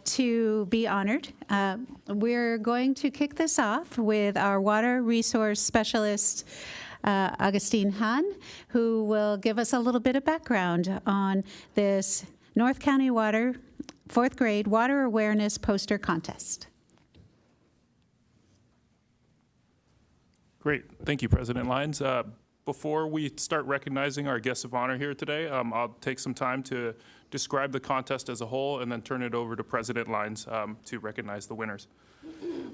to be honored. We're going to kick this off with our water resource specialist, Augustine Hahn, who will give us a little bit of background on this North County Water 4th grade water awareness poster contest. Great. Thank you, President Lyons. Before we start recognizing our guests of honor here today, I'll take some time to describe the contest as a whole and then turn it over to President Lyons to recognize the winners.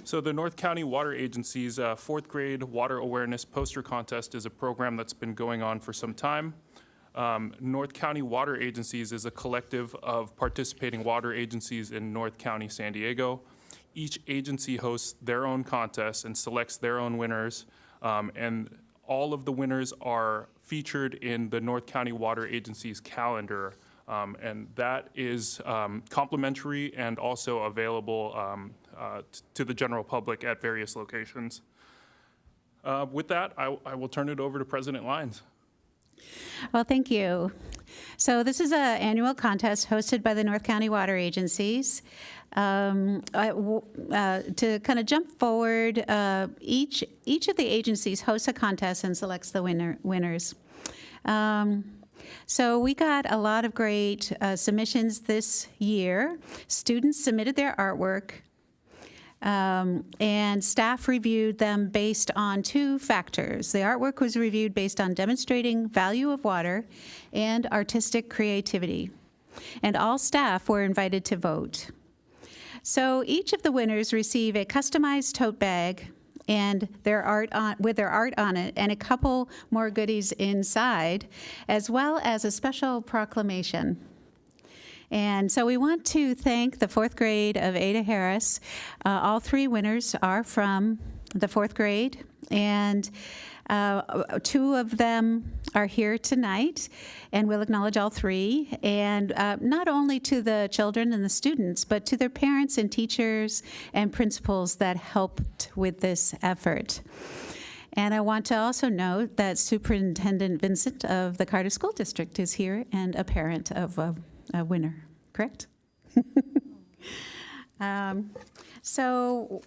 So the North County Water Agency's 4th grade water awareness poster contest is a program that's been going on for some time. North County Water Agencies is a collective of participating water agencies in North County, San Diego. Each agency hosts their own contest and selects their own winners, and all of the winners are featured in the North County Water Agency's calendar, and that is complimentary and also available to the general public at various locations. With that, I will turn it over to President Lyons. Well, thank you. So this is an annual contest hosted by the North County Water Agencies. To kind of jump forward, each of the agencies hosts a contest and selects the winners. So we got a lot of great submissions this year. Students submitted their artwork, and staff reviewed them based on 2 factors. The artwork was reviewed based on demonstrating value of water and artistic creativity. And all staff were invited to vote. So each of the winners receive a customized tote bag and their art on it, and a couple more goodies inside, as well as a special proclamation. And so we want to thank the 4th grade of Ada Harris. All 3 winners are from the 4th grade, and 2 of them are here tonight, and we'll acknowledge all 3. And not only to the children and the students, but to their parents and teachers and principals that helped with this effort. And I want to also note that Superintendent Vincent of the Carter School District is here and a parent of a winner, correct? So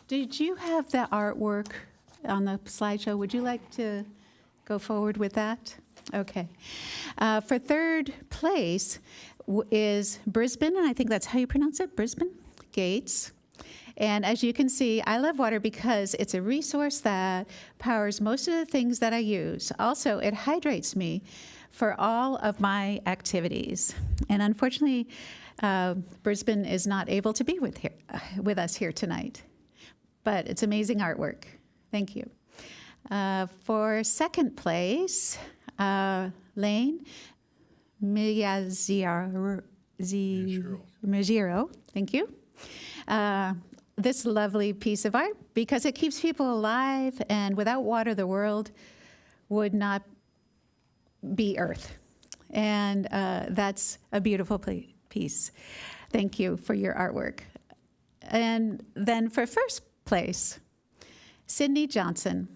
did you have the artwork on the slideshow? Would you like to go forward with that? Okay. For 3rd place is Brisbane, and I think that's how you pronounce it, Brisbane Gates. And as you can see, I love water because it's a resource that powers most of the things that I use. Also, it hydrates me for all of my activities. And unfortunately, Brisbane is not able to be with us here tonight. But it's amazing artwork. Thank you. For 2nd place, Lane Miyaziro, thank you. This lovely piece of art, because it keeps people alive, and without water, the world would not be Earth. And that's a beautiful piece. Thank you for your artwork. And then for 1st place, Sydney Johnson.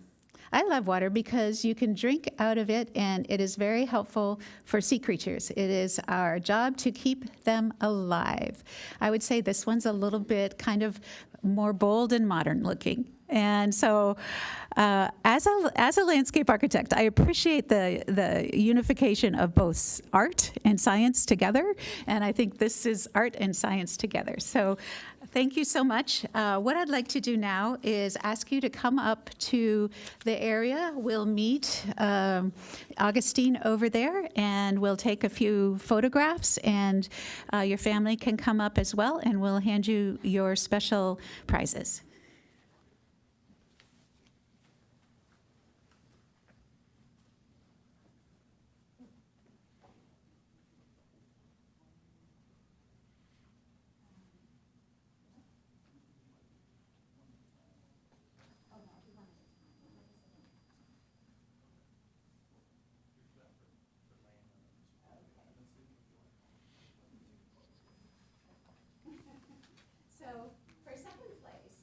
I love water because you can drink out of it, and it is very helpful for sea creatures. It is our job to keep them alive. I would say this one's a little bit kind of more bold and modern looking. And so as a landscape architect, I appreciate the unification of both art and science together. And I think this is art and science together. So thank you so much. What I'd like to do now is ask you to come up to the area. We'll meet Augustine over there, and we'll take a few photographs, and your family can come up as well, and we'll hand you your special prizes. So for 2nd place,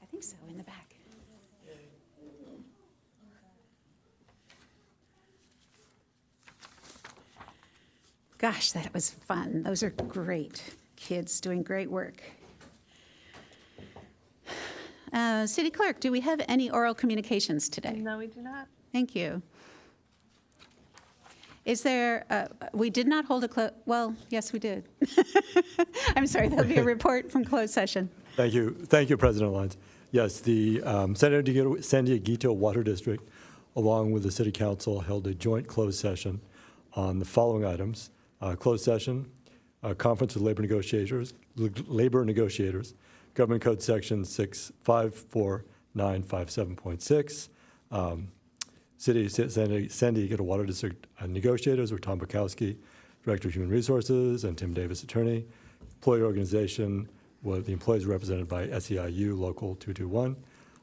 I think so, in the back. Gosh, that was fun. Those are great kids doing great work. City Clerk, do we have any oral communications today? No, we do not. Thank you. Is there, we did not hold a well, yes, we did. I'm sorry, there'll be a report from closed session. Thank you. Thank you, President Lyons. Yes, the San Dieguito Water District, along with the City Council, held a joint closed session on the following items. Closed session, conference with labor negotiators, Government Code Section 54957.6. City San Diego Water District negotiators were Tom Bukowski, Director of Human Resources, and Tim Davis, Attorney. Employee organization, the employees were represented by SEIU Local 221.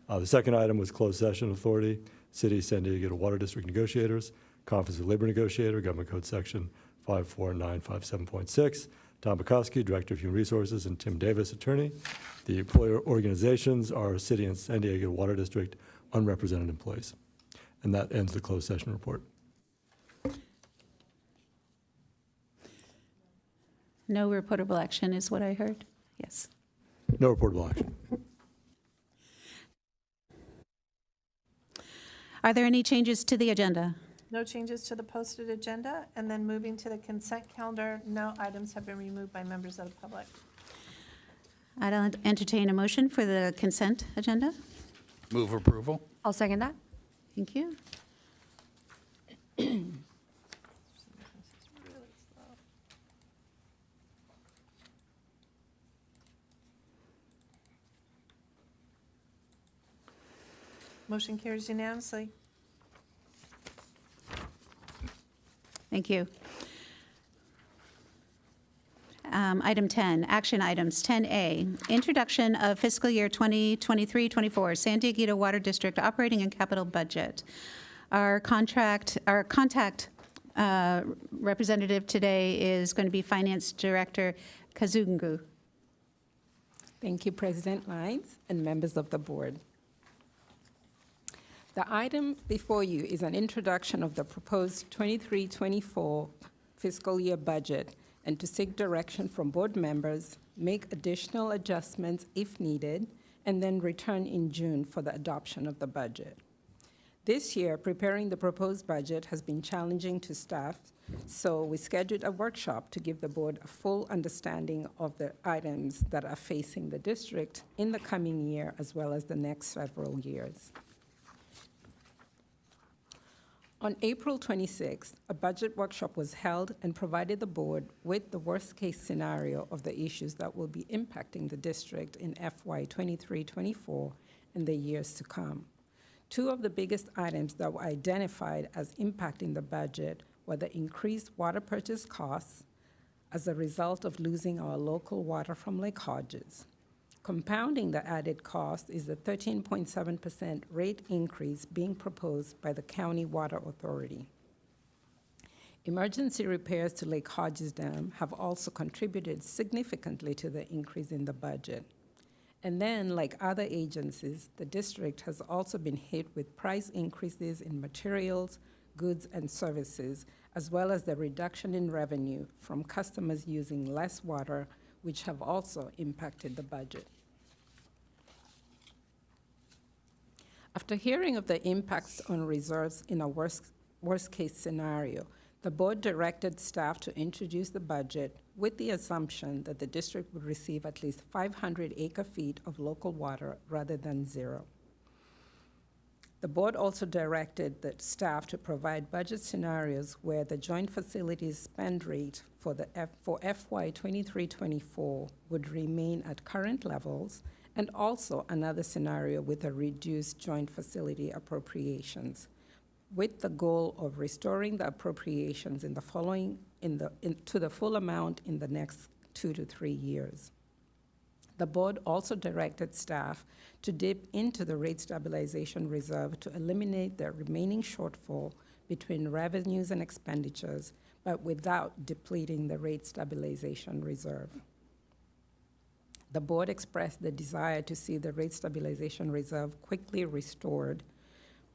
The second item was closed session authority, City San Diego Water District negotiators, conference with labor negotiator, Government Code Section 54957.6. Tom Bukowski, Director of Human Resources, and Tim Davis, Attorney. The employer organizations are City and San Diego Water District unrepresented employees. And that ends the closed session report. No reportable action is what I heard. Yes. No reportable action. Are there any changes to the agenda? No changes to the posted agenda. And then moving to the consent calendar, no items have been removed by members of the public. I'd entertain a motion for the consent agenda. Move approval. I'll second that. Thank you. Motion carries unanimously. Thank you. Item 10, action items. 10A, introduction of fiscal year 2023-24 San Diego Water District operating and capital budget. Our contact representative today is going to be Finance Director Kazungu. Thank you, President Lyons and members of the board. The item before you is an introduction of the proposed 23-24 fiscal year budget and to seek direction from board members, make additional adjustments if needed, and then return in June for the adoption of the budget. This year, preparing the proposed budget has been challenging to staff, so we scheduled a workshop to give the board a full understanding of the items that are facing the district in the coming year as well as the next several years. On April 26th, a budget workshop was held and provided the board with the worst-case scenario of the issues that will be impacting the district in FY 23-24 and the years to come. Two of the biggest items that were identified as impacting the budget were the increased water purchase costs as a result of losing our local water from Lake Hodges. Compounding the added cost is the 13.7% rate increase being proposed by the County Water Authority. Emergency repairs to Lake Hodges Dam have also contributed significantly to the increase in the budget. And then, like other agencies, the district has also been hit with price increases in materials, goods, and services, as well as the reduction in revenue from customers using less water, which have also impacted the budget. After hearing of the impacts on reserves in a worst-case scenario, the board directed staff to introduce the budget with the assumption that the district would receive at least 500 acre-feet of local water rather than 0. The board also directed the staff to provide budget scenarios where the joint facilities spend rate for FY 23-24 would remain at current levels, and also another scenario with a reduced joint facility appropriations, with the goal of restoring the appropriations to the full amount in the next 2 to 3 years. The board also directed staff to dip into the rate stabilization reserve to eliminate the remaining shortfall between revenues and expenditures but without depleting the rate stabilization reserve. The board expressed the desire to see the rate stabilization reserve quickly restored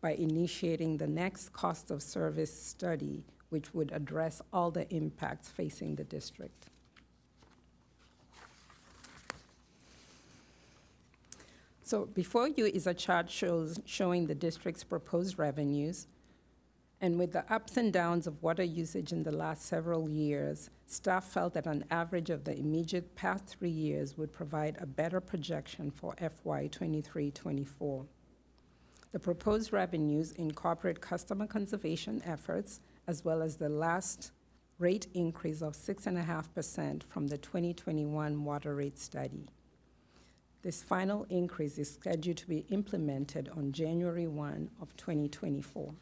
by initiating the next cost of service study, which would address all the impacts facing the district. So before you is a chart showing the district's proposed revenues. And with the ups and downs of water usage in the last several years, staff felt that an average of the immediate past 3 years would provide a better projection for FY 23-24. The proposed revenues incorporate customer conservation efforts, as well as the last rate increase of 6.5% from the 2021 water rate study. This final increase is scheduled to be implemented on January 1 of 2024.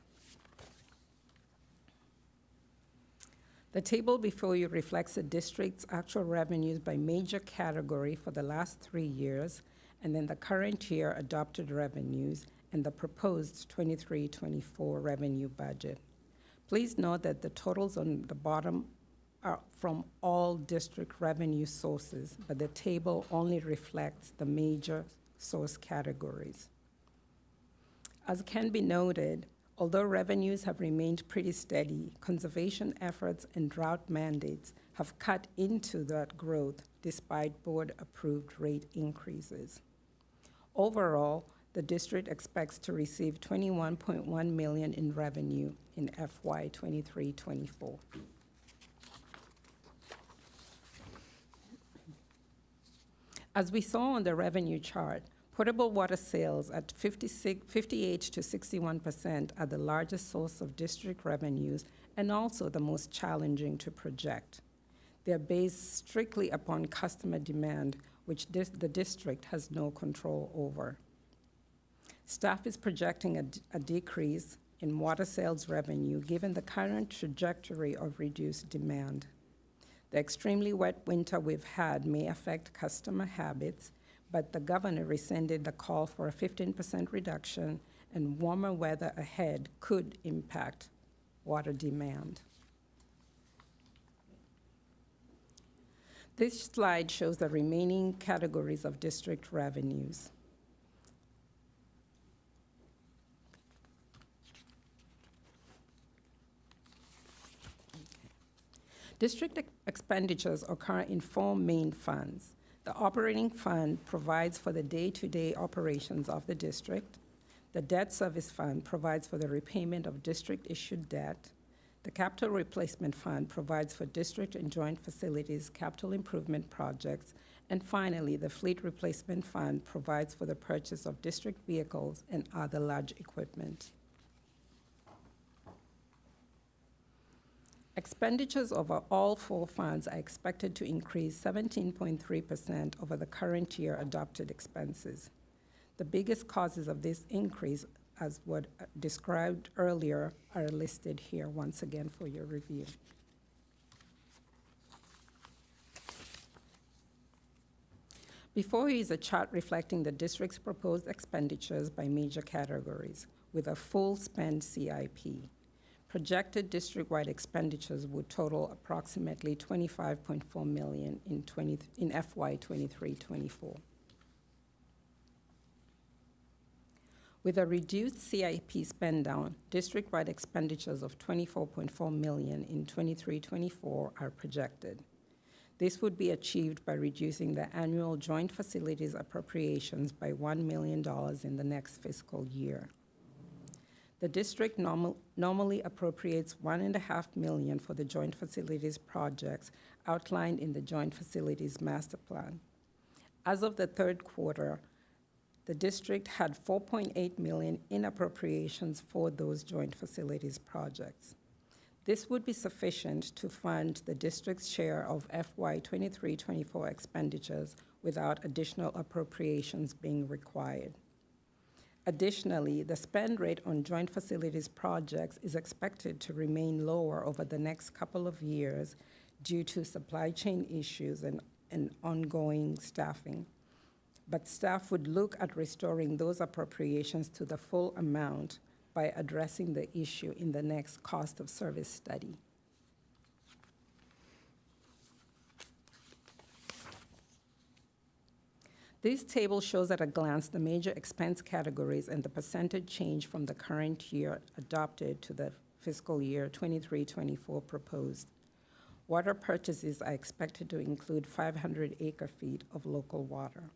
The table before you reflects the district's actual revenues by major category for the last 3 years, and then the current year adopted revenues and the proposed 23-24 revenue budget. Please note that the totals on the bottom are from all district revenue sources, but the table only reflects the major source categories. As can be noted, although revenues have remained pretty steady, conservation efforts and drought mandates have cut into that growth despite board-approved rate increases. Overall, the district expects to receive $21.1 million in revenue in FY 23-24. As we saw on the revenue chart, potable water sales at 58 to 61% are the largest source of district revenues and also the most challenging to project. They are based strictly upon customer demand, which the district has no control over. Staff is projecting a decrease in water sales revenue given the current trajectory of reduced demand. The extremely wet winter we've had may affect customer habits, but the governor rescinded the call for a 15% reduction, and warmer weather ahead could impact water demand. This slide shows the remaining categories of district revenues. District expenditures occur in 4 main funds. The operating fund provides for the day-to-day operations of the district. The debt service fund provides for the repayment of district-issued debt. The capital replacement fund provides for district and joint facilities capital improvement projects. And finally, the fleet replacement fund provides for the purchase of district vehicles and other large equipment. Expenditures over all 4 funds are expected to increase 17.3% over the current year adopted expenses. The biggest causes of this increase, as what described earlier, are listed here once again for your review. Before you is a chart reflecting the district's proposed expenditures by major categories with a full spend CIP. Projected district-wide expenditures would total approximately $25.4 million in FY 23-24. With a reduced CIP spend down, district-wide expenditures of $24.4 million in 23-24 are projected. This would be achieved by reducing the annual joint facilities appropriations by $1 million in the next fiscal year. The district normally appropriates $1.5 million for the joint facilities projects outlined in the Joint Facilities Master Plan. As of the 3rd quarter, the district had $4.8 million in appropriations for those joint facilities projects. This would be sufficient to fund the district's share of FY 23-24 expenditures without additional appropriations being required. Additionally, the spend rate on joint facilities projects is expected to remain lower over the next couple of years due to supply chain issues and ongoing staffing. But staff would look at restoring those appropriations to the full amount by addressing the issue in the next cost of service study. This table shows at a glance the major expense categories and the percentage change from the current year adopted to the fiscal year 23-24 proposed. Water purchases are expected to include 500 acre-feet of local water.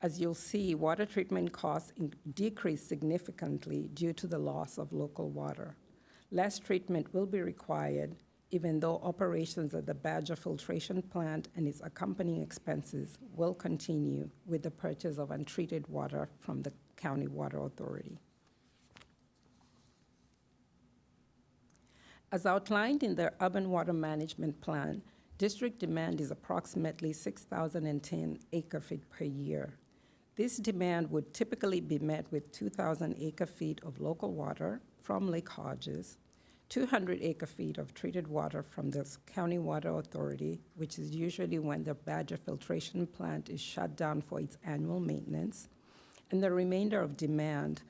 As you'll see, water treatment costs decreased significantly due to the loss of local water. Less treatment will be required, even though operations at the Badger filtration plant and its accompanying expenses will continue with the purchase of untreated water from the County Water Authority. As outlined in the Urban Water Management Plan, district demand is approximately 6,010 acre-feet per year. This demand would typically be met with 2,000 acre-feet of local water from Lake Hodges, 200 acre-feet of treated water from the County Water Authority, which is usually when the Badger filtration plant is shut down for its annual maintenance, and the remainder of demand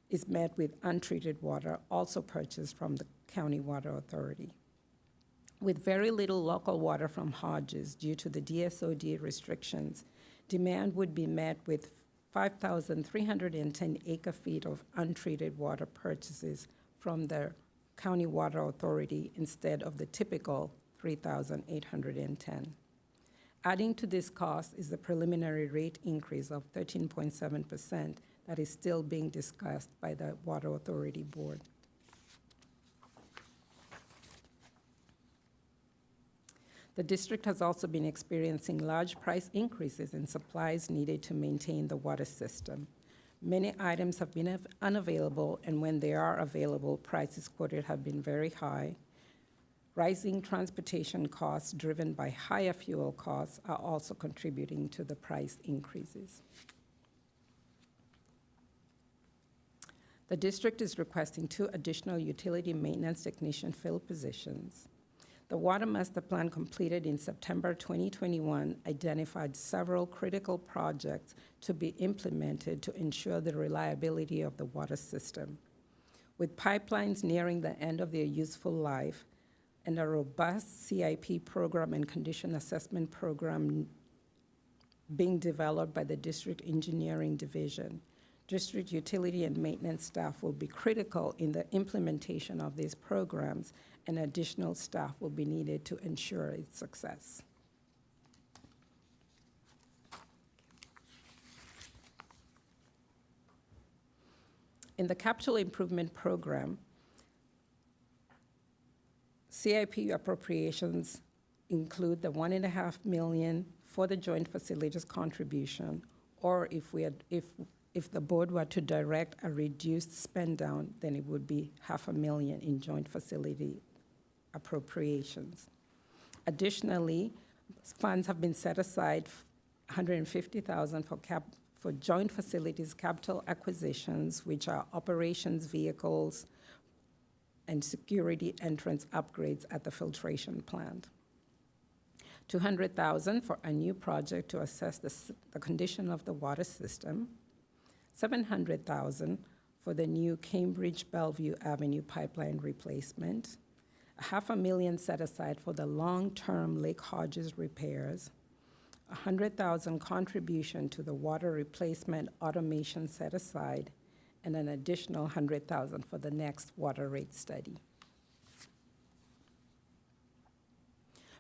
is met with untreated water also purchased from the County Water Authority. With very little local water from Hodges due to the DSOD restrictions, demand would be met with 5,310 acre-feet of untreated water purchases from the County Water Authority instead of the typical 3,810. Adding to this cost is the preliminary rate increase of 13.7% that is still being discussed by the Water Authority Board. The district has also been experiencing large price increases in supplies needed to maintain the water system. Many items have been unavailable, and when they are available, prices quoted have been very high. Rising transportation costs driven by higher fuel costs are also contributing to the price increases. The district is requesting 2 additional utility maintenance technician fill positions. The Water Master Plan completed in September 2021 identified several critical projects to be implemented to ensure the reliability of the water system. With pipelines nearing the end of their useful life and a robust CIP program and condition assessment program being developed by the District Engineering Division, district utility and maintenance staff will be critical in the implementation of these programs, and additional staff will be needed to ensure its success. In the capital improvement program, CIP appropriations include the $1.5 million for the joint facilities contribution, or if the board were to direct a reduced spend down, then it would be $500,000 in joint facility appropriations. Additionally, funds have been set aside, $150,000 for joint facilities capital acquisitions, which are operations vehicles and security entrance upgrades at the filtration plant. $200,000 for a new project to assess the condition of the water system. $700,000 for the new Cambridge-Bellevue Avenue pipeline replacement. $500,000 set aside for the long-term Lake Hodges repairs. $100,000 contribution to the water replacement automation set aside, and an additional $100,000 for the next water rate study.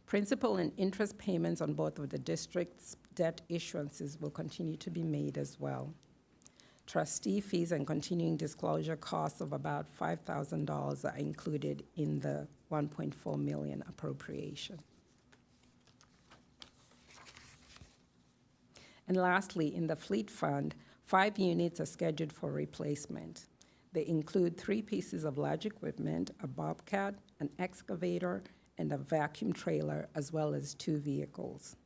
Principal and interest payments on both of the district's debt issuances will continue to be made as well. Trustee fees and continuing disclosure costs of about $5,000 are included in the $1.4 million appropriation. And lastly, in the fleet fund, 5 units are scheduled for replacement. They include 3 pieces of large equipment, a bobcat, an excavator, and a vacuum trailer, as well as 2 vehicles.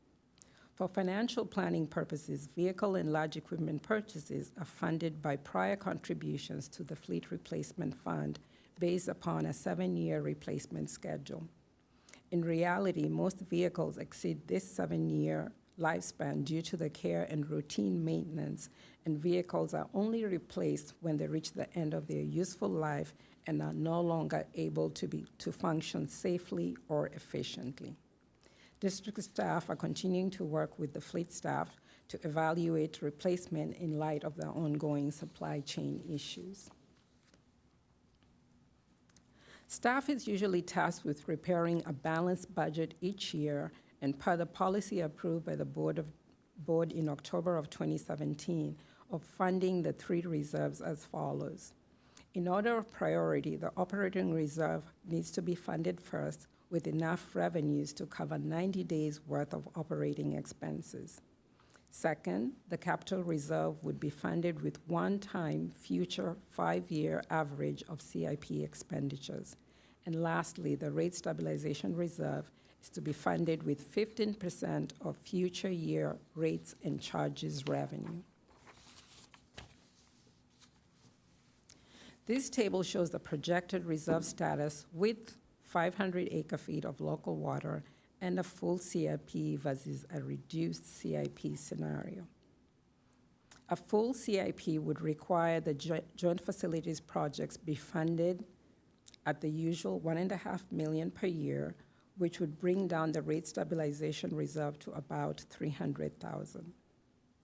For financial planning purposes, vehicle and large equipment purchases are funded by prior contributions to the Fleet Replacement Fund based upon a 7-year replacement schedule. In reality, most vehicles exceed this 7-year lifespan due to the care and routine maintenance, and vehicles are only replaced when they reach the end of their useful life and are no longer able to function safely or efficiently. District staff are continuing to work with the fleet staff to evaluate replacement in light of the ongoing supply chain issues. Staff is usually tasked with preparing a balanced budget each year, and per the policy approved by the board in October of 2017 of funding the three reserves as follows. In order of priority, the operating reserve needs to be funded first with enough revenues to cover 90 days' worth of operating expenses. Second, the capital reserve would be funded with one-time future 5-year average of CIP expenditures. And lastly, the rate stabilization reserve is to be funded with 15% of future year rates and charges revenue. This table shows the projected reserve status with 500 acre-feet of local water and a full CIP versus a reduced CIP scenario. A full CIP would require the joint facilities projects be funded at the usual $1.5 million per year, which would bring down the rate stabilization reserve to about $300,000.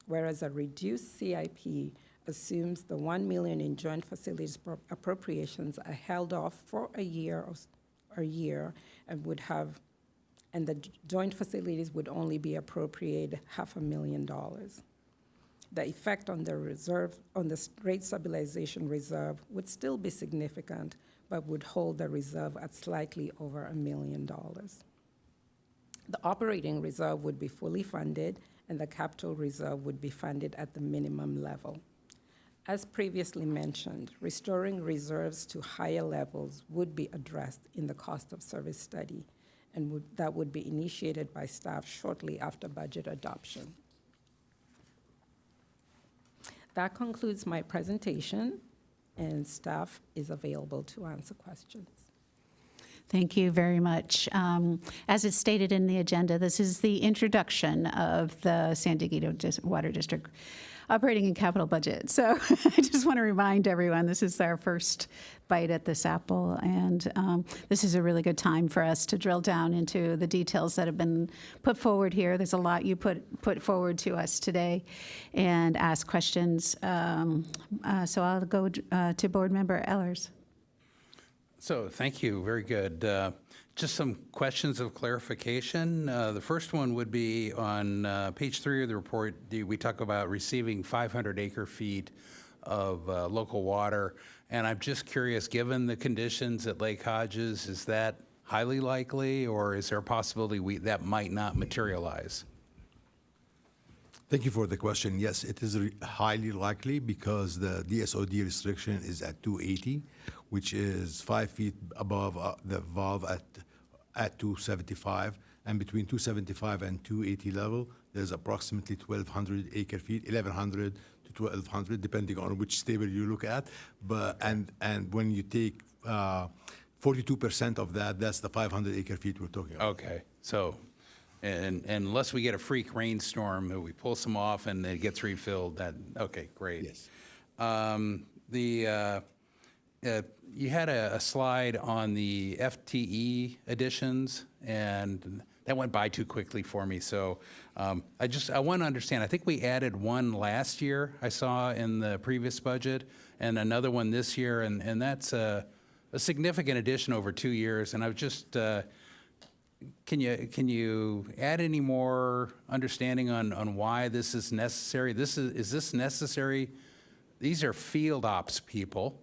Whereas a reduced CIP assumes the $1 million in joint facilities appropriations are held off for a year and the joint facilities would only be appropriated $500,000. The effect on the reserve, on the rate stabilization reserve would still be significant, but would hold the reserve at slightly over $1 million. The operating reserve would be fully funded, and the capital reserve would be funded at the minimum level. As previously mentioned, restoring reserves to higher levels would be addressed in the cost of service study, and that would be initiated by staff shortly after budget adoption. That concludes my presentation, and staff is available to answer questions. Thank you very much. As it's stated in the agenda, this is the introduction of the San Diego Water District operating and capital budget. So I just want to remind everyone, this is our first bite at this apple, and this is a really good time for us to drill down into the details that have been put forward here. There's a lot you put forward to us today and ask questions. So I'll go to Board Member Ehlers. So thank you, very good. Just some questions of clarification. The first one would be on page 3 of the report. We talk about receiving 500 acre-feet of local water, and I'm just curious, given the conditions at Lake Hodges, is that highly likely, or is there a possibility that might not materialize? Thank you for the question. Yes, it is highly likely because the DSOD restriction is at 280, which is 5 feet above the valve at 275. And between 275 and 280 level, there's approximately 1,200 acre feet, 1,100 to 1,200, depending on which table you look at. But and when you take 42% of that, that's the 500 acre feet we're talking about. Okay, so. And unless we get a freak rainstorm, we pull some off and it gets refilled, okay, great. Yes. You had a slide on the FTE additions, and that went by too quickly for me. So I want to understand, I think we added one last year, I saw in the previous budget, and another one this year, and that's a significant addition over 2 years. And I was just, can you add any more understanding on why this is necessary? Is this necessary? These are field ops people,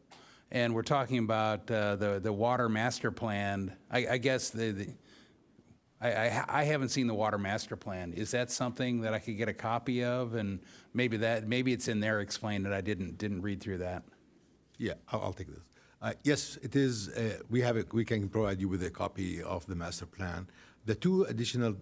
and we're talking about the water master plan. I guess I haven't seen the water master plan. Is that something that I could get a copy of? And maybe it's in there explained that I didn't read through that. Yeah, I'll take this. Yes, it is. We can provide you with a copy of the master plan. The two additional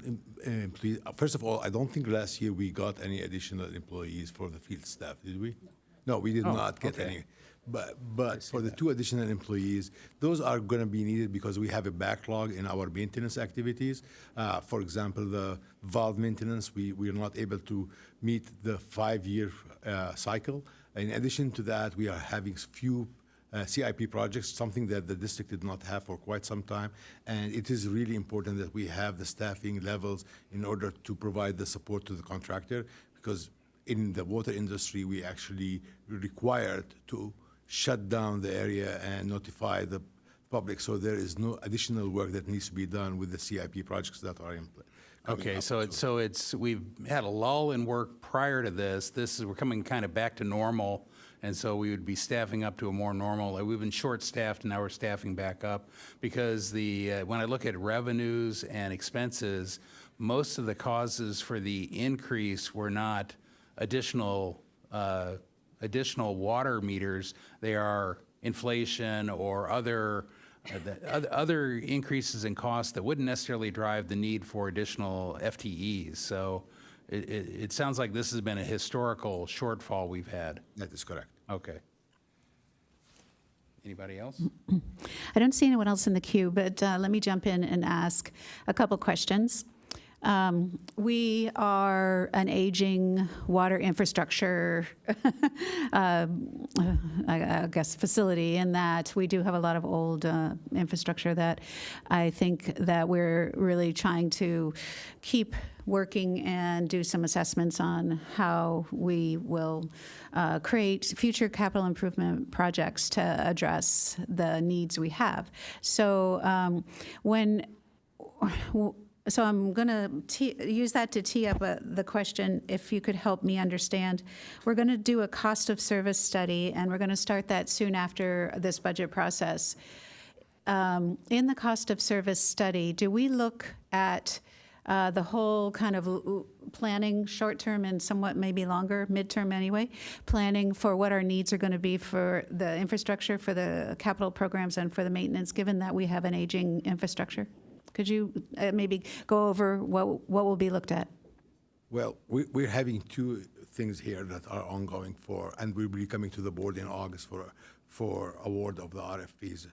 employees. First of all, I don't think last year we got any additional employees for the field staff. Did we? No, we did not get any. But for the two additional employees, those are going to be needed because we have a backlog in our maintenance activities. For example, the valve maintenance, we are not able to meet the 5-year cycle. In addition to that, we are having few CIP projects, something that the district did not have for quite some time. And it is really important that we have the staffing levels in order to provide the support to the contractor, because in the water industry, we actually required to shut down the area and notify the public. So there is no additional work that needs to be done with the CIP projects that are in place. Okay, so it's we've had a lull in work prior to this. We're coming kind of back to normal, and so we would be staffing up to a more normal. We've been short-staffed, and now we're staffing back up because when I look at revenues and expenses, most of the causes for the increase were not additional water meters. They are inflation or other increases in costs that wouldn't necessarily drive the need for additional FTEs. So it sounds like this has been a historical shortfall we've had. That is correct. Okay. Anybody else? I don't see anyone else in the queue, but let me jump in and ask a couple questions. We are an aging water infrastructure, I guess, facility in that we do have a lot of old infrastructure that I think that we're really trying to keep working and do some assessments on how we will create future capital improvement projects to address the needs we have. So So I'm going to use that to tee up the question, if you could help me understand. We're going to do a cost of service study, and we're going to start that soon after this budget process. In the cost of service study, do we look at the whole kind of planning, short-term and somewhat maybe longer, midterm anyway, planning for what our needs are going to be for the infrastructure, for the capital programs, and for the maintenance, given that we have an aging infrastructure? Could you maybe go over what will be looked at? Well, we're having two things here that are ongoing and we'll be coming to the board in August for award of the RFPs.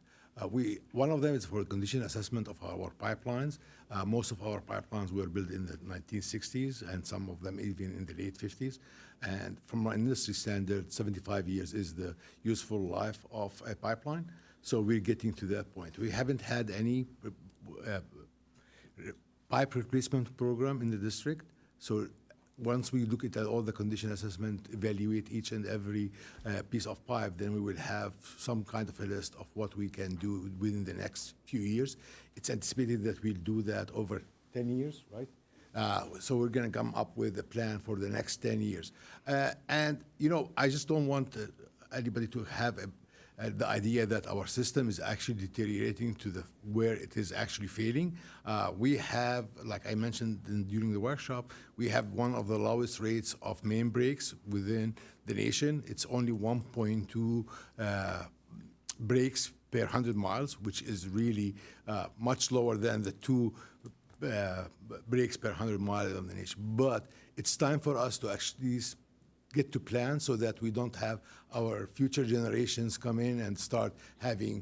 One of them is for condition assessment of our pipelines. Most of our pipelines were built in the 1960s, and some of them even in the late 50s. And from an industry standard, 75 years is the useful life of a pipeline. So we're getting to that point. We haven't had any pipe replacement program in the district. So once we look at all the condition assessment, evaluate each and every piece of pipe, then we will have some kind of a list of what we can do within the next few years. It's anticipated that we'll do that over 10 years, right? So we're going to come up with a plan for the next 10 years. And, I just don't want anybody to have the idea that our system is actually deteriorating to where it is actually failing. We have, like I mentioned during the workshop, we have one of the lowest rates of main breaks within the nation. It's only 1.2 breaks per 100 miles, which is really much lower than the 2 breaks per 100 miles of the nation. But it's time for us to actually get to plan so that we don't have our future generations come in and start having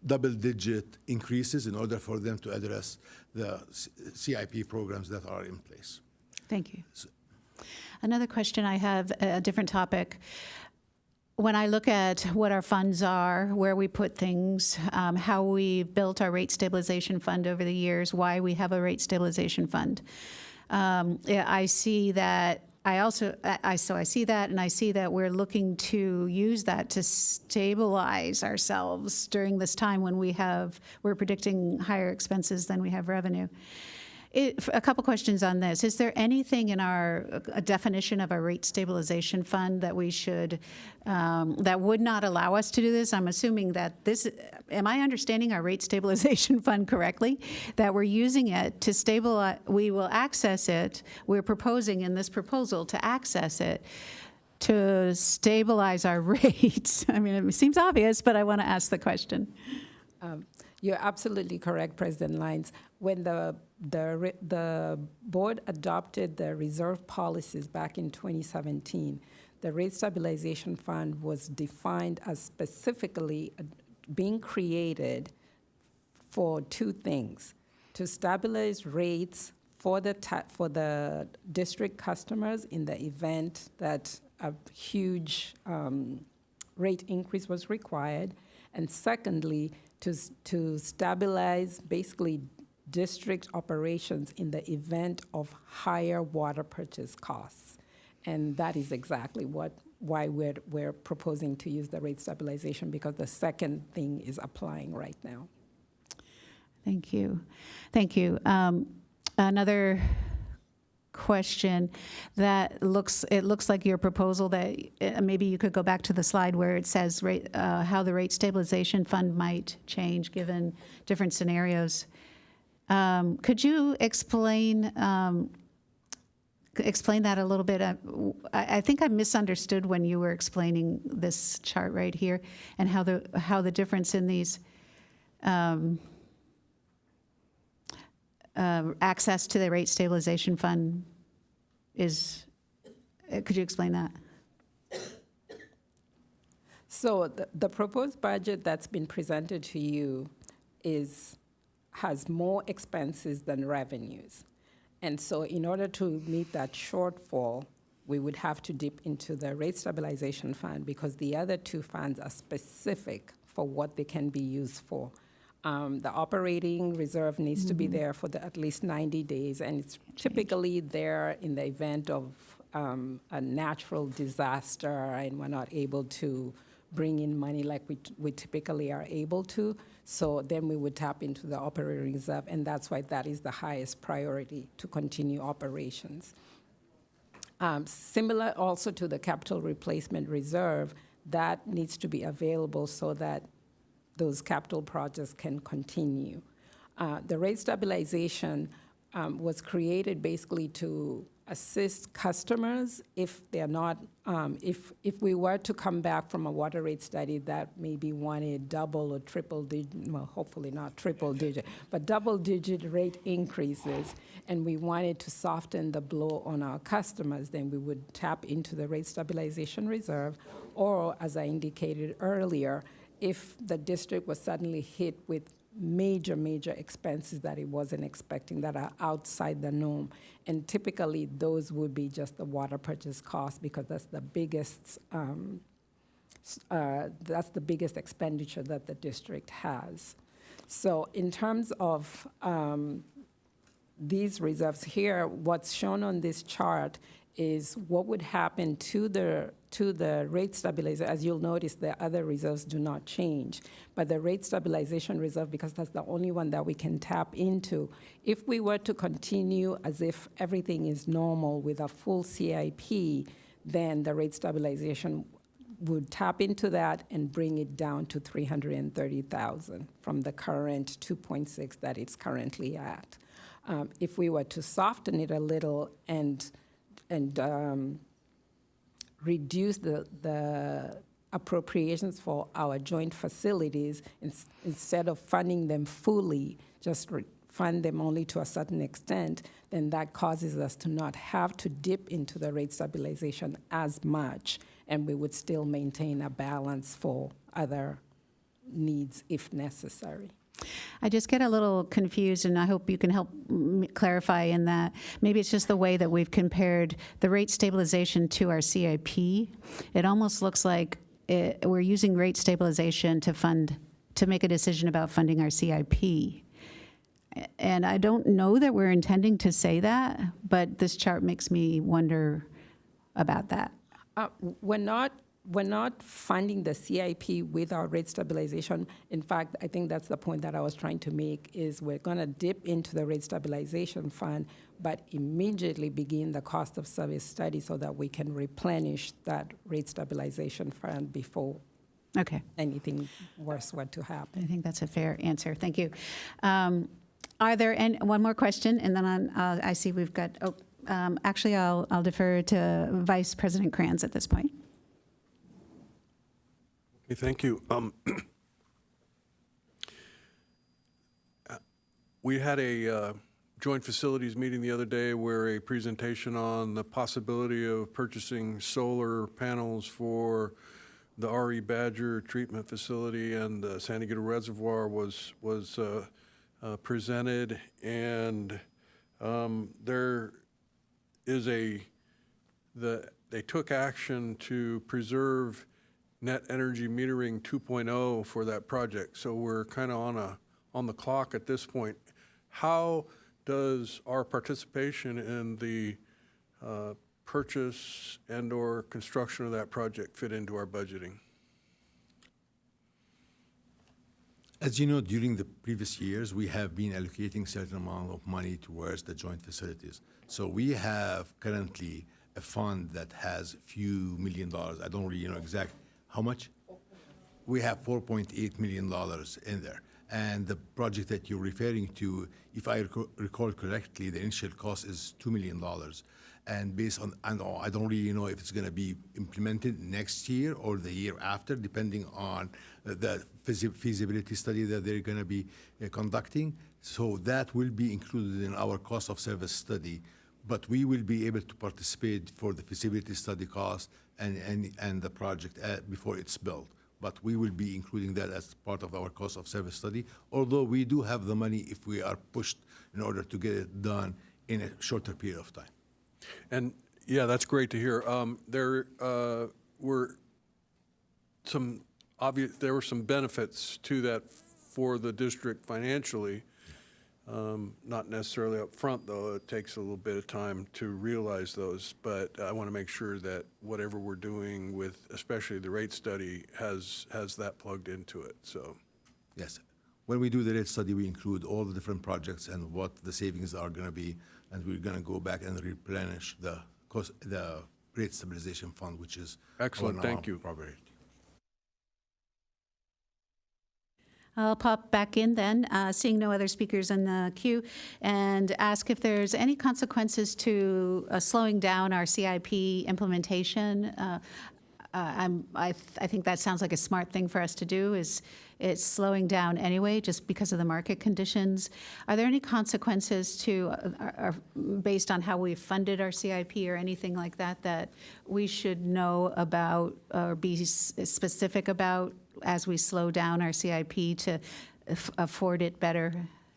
double-digit increases in order for them to address the CIP programs that are in place. Thank you. Another question I have, a different topic. When I look at what our funds are, where we put things, how we built our rate stabilization fund over the years, why we have a rate stabilization fund, I see that. I see that, and I see that we're looking to use that to stabilize ourselves during this time when we're predicting higher expenses than we have revenue. A couple questions on this. Is there anything in our definition of a rate stabilization fund that we should, that would not allow us to do this? I'm assuming that am I understanding our rate stabilization fund correctly? That we're using it to stabilize, we will access it, we're proposing in this proposal to access it to stabilize our rates. I mean, it seems obvious, but I want to ask the question. You're absolutely correct, President Lyons. When the board adopted the reserve policies back in 2017, the rate stabilization fund was defined as specifically being created for two things: to stabilize rates for the district customers in the event that a huge rate increase was required, and secondly, to stabilize basically district operations in the event of higher water purchase costs. And that is exactly why we're proposing to use the rate stabilization, because the second thing is applying right now. Thank you. Thank you. Another question it looks like your proposal that maybe you could go back to the slide where it says how the rate stabilization fund might change given different scenarios. Could you explain that a little bit? I think I misunderstood when you were explaining this chart right here and how the difference in these access to the rate stabilization fund is. Could you explain that? So the proposed budget that's been presented to you has more expenses than revenues. And so in order to meet that shortfall, we would have to dip into the rate stabilization fund because the other two funds are specific for what they can be used for. The operating reserve needs to be there for at least 90 days, and it's typically there in the event of a natural disaster and we're not able to bring in money like we typically are able to. So then we would tap into the operating reserve, and that's why that is the highest priority to continue operations. Similar also to the capital replacement reserve, that needs to be available so that those capital projects can continue. The rate stabilization was created basically to assist customers if they're not, if we were to come back from a water rate study that maybe wanted double or triple digit, well, hopefully not triple digit, but double digit rate increases, and we wanted to soften the blow on our customers, then we would tap into the rate stabilization reserve, or as I indicated earlier, if the district was suddenly hit with major expenses that it wasn't expecting that are outside the norm. And typically those would be just the water purchase cost because that's the biggest expenditure that the district has. So in terms of these reserves here, what's shown on this chart is what would happen to the rate stabilizer. As you'll notice, the other reserves do not change. But the rate stabilization reserve, because that's the only one that we can tap into, if we were to continue as if everything is normal with a full CIP, then the rate stabilization would tap into that and bring it down to $330,000 from the current 2.6 that it's currently at. If we were to soften it a little and reduce the appropriations for our joint facilities, instead of funding them fully, just fund them only to a certain extent, then that causes us to not have to dip into the rate stabilization as much, and we would still maintain a balance for other needs if necessary. I just get a little confused, and I hope you can help clarify in that. Maybe it's just the way that we've compared the rate stabilization to our CIP. It almost looks like we're using rate stabilization to make a decision about funding our CIP. And I don't know that we're intending to say that, but this chart makes me wonder about that. We're not funding the CIP with our rate stabilization. In fact, I think that's the point that I was trying to make, is we're going to dip into the rate stabilization fund, but immediately begin the cost of service study so that we can replenish that rate stabilization fund before anything worse were to happen. I think that's a fair answer. Thank you. Are there one more question, and then I see we've got. Actually, I'll defer to Vice President Kranz at this point. Okay, thank you. We had a joint facilities meeting the other day where a presentation on the possibility of purchasing solar panels for the RE Badger treatment facility and the San Diego Reservoir was presented, and there is they took action to preserve net energy metering 2.0 for that project. So we're kind of on the clock at this point. How does our participation in the purchase and/or construction of that project fit into our budgeting? As you know, during the previous years, we have been allocating certain amount of money towards the joint facilities. So we have currently a fund that has few $1 million. I don't really know exact how much. We have $4.8 million in there. And the project that you're referring to, if I recall correctly, the initial cost is $2 million. And based on, and I don't really know if it's going to be implemented next year or the year after, depending on the feasibility study that they're going to be conducting. So that will be included in our cost of service study, but we will be able to participate for the feasibility study cost and the project before it's built. But we will be including that as part of our cost of service study, although we do have the money if we are pushed in order to get it done in a shorter period of time. And yeah, that's great to hear. There were some benefits to that for the district financially. Not necessarily up front, though. It takes a little bit of time to realize those. But I want to make sure that whatever we're doing with, especially the rate study, has that plugged into it. So, yes, when we do the rate study, we include all the different projects and what the savings are going to be, and we're going to go back and replenish the rate stabilization fund, which is excellent. Thank you. Priority. I'll pop back in then, seeing no other speakers in the queue, and ask if there's any consequences to slowing down our CIP implementation. I think that sounds like a smart thing for us to do. It's slowing down anyway, just because of the market conditions. Are there any consequences to, based on how we've funded our CIP or anything like that, that we should know about or be specific about as we slow down our CIP to afford it better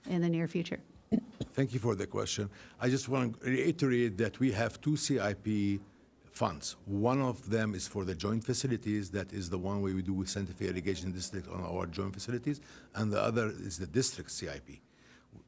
in the near future? Thank you for the question. I just want to reiterate that we have two CIP funds. One of them is for the joint facilities. That is the one we do with Santa Fe Irrigation District on our joint facilities. And the other is the district CIP.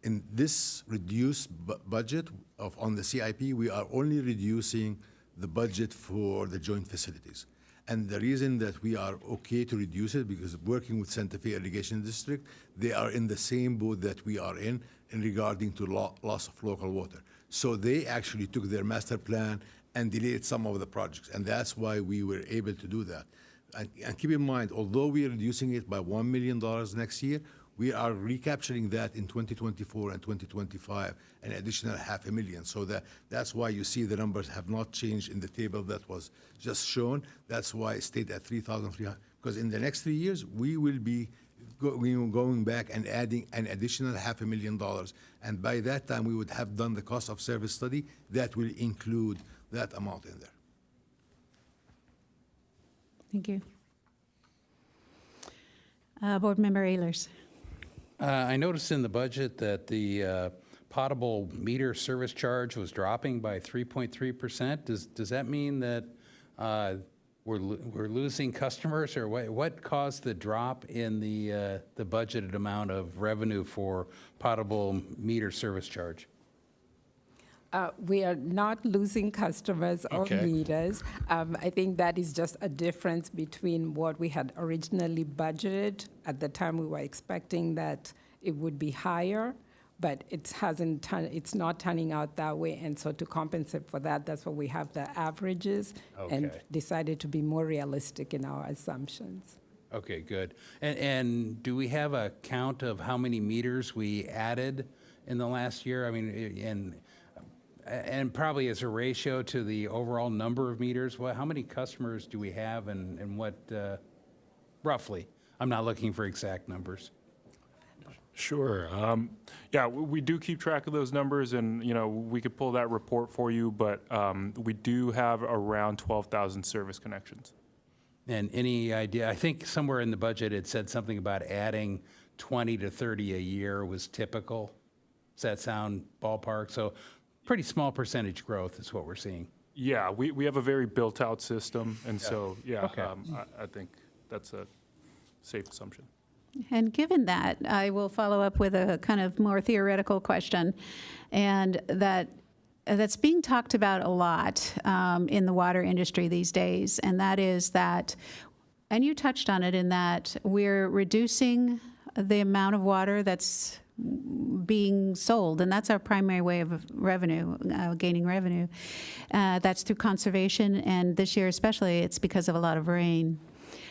In this reduced budget on the CIP, we are only reducing the budget for the joint facilities. And the reason that we are okay to reduce it, because working with Santa Fe Irrigation District, they are in the same boat that we are in regarding to loss of local water. So they actually took their master plan and delayed some of the projects. And that's why we were able to do that. And keep in mind, although we are reducing it by $1 million next year, we are recapturing that in 2024 and 2025, an additional $500,000. So that's why you see the numbers have not changed in the table that was just shown. That's why it stayed at 3,300. Because in the next 3 years, we will be going back and adding an additional $500,000. And by that time, we would have done the cost of service study that will include that amount in there. Thank you. Board Member Ehlers. I noticed in the budget that the potable meter service charge was dropping by 3.3%. Does that mean that we're losing customers, or what caused the drop in the budgeted amount of revenue for potable meter service charge? We are not losing customers or Okay. meters. I think that is just a difference between what we had originally budgeted. At the time, we were expecting that it would be higher, but it's not turning out that way. And so to compensate for that, that's why we have the averages and Okay. decided to be more realistic in our assumptions. Okay, good. And do we have a count of how many meters we added in the last year? I mean, and probably as a ratio to the overall number of meters, how many customers do we have, and what, roughly? I'm not looking for exact numbers. Sure. Yeah, we do keep track of those numbers, and we could pull that report for you, but we do have around 12,000 service connections. And any idea, I think somewhere in the budget it said something about adding 20 to 30 a year was typical. Does that sound ballpark? So pretty small percentage growth is what we're seeing. Yeah, we have a very built-out system, and so, yeah, Okay. I think that's a safe assumption. And given that, I will follow up with a kind of more theoretical question, and that that's being talked about a lot in the water industry these days, and that is that, and you touched on it, in that we're reducing the amount of water that's being sold, and that's our primary way of revenue, gaining revenue. That's through conservation, and this year especially, it's because of a lot of rain.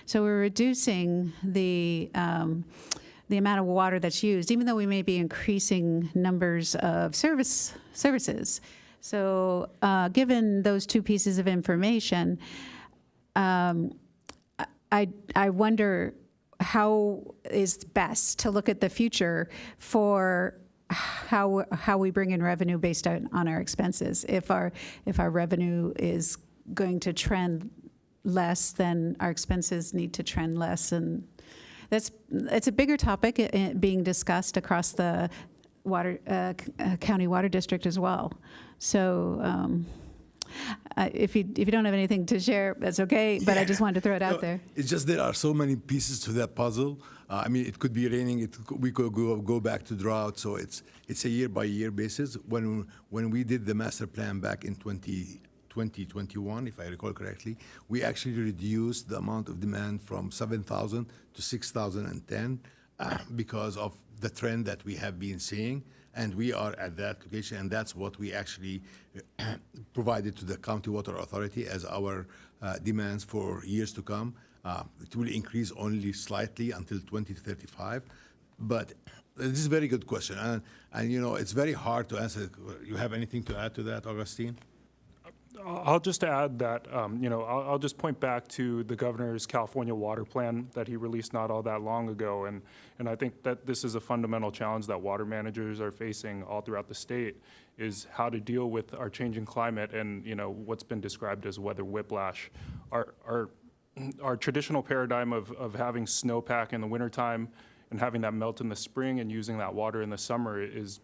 So we're reducing the amount of water that's used, even though we may be increasing numbers of services. So given those two pieces of information, I wonder how is best to look at the future for how we bring in revenue based on our expenses. If our revenue is going to trend less, then our expenses need to trend less, and it's a bigger topic being discussed across the county water district as well. So if you don't have anything to share, that's okay, but I just wanted to throw it out there. It's just there are so many pieces to that puzzle. I mean, it could be raining. We could go back to drought. So it's a year-by-year basis. When we did the master plan back in 2021, if I recall correctly, we actually reduced the amount of demand from 7,000 to 6,010 because of the trend that we have been seeing. And we are at that location, and that's what we actually provided to the County Water Authority as our demands for years to come. It will increase only slightly until 2035. But this is a very good question, and you know, it's very hard to answer. You have anything to add to that, Augustine? I'll just add that, I'll just point back to the governor's California water plan that he released not all that long ago. And I think that this is a fundamental challenge that water managers are facing all throughout the state, is how to deal with our changing climate and, what's been described as weather whiplash. Our traditional paradigm of having snowpack in the wintertime and having that melt in the spring and using that water in the summer is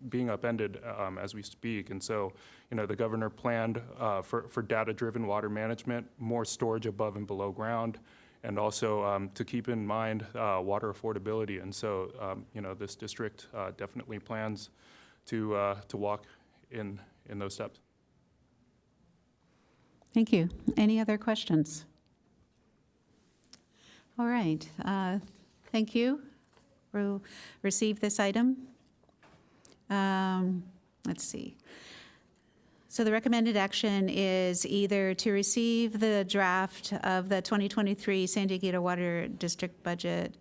being upended as we speak. And so, the governor planned for data-driven water management, more storage above and below ground, and also to keep in mind water affordability. And so, this district definitely plans to walk in those steps. Thank you. Any other questions? All right. Thank you. We'll receive this item. Let's see. So the recommended action is either to receive the draft of the 2023 San Diego Water District budget,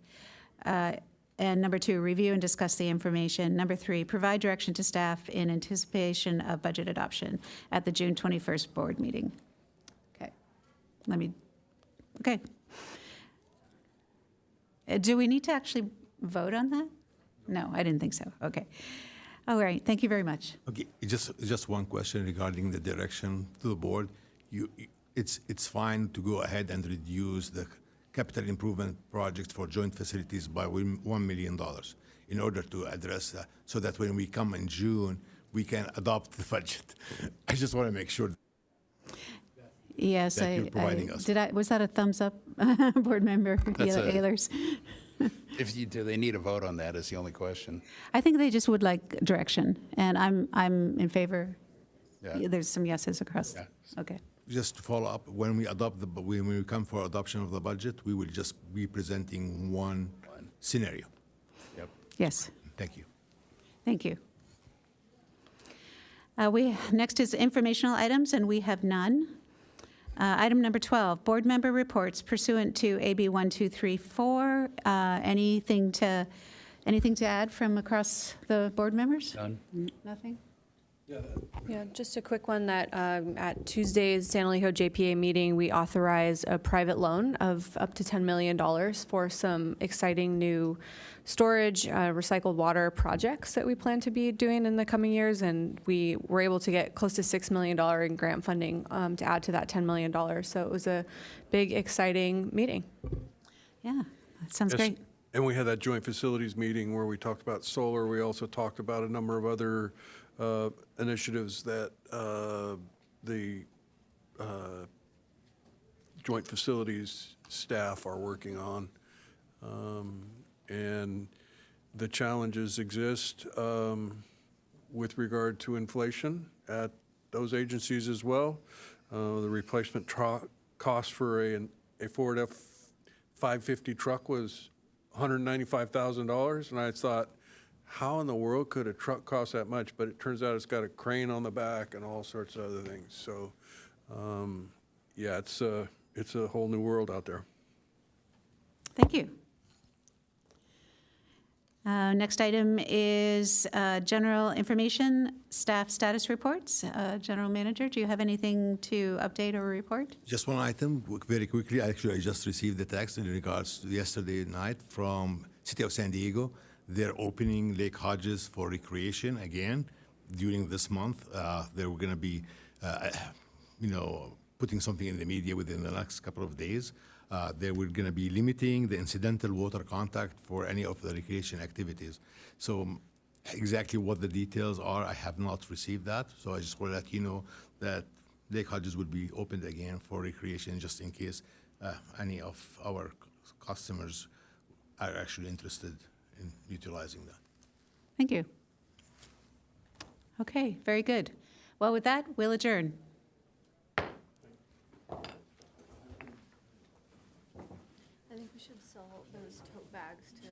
and number 2, review and discuss the information. Number 3, provide direction to staff in anticipation of budget adoption at the June 21st board meeting. Okay. Do we need to actually vote on that? No, I didn't think so. Okay. All right, thank you very much. Okay, just one question regarding the direction to the board. It's fine to go ahead and reduce the capital improvement projects for joint facilities by $1 million in order to address that, so that when we come in June, we can adopt the budget. I just want to make sure Yes, that you're providing us. Was that a thumbs up, board member Ehlers? If you do, they need a vote on that is the only question. I think they just would like direction, and I'm in favor. Yeah. There's some yeses across. Yeah. Okay. Just to follow up, when we come for adoption of the budget, we will just be presenting one scenario. Yep. Yes. Thank you. Thank you. Next is informational items, and we have none. Item number 12, board member reports pursuant to AB 1234. Anything to add from across the board members? Done. Nothing? Yeah, just a quick one that at Tuesday's San Elijo JPA meeting, we authorized a private loan of up to $10 million for some exciting new storage, recycled water projects that we plan to be doing in the coming years. And we were able to get close to $6 million in grant funding to add to that $10 million. So it was a big, exciting meeting. Yeah, that sounds Yes, great. And we had that joint facilities meeting where we talked about solar. We also talked about a number of other initiatives that the joint facilities staff are working on. And the challenges exist with regard to inflation at those agencies as well. The replacement cost for a Ford F-550 truck was $195,000, and I thought, how in the world could a truck cost that much? But it turns out it's got a crane on the back and all sorts of other things. So, yeah, it's a whole new world out there. Thank you. Next item is general information, staff status reports. General Manager, do you have anything to update or report? Just one item, very quickly. Actually, I just received the text in regards to yesterday night from City of San Diego. They're opening Lake Hodges for recreation again during this month. They were going to be, putting something in the media within the next couple of days. They were going to be limiting the incidental water contact for any of the recreation activities. So exactly what the details are, I have not received that. So I just want to let you know that Lake Hodges will be opened again for recreation, just in case any of our customers are actually interested in utilizing that. Thank you. Okay, very good. Well, with that, we'll adjourn. I think we should sell those tote bags to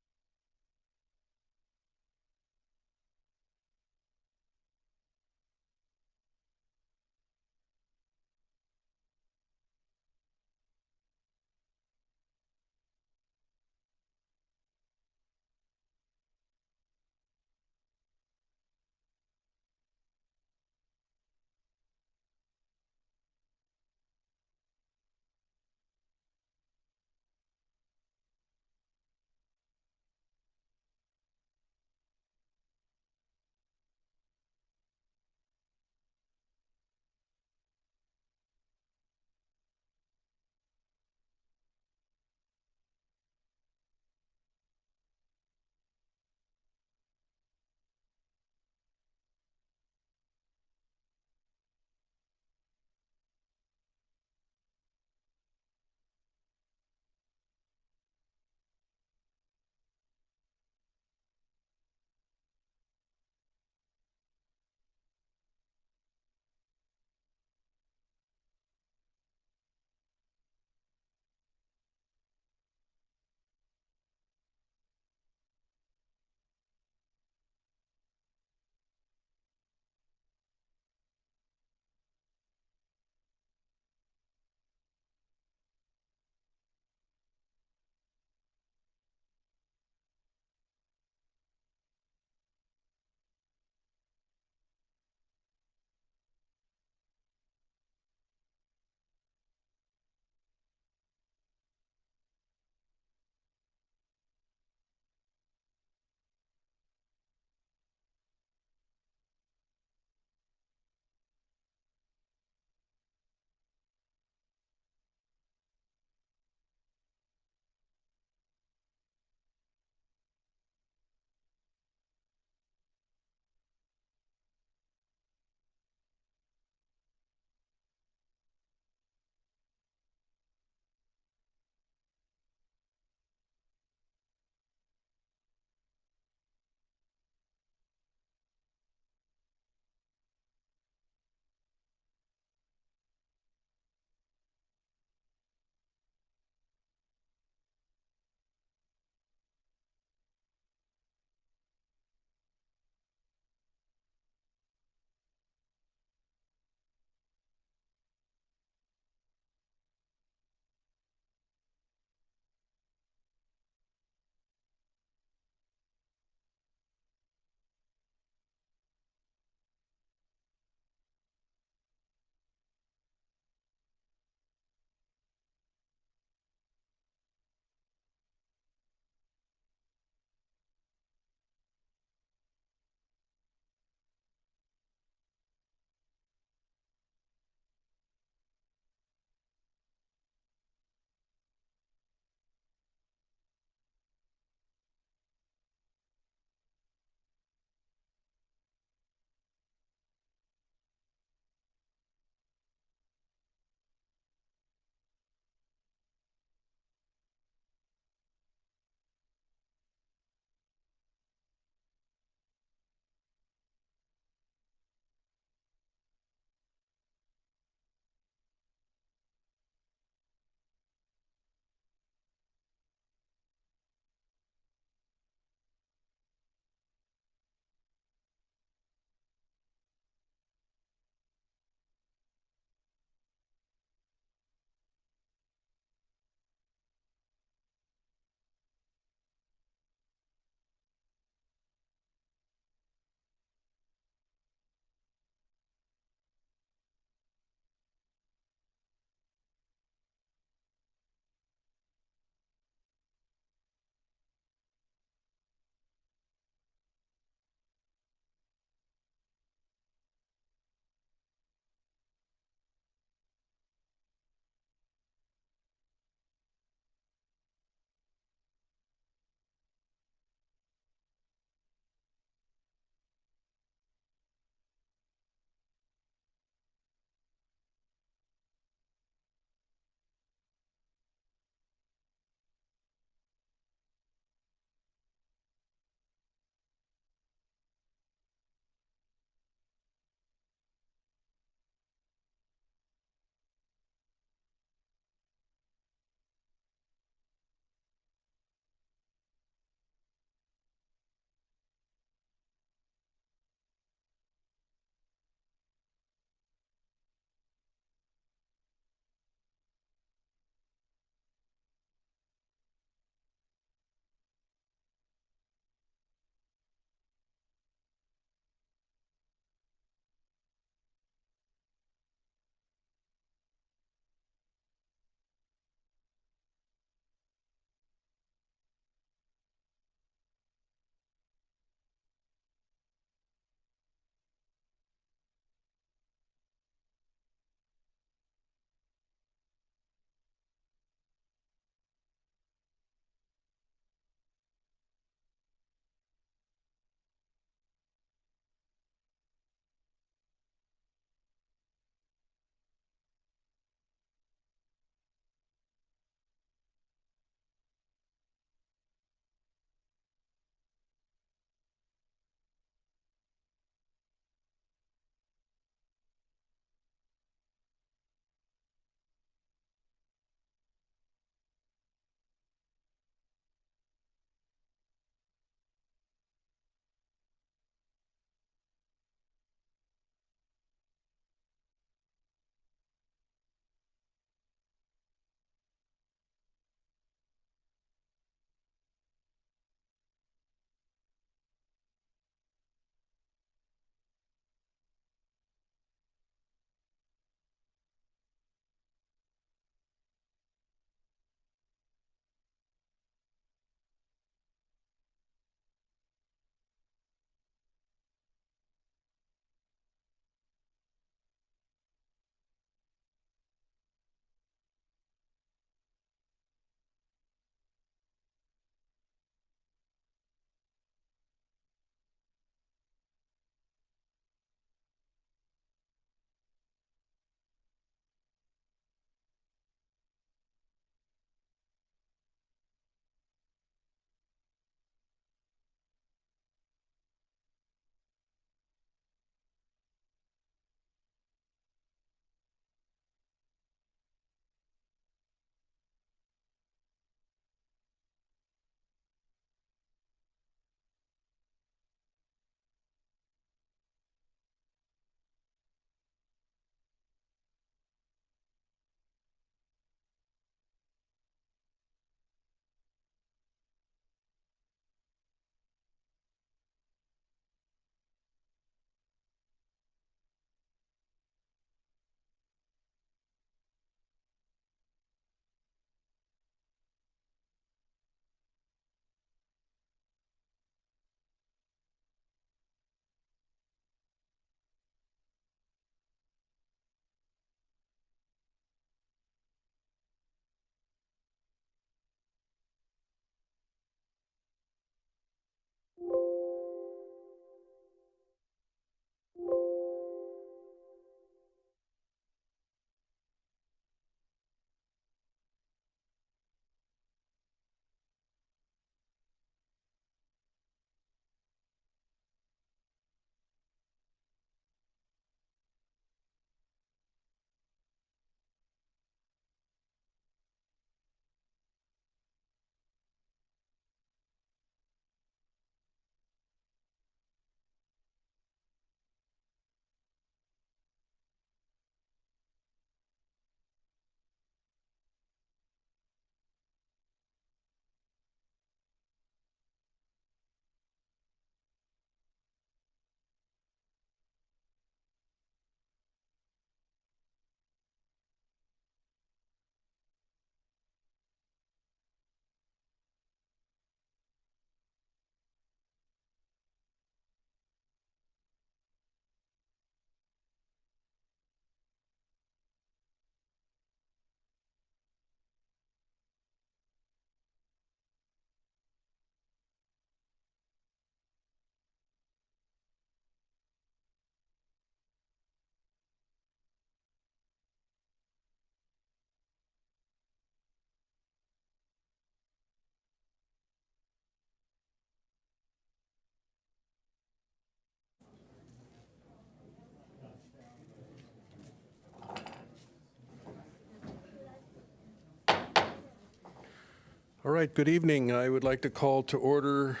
All right, good evening. I would like to call to order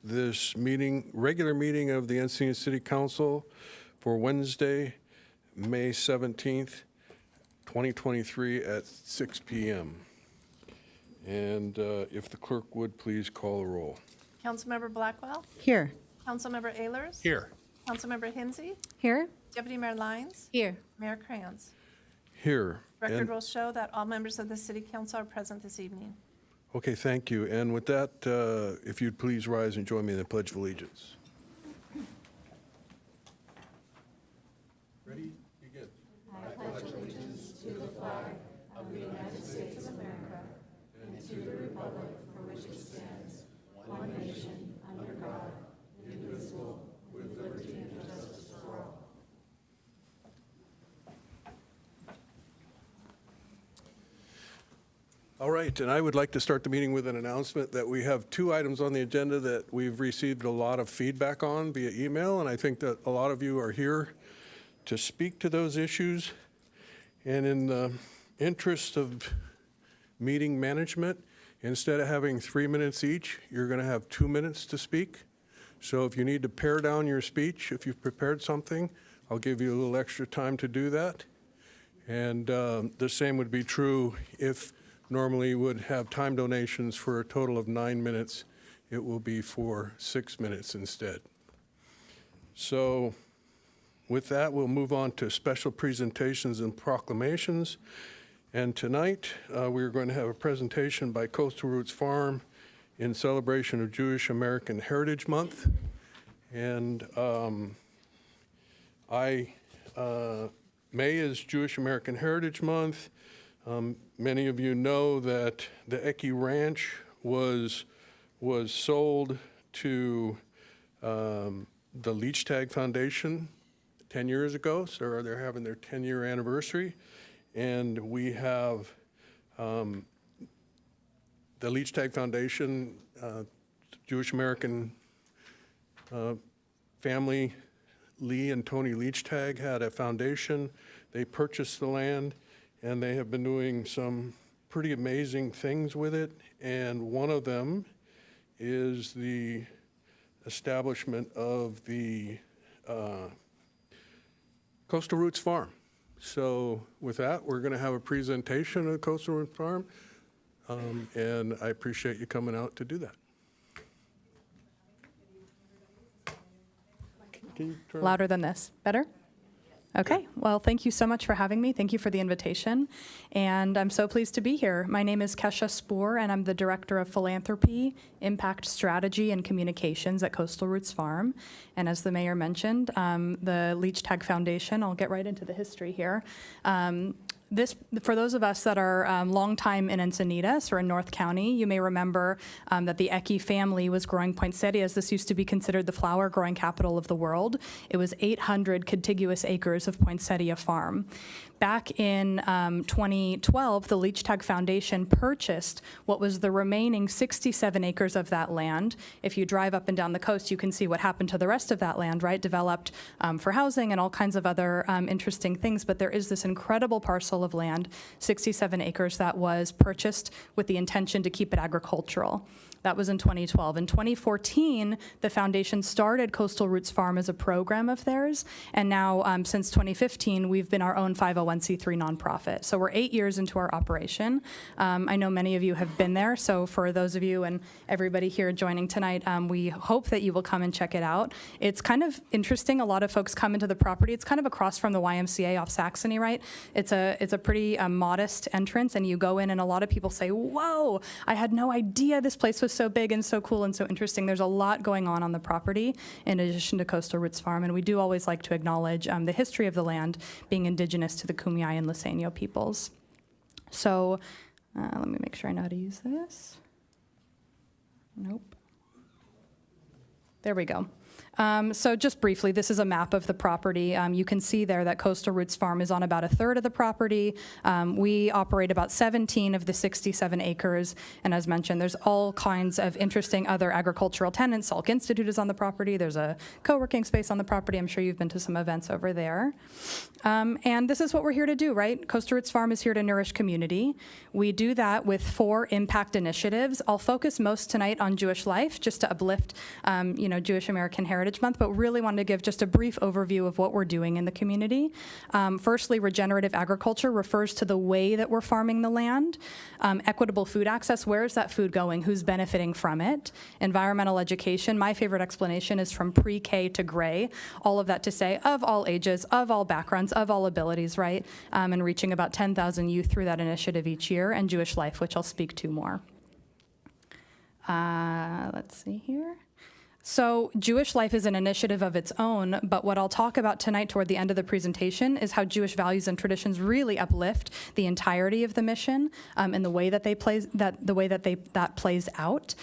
this meeting, regular meeting of the Encinitas City Council for Wednesday, May 17th, 2023 at 6 p.m. And if the clerk would please call the roll. Councilmember Blackwell? Here. Councilmember Ehlers? Here. Councilmember Hinsey? Here? Deputy Mayor Lyons? Here. Mayor Krantz? Here. Record And- will show that all members of the city council are present this evening. Okay, thank you. And with that, if you'd please rise and join me in the Pledge of Allegiance. Ready? Begin. All right, and I would like to start the meeting with an announcement that we have 2 items on the agenda that we've received a lot of feedback on via email, and I think that a lot of you are here to speak to those issues. And in the interest of meeting management, instead of having 3 minutes each, you're going to have 2 minutes to speak. So if you need to pare down your speech, if you've prepared something, I'll give you a little extra time to do that. And the same would be true if normally would have time donations for a total of 9 minutes. It will be for 6 minutes instead. So with that, we'll move on to special presentations and proclamations. And tonight, we're going to have a presentation by Coastal Roots Farm in celebration of Jewish American Heritage Month. And May is Jewish American Heritage Month. Many of you know that the Ecke Ranch was sold to the Leach-Tag Foundation 10 years ago, so they're having their 10-year anniversary. And we have the Leach-Tag Foundation, Jewish American family, Lee and Tony Leach-Tag had a foundation. They purchased the land, and they have been doing some pretty amazing things with it. And one of them is the establishment of the Coastal Roots Farm. So with that, we're going to have a presentation of Coastal Roots Farm, and I appreciate you coming out to do that. Can you turn- Louder than this. Better? Okay. Well, thank you so much for having me. Thank you for the invitation. And I'm so pleased to be here. My name is Kesha Spoor, and I'm the Director of Philanthropy, Impact Strategy, and Communications at Coastal Roots Farm. And as the mayor mentioned, the Leach-Tag Foundation, I'll get right into the history here. For those of us that are long time in Encinitas or in North County, you may remember that the Ecke family was growing poinsettias. This used to be considered the flower growing capital of the world. It was 800 contiguous acres of poinsettia farm. Back in 2012, the Leach-Tag Foundation purchased what was the remaining 67 acres of that land. If you drive up and down the coast, you can see what happened to the rest of that land, right? Developed for housing and all kinds of other interesting things. But there is this incredible parcel of land, 67 acres, that was purchased with the intention to keep it agricultural. That was in 2012. In 2014, the foundation started Coastal Roots Farm as a program of theirs, and now since 2015, we've been our own 501c3 nonprofit. So we're 8 years into our operation. I know many of you have been there, so for those of you and everybody here joining tonight, we hope that you will come and check it out. It's kind of interesting. A lot of folks come into the property. It's kind of across from the YMCA off Saxony, right? It's a pretty modest entrance, and you go in, and a lot of people say, "Whoa, I had no idea this place was so big and so cool and so interesting." There's a lot going on the property in addition to Coastal Roots Farm, and we do always like to acknowledge the history of the land being indigenous to the Kumeyaay and Liseño peoples. So let me make sure I know how to use this. Nope. There we go. So just briefly, this is a map of the property. You can see there that Coastal Roots Farm is on about a third of the property. We operate about 17 of the 67 acres. And as mentioned, there's all kinds of interesting other agricultural tenants. Salk Institute is on the property. There's a co-working space on the property. I'm sure you've been to some events over there. And this is what we're here to do, right? Coastal Roots Farm is here to nourish community. We do that with 4 impact initiatives. I'll focus most tonight on Jewish life, just to uplift, Jewish American Heritage Month, but really wanted to give just a brief overview of what we're doing in the community. Firstly, regenerative agriculture refers to the way that we're farming the land. Equitable food access, where is that food going? Who's benefiting from it? Environmental education, my favorite explanation is from pre-K to gray. All of that to say of all ages, of all backgrounds, of all abilities, right? And reaching about 10,000 youth through that initiative each year, and Jewish life, which I'll speak to more. Let's see here. So Jewish Life is an initiative of its own, but what I'll talk about tonight toward the end of the presentation is how Jewish values and traditions really uplift the entirety of the mission, and the way that that plays out,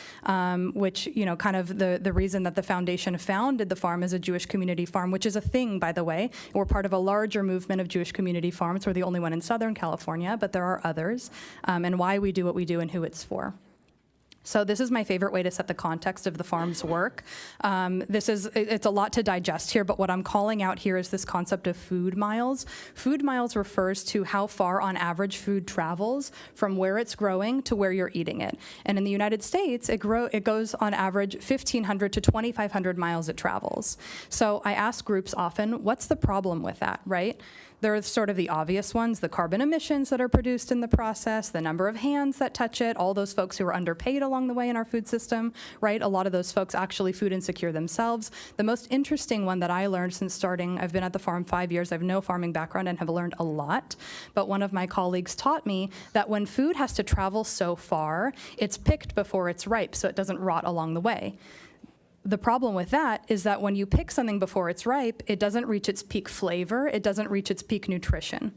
which, kind of the reason that the foundation founded the farm as a Jewish community farm, which is a thing, by the way. We're part of a larger movement of Jewish community farms. We're the only one in Southern California, but there are others, and why we do what we do and who it's for. So this is my favorite way to set the context of the farm's work. It's a lot to digest here, but what I'm calling out here is this concept of food miles. Food miles refers to how far on average food travels from where it's growing to where you're eating it. And in the United States, it goes on average 1,500 to 2,500 miles it travels. So I ask groups often, what's the problem with that, right? There are sort of the obvious ones, the carbon emissions that are produced in the process, the number of hands that touch it, all those folks who are underpaid along the way in our food system, right? A lot of those folks actually food insecure themselves. The most interesting one that I learned since starting, I've been at the farm 5 years, I have no farming background and have learned a lot, but one of my colleagues taught me that when food has to travel so far, it's picked before it's ripe so it doesn't rot along the way. The problem with that is that when you pick something before it's ripe, it doesn't reach its peak flavor, it doesn't reach its peak nutrition.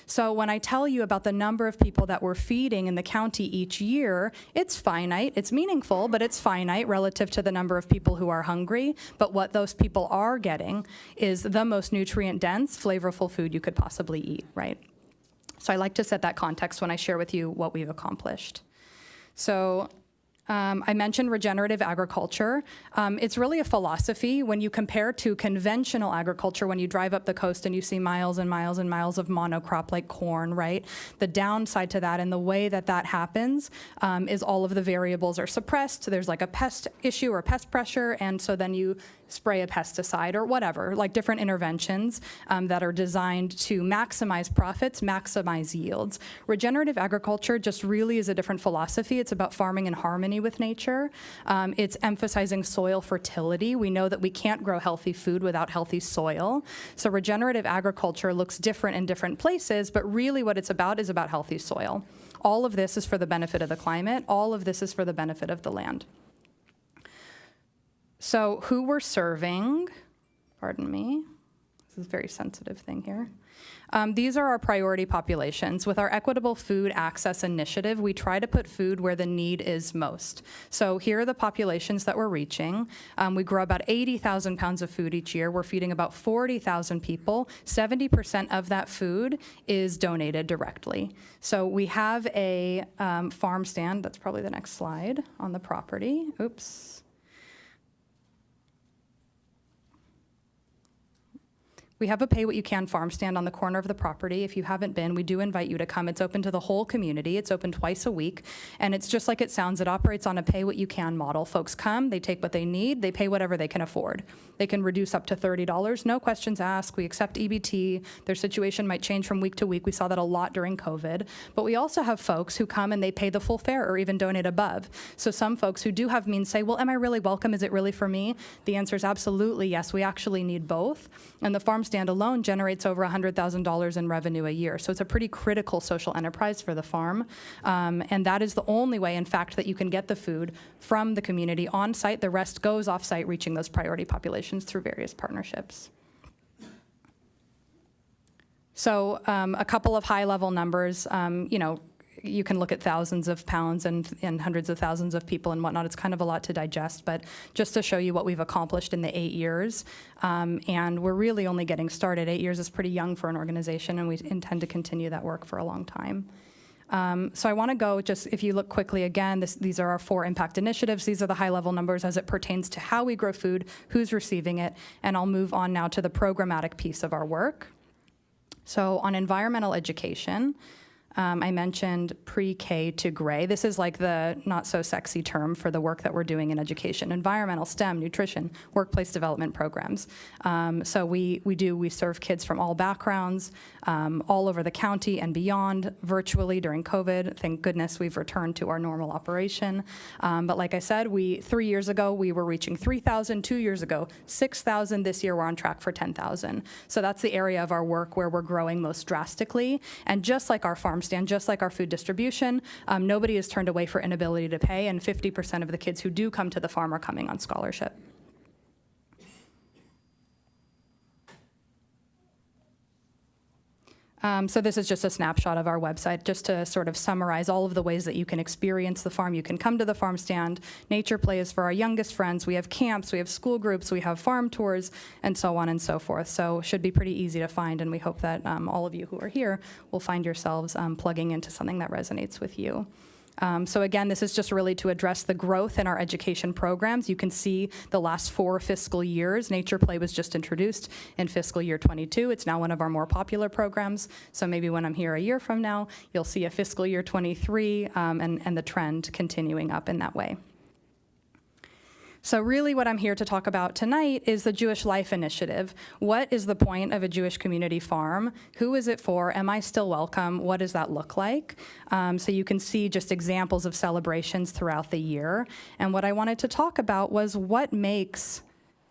So when I tell you about the number of people that we're feeding in the county each year, it's finite, it's meaningful, but it's finite relative to the number of people who are hungry. But what those people are getting is the most nutrient-dense, flavorful food you could possibly eat, right? So I like to set that context when I share with you what we've accomplished. So I mentioned regenerative agriculture. It's really a philosophy when you compare to conventional agriculture, when you drive up the coast and you see miles and miles and miles of monocrop like corn, right? The downside to that and the way that that happens is all of the variables are suppressed. There's like a pest issue or pest pressure, and so then you spray a pesticide or whatever, like different interventions that are designed to maximize profits, maximize yields. Regenerative agriculture just really is a different philosophy. It's about farming in harmony with nature. It's emphasizing soil fertility. We know that we can't grow healthy food without healthy soil. So regenerative agriculture looks different in different places, but really what it's about is about healthy soil. All of this is for the benefit of the climate. All of this is for the benefit of the land. So who we're serving, pardon me, this is a very sensitive thing here. These are our priority populations. With our Equitable Food Access Initiative, we try to put food where the need is most. So here are the populations that we're reaching. We grow about 80,000 pounds of food each year. We're feeding about 40,000 people. 70% of that food is donated directly. So we have a farm stand, that's probably the next slide, on the property. Oops. We have a Pay What You Can farm stand on the corner of the property. If you haven't been, we do invite you to come. It's open to the whole community. It's open twice a week. And it's just like it sounds. It operates on a Pay What You Can model. Folks come, they take what they need, they pay whatever they can afford. They can reduce up to $30, no questions asked. We accept EBT. Their situation might change from week to week. We saw that a lot during COVID. But we also have folks who come and they pay the full fare or even donate above. So some folks who do have means say, well, am I really welcome? Is it really for me? The answer is absolutely yes. We actually need both. And the farm stand alone generates over $100,000 in revenue a year. So it's a pretty critical social enterprise for the farm. And that is the only way, in fact, that you can get the food from the community on site. The rest goes off site, reaching those priority populations through various partnerships. So a couple of high level numbers, you can look at thousands of pounds and hundreds of thousands of people and whatnot. It's kind of a lot to digest, but just to show you what we've accomplished in the 8 years. And we're really only getting started. 8 years is pretty young for an organization, and we intend to continue that work for a long time. So I want to go just, if you look quickly again, these are our 4 impact initiatives. These are the high-level numbers as it pertains to how we grow food, who's receiving it, and I'll move on now to the programmatic piece of our work. So on environmental education, I mentioned pre-K to gray. This is like the not-so-sexy term for the work that we're doing in education. Environmental, STEM, nutrition, workplace development programs. So we serve kids from all backgrounds, all over the county and beyond, virtually during COVID. Thank goodness we've returned to our normal operation. But like I said, 3 years ago, we were reaching 3,000. 2 years ago, 6,000. This year, we're on track for 10,000. So that's the area of our work where we're growing most drastically. And just like our farm stand, just like our food distribution, nobody is turned away for inability to pay, and 50% of the kids who do come to the farm are coming on scholarship. So this is just a snapshot of our website, just to sort of summarize all of the ways that you can experience the farm. You can come to the farm stand. Nature Play is for our youngest friends. We have camps, we have school groups, we have farm tours, and so on and so forth. So it should be pretty easy to find, and we hope that all of you who are here will find yourselves plugging into something that resonates with you. So again, this is just really to address the growth in our education programs. You can see the last 4 fiscal years. Nature Play was just introduced in fiscal year 22. It's now one of our more popular programs. So maybe when I'm here a year from now, you'll see a fiscal year 23 and the trend continuing up in that way. So really what I'm here to talk about tonight is the Jewish Life Initiative. What is the point of a Jewish community farm? Who is it for? Am I still welcome? What does that look like? So you can see just examples of celebrations throughout the year. And what I wanted to talk about was what makes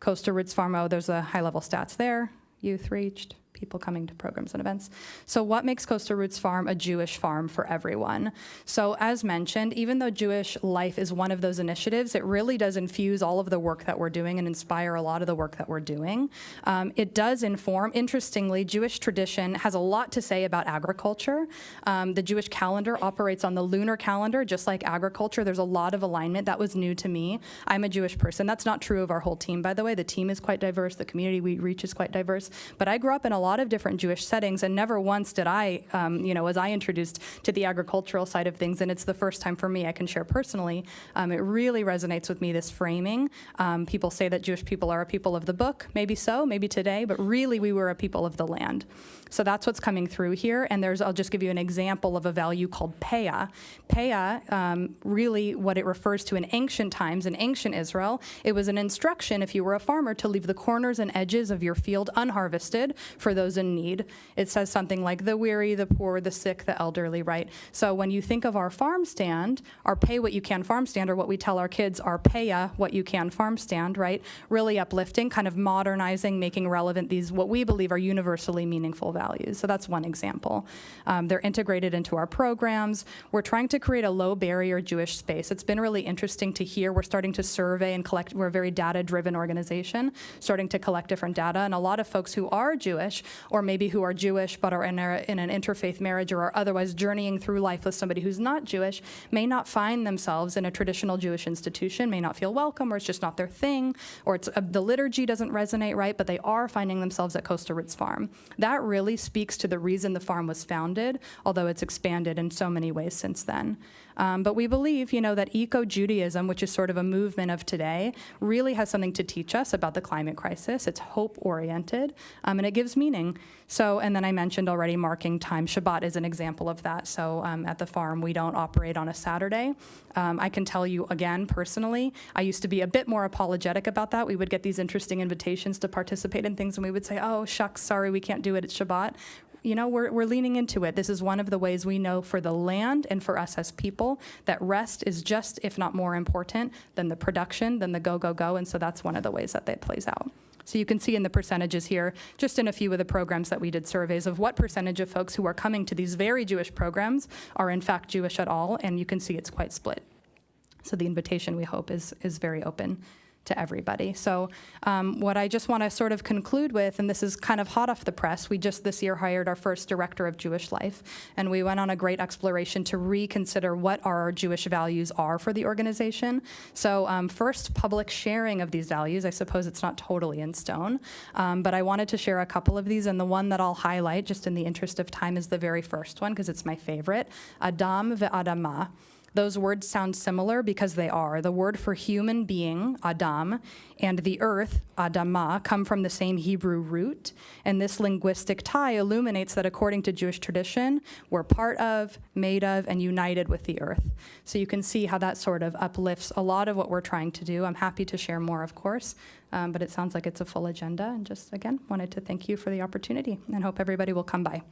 Costa Roots Farm, oh, there's the high-level stats there, youth reached, people coming to programs and events. So what makes Costa Roots Farm a Jewish farm for everyone? So as mentioned, even though Jewish Life is one of those initiatives, it really does infuse all of the work that we're doing and inspire a lot of the work that we're doing. It does inform, interestingly, Jewish tradition has a lot to say about agriculture. The Jewish calendar operates on the lunar calendar, just like agriculture. There's a lot of alignment. That was new to me. I'm a Jewish person. That's not true of our whole team, by the way. The team is quite diverse. The community we reach is quite diverse. But I grew up in a lot of different Jewish settings, and never once did I, was I introduced to the agricultural side of things, and it's the first time for me I can share personally. It really resonates with me, this framing. People say that Jewish people are a people of the book. Maybe so, maybe today, but really we were a people of the land. So that's what's coming through here, and I'll just give you an example of a value called peah. Peah, really what it refers to in ancient times, in ancient Israel, it was an instruction, if you were a farmer, to leave the corners and edges of your field unharvested for those in need. It says something like the weary, the poor, the sick, the elderly, right? So when you think of our farm stand, our pay what you can farm stand, or what we tell our kids, our peah what you can farm stand, right? Really uplifting, kind of modernizing, making relevant these, what we believe are universally meaningful values. So that's one example. They're integrated into our programs. We're trying to create a low barrier Jewish space. It's been really interesting to hear. We're starting to survey and collect. We're a very data-driven organization, starting to collect different data. And a lot of folks who are Jewish, or maybe who are Jewish but are in an interfaith marriage or are otherwise journeying through life with somebody who's not Jewish, may not find themselves in a traditional Jewish institution, may not feel welcome, or it's just not their thing, or it's the liturgy doesn't resonate, right? But they are finding themselves at Costa Roots Farm. That really speaks to the reason the farm was founded, although it's expanded in so many ways since then. But we believe, that eco-Judaism, which is sort of a movement of today, really has something to teach us about the climate crisis. It's hope-oriented, and it gives meaning. So, and then I mentioned already marking time. Shabbat is an example of that. So at the farm, we don't operate on a Saturday. I can tell you, again, personally, I used to be a bit more apologetic about that. We would get these interesting invitations to participate in things, and we would say, oh, shucks, sorry, we can't do it, it's Shabbat. We're leaning into it. This is one of the ways we know for the land and for us as people that rest is just, if not more important than the production, than the go, go, go. And so that's one of the ways that that plays out. So you can see in the percentages here, just in a few of the programs that we did surveys of what percentage of folks who are coming to these very Jewish programs are in fact Jewish at all. And you can see it's quite split. So the invitation, we hope, is very open to everybody. So what I just want to sort of conclude with, and this is kind of hot off the press, we just this year hired our first director of Jewish life, and we went on a great exploration to reconsider what our Jewish values are for the organization. So first, public sharing of these values. I suppose it's not totally in stone, but I wanted to share a couple of these, and the one that I'll highlight, just in the interest of time, is the very first one, because it's my favorite, Adam ve'adama. Those words sound similar because they are. The word for human being, Adam, and the earth, Adama, come from the same Hebrew root. And this linguistic tie illuminates that according to Jewish tradition, we're part of, made of, and united with the earth. So you can see how that sort of uplifts a lot of what we're trying to do. I'm happy to share more, of course, but it sounds like it's a full agenda. And just, again, wanted to thank you for the opportunity and hope everybody will come by.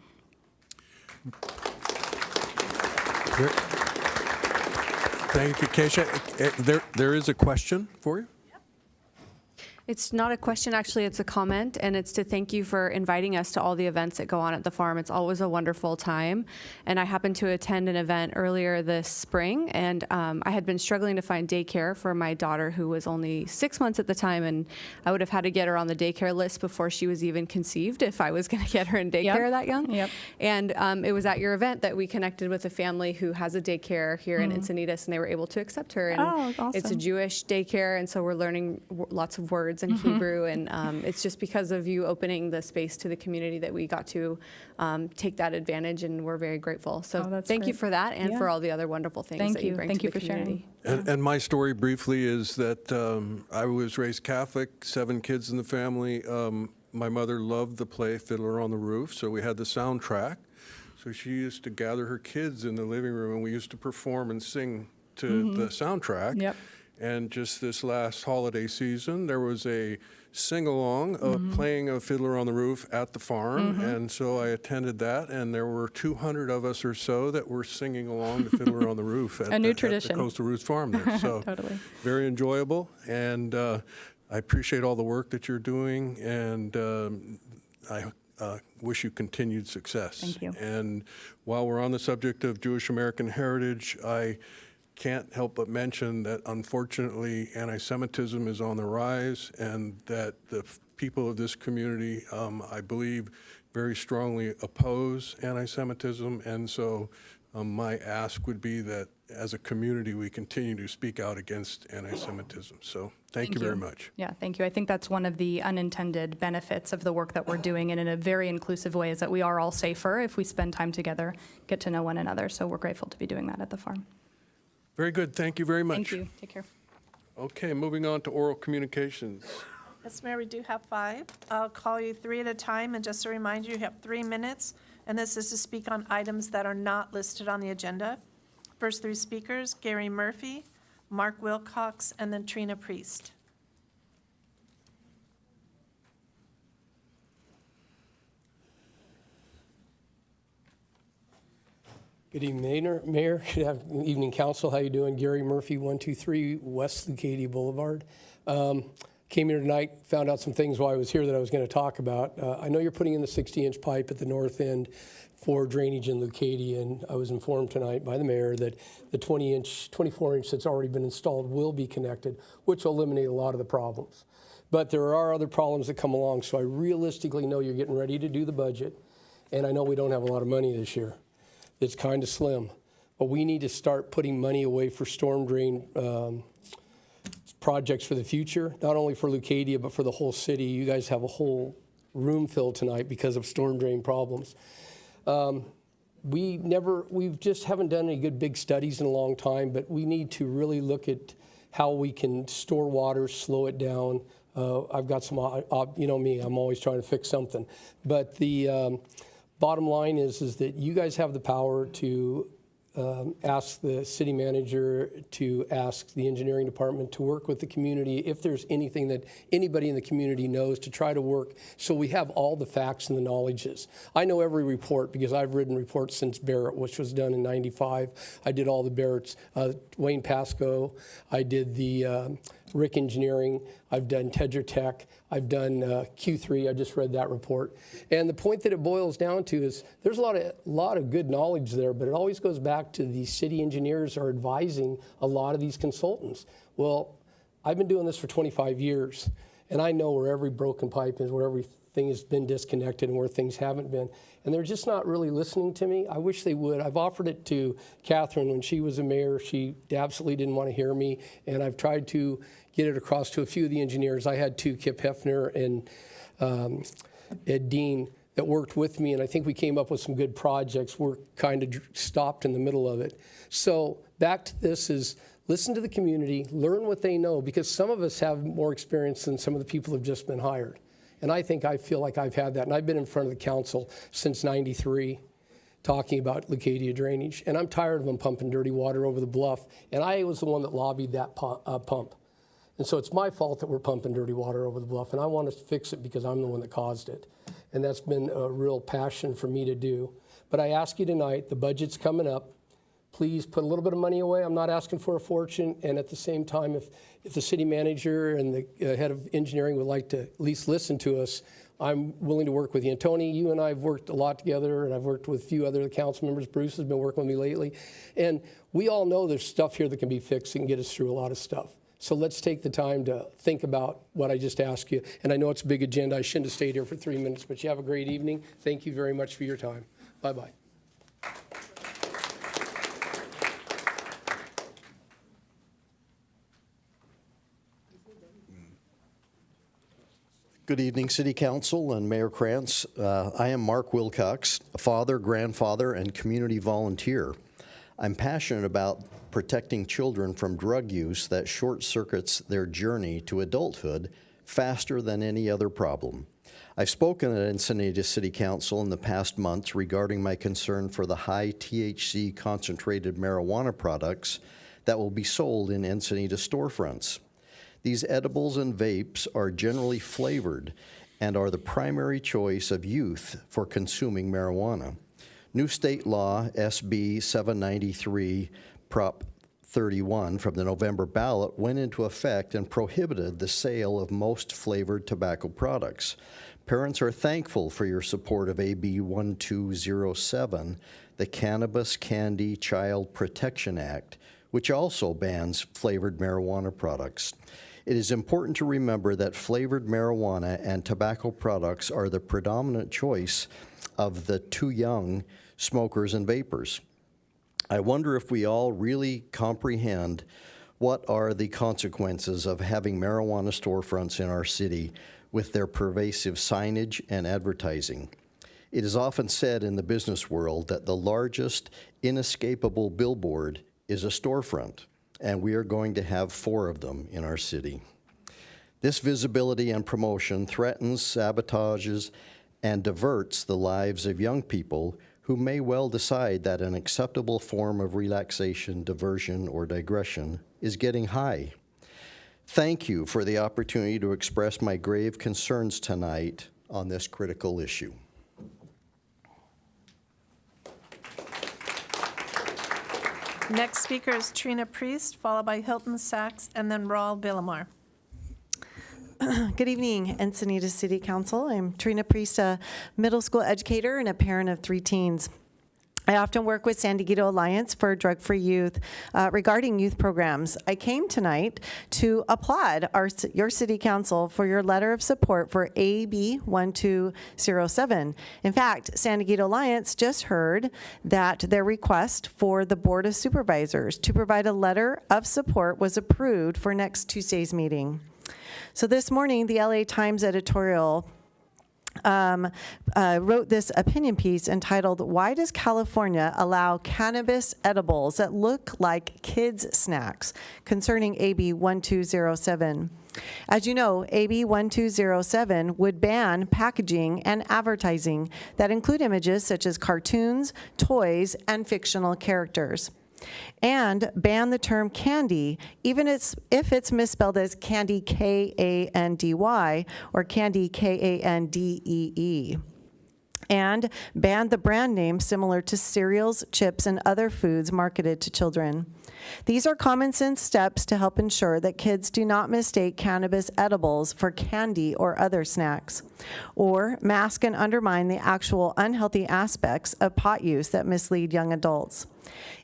Thank you, Keisha. There is a question for you? It's not a question, actually, it's a comment, and it's to thank you for inviting us to all the events that go on at the farm. It's always a wonderful time, and I happened to attend an event earlier this spring, and I had been struggling to find daycare for my daughter, who was only 6 months at the time, and I would have had to get her on the daycare list before she was even conceived if I was going to get her in daycare that young. Yep. And it was at your event that we connected with a family who has a daycare here in Encinitas, and they were able to accept her. And awesome. It's a Jewish daycare, and so we're learning lots of words in Hebrew, and it's just because of you opening the space to the community that we got to take that advantage, and we're very grateful. So that's thank you great. for that, and Yeah. for all the other wonderful things Thank that you you. bring Thank to you the for community. And my story briefly is that I was raised Catholic, 7 kids in the family. My mother loved the play Fiddler on the Roof, so we had the soundtrack. So she used to gather her kids in the living room, and we used to perform and sing to the soundtrack. Yep. And just this last holiday season, there was a sing-along playing of Fiddler on the Roof at the farm, and so I attended that, and there were 200 of us or so that were singing along to Fiddler on the Roof at, A new at tradition. the Coastal Roots farm there. So Totally. very enjoyable, and I appreciate all the work that you're doing, and I wish you continued success. Thank you. And while we're on the subject of Jewish American heritage, I can't help but mention that unfortunately anti-Semitism is on the rise, and that the people of this community, I believe, very strongly oppose anti-Semitism. And so my ask would be that as a community we continue to speak out against anti-Semitism. So thank you very much. Yeah, thank you. I think that's one of the unintended benefits of the work that we're doing, and in a very inclusive way, is that we are all safer if we spend time together, get to know one another. So we're grateful to be doing that at the farm. Very good. Thank you very much. Thank you. Take care. Okay, moving on to oral communications. Yes, Mayor, we do have 5. I'll call you 3 at a time, and just to remind you, you have 3 minutes, and this is to speak on items that are not listed on the agenda. First 3 speakers, Gary Murphy, Mark Wilcox, and then Trina Priest. Good evening, Mayor. Good evening, Council. How you doing? Gary Murphy, 123 West Leucadia Boulevard. Came here tonight, found out some things while I was here that I was going to talk about. I know you're putting in the 60-inch pipe at the north end for drainage in Leucadia, and I was informed tonight by the mayor that the 24-inch that's already been installed will be connected, which will eliminate a lot of the problems. But there are other problems that come along, so I realistically know you're getting ready to do the budget, and I know we don't have a lot of money this year. It's kind of slim, but we need to start putting money away for storm drain projects for the future, not only for Leucadia, but for the whole city. You guys have a whole room filled tonight because of storm drain problems. We just haven't done any good big studies in a long time, but we need to really look at how we can store water, slow it down. I've got some, you know me, I'm always trying to fix something. But the bottom line is that you guys have the power to ask the city manager, to ask the engineering department to work with the community if there's anything that anybody in the community knows, to try to work so we have all the facts and the knowledges. I know every report because I've written reports since Barrett, which was done in '95. I did all the Barrett's, Wayne Pasco, I did the Rick Engineering, I've done Tetra Tech, I've done Q3, I just read that report. And the point that it boils down to is there's a lot of good knowledge there, but it always goes back to the city engineers are advising a lot of these consultants. Well, I've been doing this for 25 years, and I know where every broken pipe is, where everything has been disconnected and where things haven't been. And they're just not really listening to me. I wish they would. I've offered it to Catherine when she was a mayor. She absolutely didn't want to hear me, and I've tried to get it across to a few of the engineers. I had two, Kip Hefner and Ed Dean, that worked with me, and I think we came up with some good projects. We're kind of stopped in the middle of it. So back to this is listen to the community, learn what they know, because some of us have more experience than some of the people who have just been hired. And I feel like I've had that, and I've been in front of the council since '93 talking about Leucadia drainage, and I'm tired of them pumping dirty water over the bluff, and I was the one that lobbied that pump. And so it's my fault that we're pumping dirty water over the bluff, and I want to fix it because I'm the one that caused it. And that's been a real passion for me to do. But I ask you tonight, the budget's coming up. Please put a little bit of money away. I'm not asking for a fortune. And at the same time, if the city manager and the head of engineering would like to at least listen to us, I'm willing to work with you. And Tony, you and I have worked a lot together, and I've worked with a few other council members. Bruce has been working with me lately. And we all know there's stuff here that can be fixed and get us through a lot of stuff. So let's take the time to think about what I just asked you. And I know it's a big agenda. I shouldn't have stayed here for 3 minutes, but you have a great evening. Thank you very much for your time. Bye-bye. Good evening, City Council and Mayor Krantz. I am Mark Wilcox, a father, grandfather, and community volunteer. I'm passionate about protecting children from drug use that short-circuits their journey to adulthood faster than any other problem. I've spoken at Encinitas City Council in the past months regarding my concern for the high THC concentrated marijuana products that will be sold in Encinitas storefronts. These edibles and vapes are generally flavored and are the primary choice of youth for consuming marijuana. New state law, SB 793, Prop 31 from the November ballot went into effect and prohibited the sale of most flavored tobacco products. Parents are thankful for your support of AB 1207, the Cannabis Candy Child Protection Act, which also bans flavored marijuana products. It is important to remember that flavored marijuana and tobacco products are the predominant choice of the too young smokers and vapors. I wonder if we all really comprehend what are the consequences of having marijuana storefronts in our city with their pervasive signage and advertising. It is often said in the business world that the largest inescapable billboard is a storefront, and we are going to have 4 of them in our city. This visibility and promotion threatens, sabotages, and diverts the lives of young people who may well decide that an acceptable form of relaxation, diversion, or digression is getting high. Thank you for the opportunity to express my grave concerns tonight on this critical issue. Next speaker is Trina Priest, followed by Hilton Sachs, and then Raul Villamar. Good evening, Encinitas City Council. I'm Trina Priest, a middle school educator and a parent of 3 teens. I often work with San Diego Alliance for Drug-Free Youth regarding youth programs. I came tonight to applaud your City Council for your letter of support for AB 1207. In fact, San Diego Alliance just heard that their request for the Board of Supervisors to provide a letter of support was approved for next Tuesday's meeting. So this morning, the LA Times editorial wrote this opinion piece entitled, "Why Does California Allow Cannabis Edibles That Look Like Kids' Snacks?" concerning AB 1207. As you know, AB 1207 would ban packaging and advertising that include images such as cartoons, toys, and fictional characters, and ban the term candy, even if it's misspelled as candy, K-A-N-D-Y, or candy, K-A-N-D-E-E. and banned the brand names similar to cereals, chips, and other foods marketed to children. These are common sense steps to help ensure that kids do not mistake cannabis edibles for candy or other snacks, or mask and undermine the actual unhealthy aspects of pot use that mislead young adults.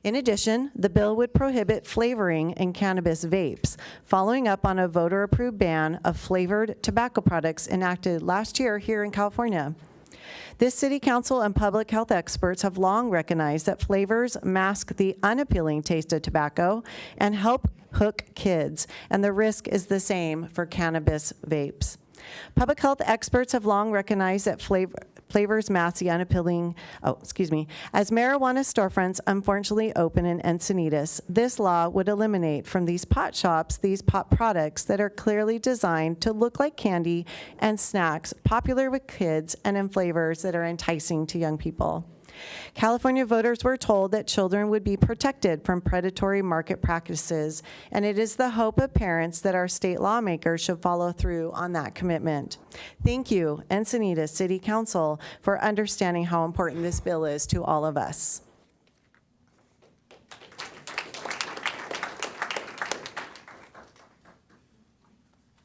In addition, the bill would prohibit flavoring in cannabis vapes, following up on a voter-approved ban of flavored tobacco products enacted last year here in California. This city council and public health experts have long recognized that flavors mask the unappealing taste of tobacco and help hook kids, and the risk is the same for cannabis vapes. Public health experts have long recognized that flavors mask the unappealing, as marijuana storefronts unfortunately open in Encinitas, this law would eliminate from these pot shops these pot products that are clearly designed to look like candy and snacks popular with kids and in flavors that are enticing to young people. California voters were told that children would be protected from predatory market practices, and it is the hope of parents that our state lawmakers should follow through on that commitment. Thank you, Encinitas City Council, for understanding how important this bill is to all of us.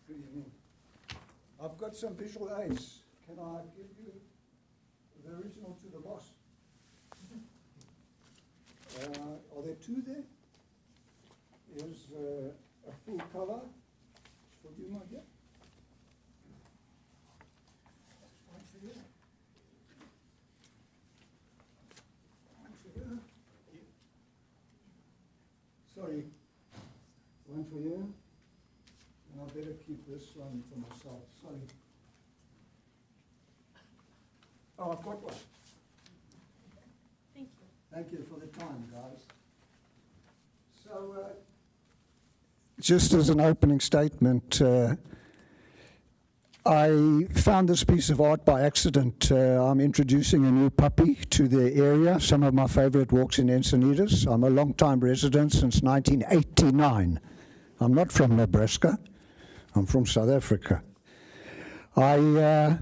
Good evening. I've got some visual aids. Can I give you the original to the boss? Are there two there? Here's a full color for you, my dear. One for you. One for you. Sorry. One for you. And I better keep this one for myself. Sorry. Oh, I've got one. Thank you for the time, guys. So, just as an opening statement, I found this piece of art by accident. I'm introducing a new puppy to the area, some of my favorite walks in Encinitas. I'm a long-time resident since 1989. I'm not from Nebraska. I'm from South Africa. I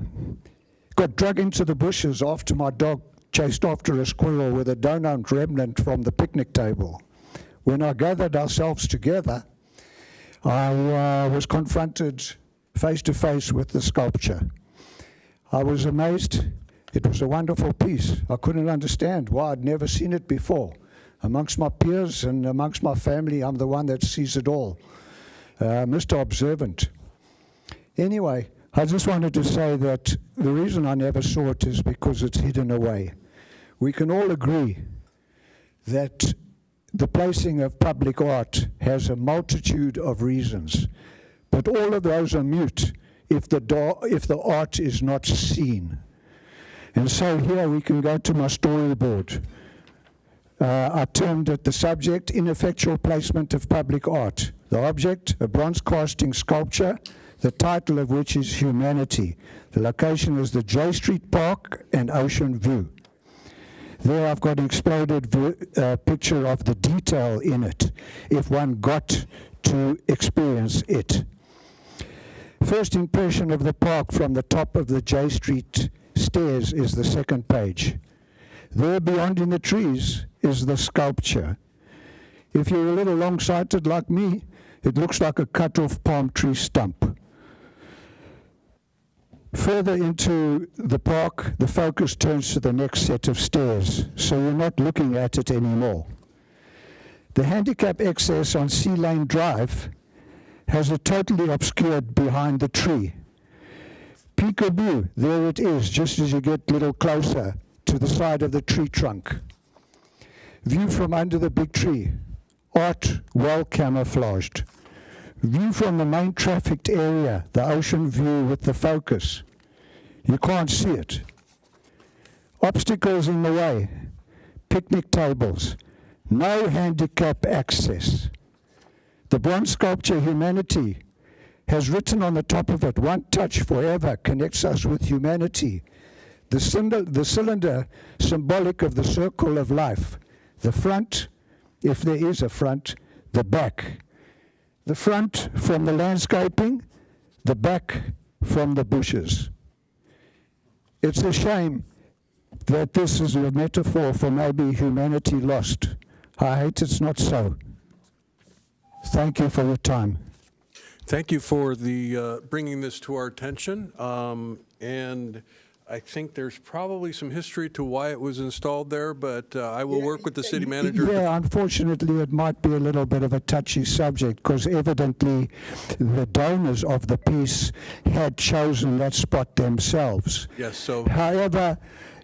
got dragged into the bushes after my dog chased after a squirrel with a donut remnant from the picnic table. When I gathered ourselves together, I was confronted face to face with the sculpture. I was amazed. It was a wonderful piece. I couldn't understand why I'd never seen it before. Amongst my peers and amongst my family, I'm the one that sees it all. Mr. Observant. Anyway, I just wanted to say that the reason I never saw it is because it's hidden away. We can all agree that the placing of public art has a multitude of reasons, but all of those are mute if the art is not seen. And so here we can go to my storyboard. I termed it the subject, ineffectual placement of public art. The object, a bronze casting sculpture, the title of which is Humanity. The location is the J Street Park and Ocean View. There I've got an exploded picture of the detail in it, if one got to experience it. First impression of the park from the top of the J Street stairs is the second page. There beyond in the trees is the sculpture. If you're a little long-sighted like me, it looks like a cut-off palm tree stump. Further into the park, the focus turns to the next set of stairs, so you're not looking at it anymore. The handicap access on Sea Lane Drive has it totally obscured behind the tree. Peekaboo, there it is, just as you get a little closer to the side of the tree trunk. View from under the big tree, art well camouflaged. View from the main trafficked area, the ocean view with the focus. You can't see it. Obstacles in the way, picnic tables, no handicap access. The bronze sculpture Humanity has written on the top of it, one touch forever connects us with humanity. The cylinder symbolic of the circle of life. The front, if there is a front, the back. The front from the landscaping, the back from the bushes. It's a shame that this is a metaphor for maybe humanity lost. I hate it's not so. Thank you for your time. Thank you for the bringing this to our attention. And I think there's probably some history to why it was installed there, but I will work with the city manager. Yeah, unfortunately, it might be a little bit of a touchy subject because evidently the donors of the piece had chosen that spot themselves. Yes, so However,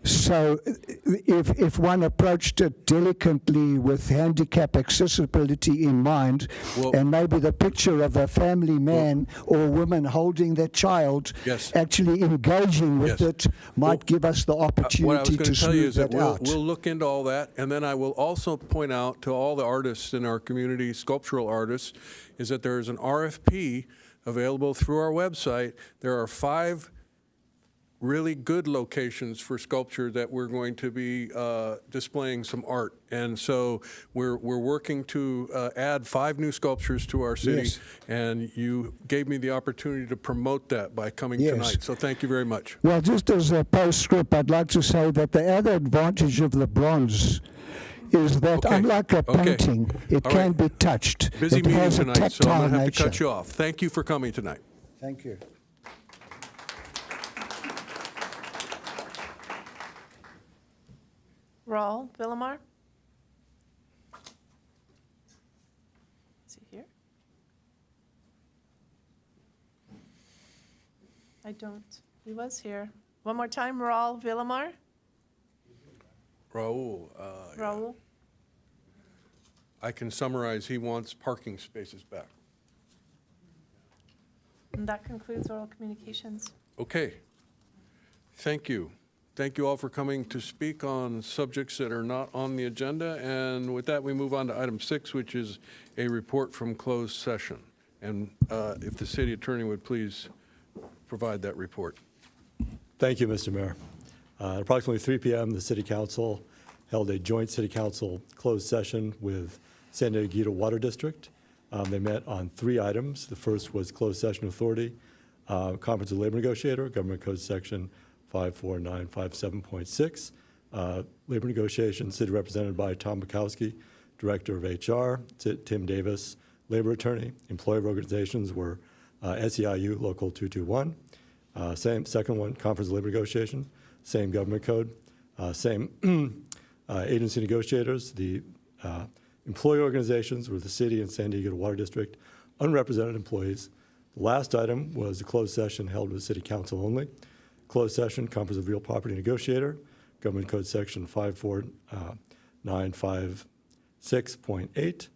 so if one approached it delicately with handicap accessibility in mind, Well- and maybe the picture of a family man or woman holding their child, Yes. actually engaging with Yes. it, might give us the what I was opportunity going to to tell you smooth is that that out. we'll look into all that, and then I will also point out to all the artists in our community, sculptural artists, is that there is an RFP available through our website. There are 5 really good locations for sculpture that we're going to be displaying some art. And so we're working to add 5 new sculptures to our city. Yes. And you gave me the opportunity to promote that by coming Yes. tonight. So thank you very much. Well, just as a postscript, I'd like to say that the other advantage of the bronze is that, Okay. unlike a Okay. painting, it All can right. be touched. Busy it meeting has a tonight, so I'm tactile going to have nature. to cut you off. Thank you for coming tonight. Thank you. Raul Villamar? Is he here? I don't. He was here. One more time, Raul Villamar? Raul, Raul? I can summarize, he wants parking spaces back. And that concludes oral communications. Okay. Thank you. Thank you all for coming to speak on subjects that are not on the agenda. And with that, we move on to item 6, which is a report from closed session. And if the city attorney would please provide that report. Thank you, Mr. Mayor. At approximately 3 p.m., the City Council held a joint City Council closed session with San Diego Water District. They met on 3 items. The first was closed session authority, conference of labor negotiator, Government Code Section 54957.6, labor negotiations, city represented by Tom Bukowski, Director of HR, Tim Davis, labor attorney. Employer organizations were SEIU Local 221. Second one, conference of labor negotiation, same government code, same agency negotiators. The employee organizations were the city and San Diego Water District, unrepresented employees. The last item was a closed session held with City Council only. Closed session, conference of real property negotiator, Government Code Section 54956.8,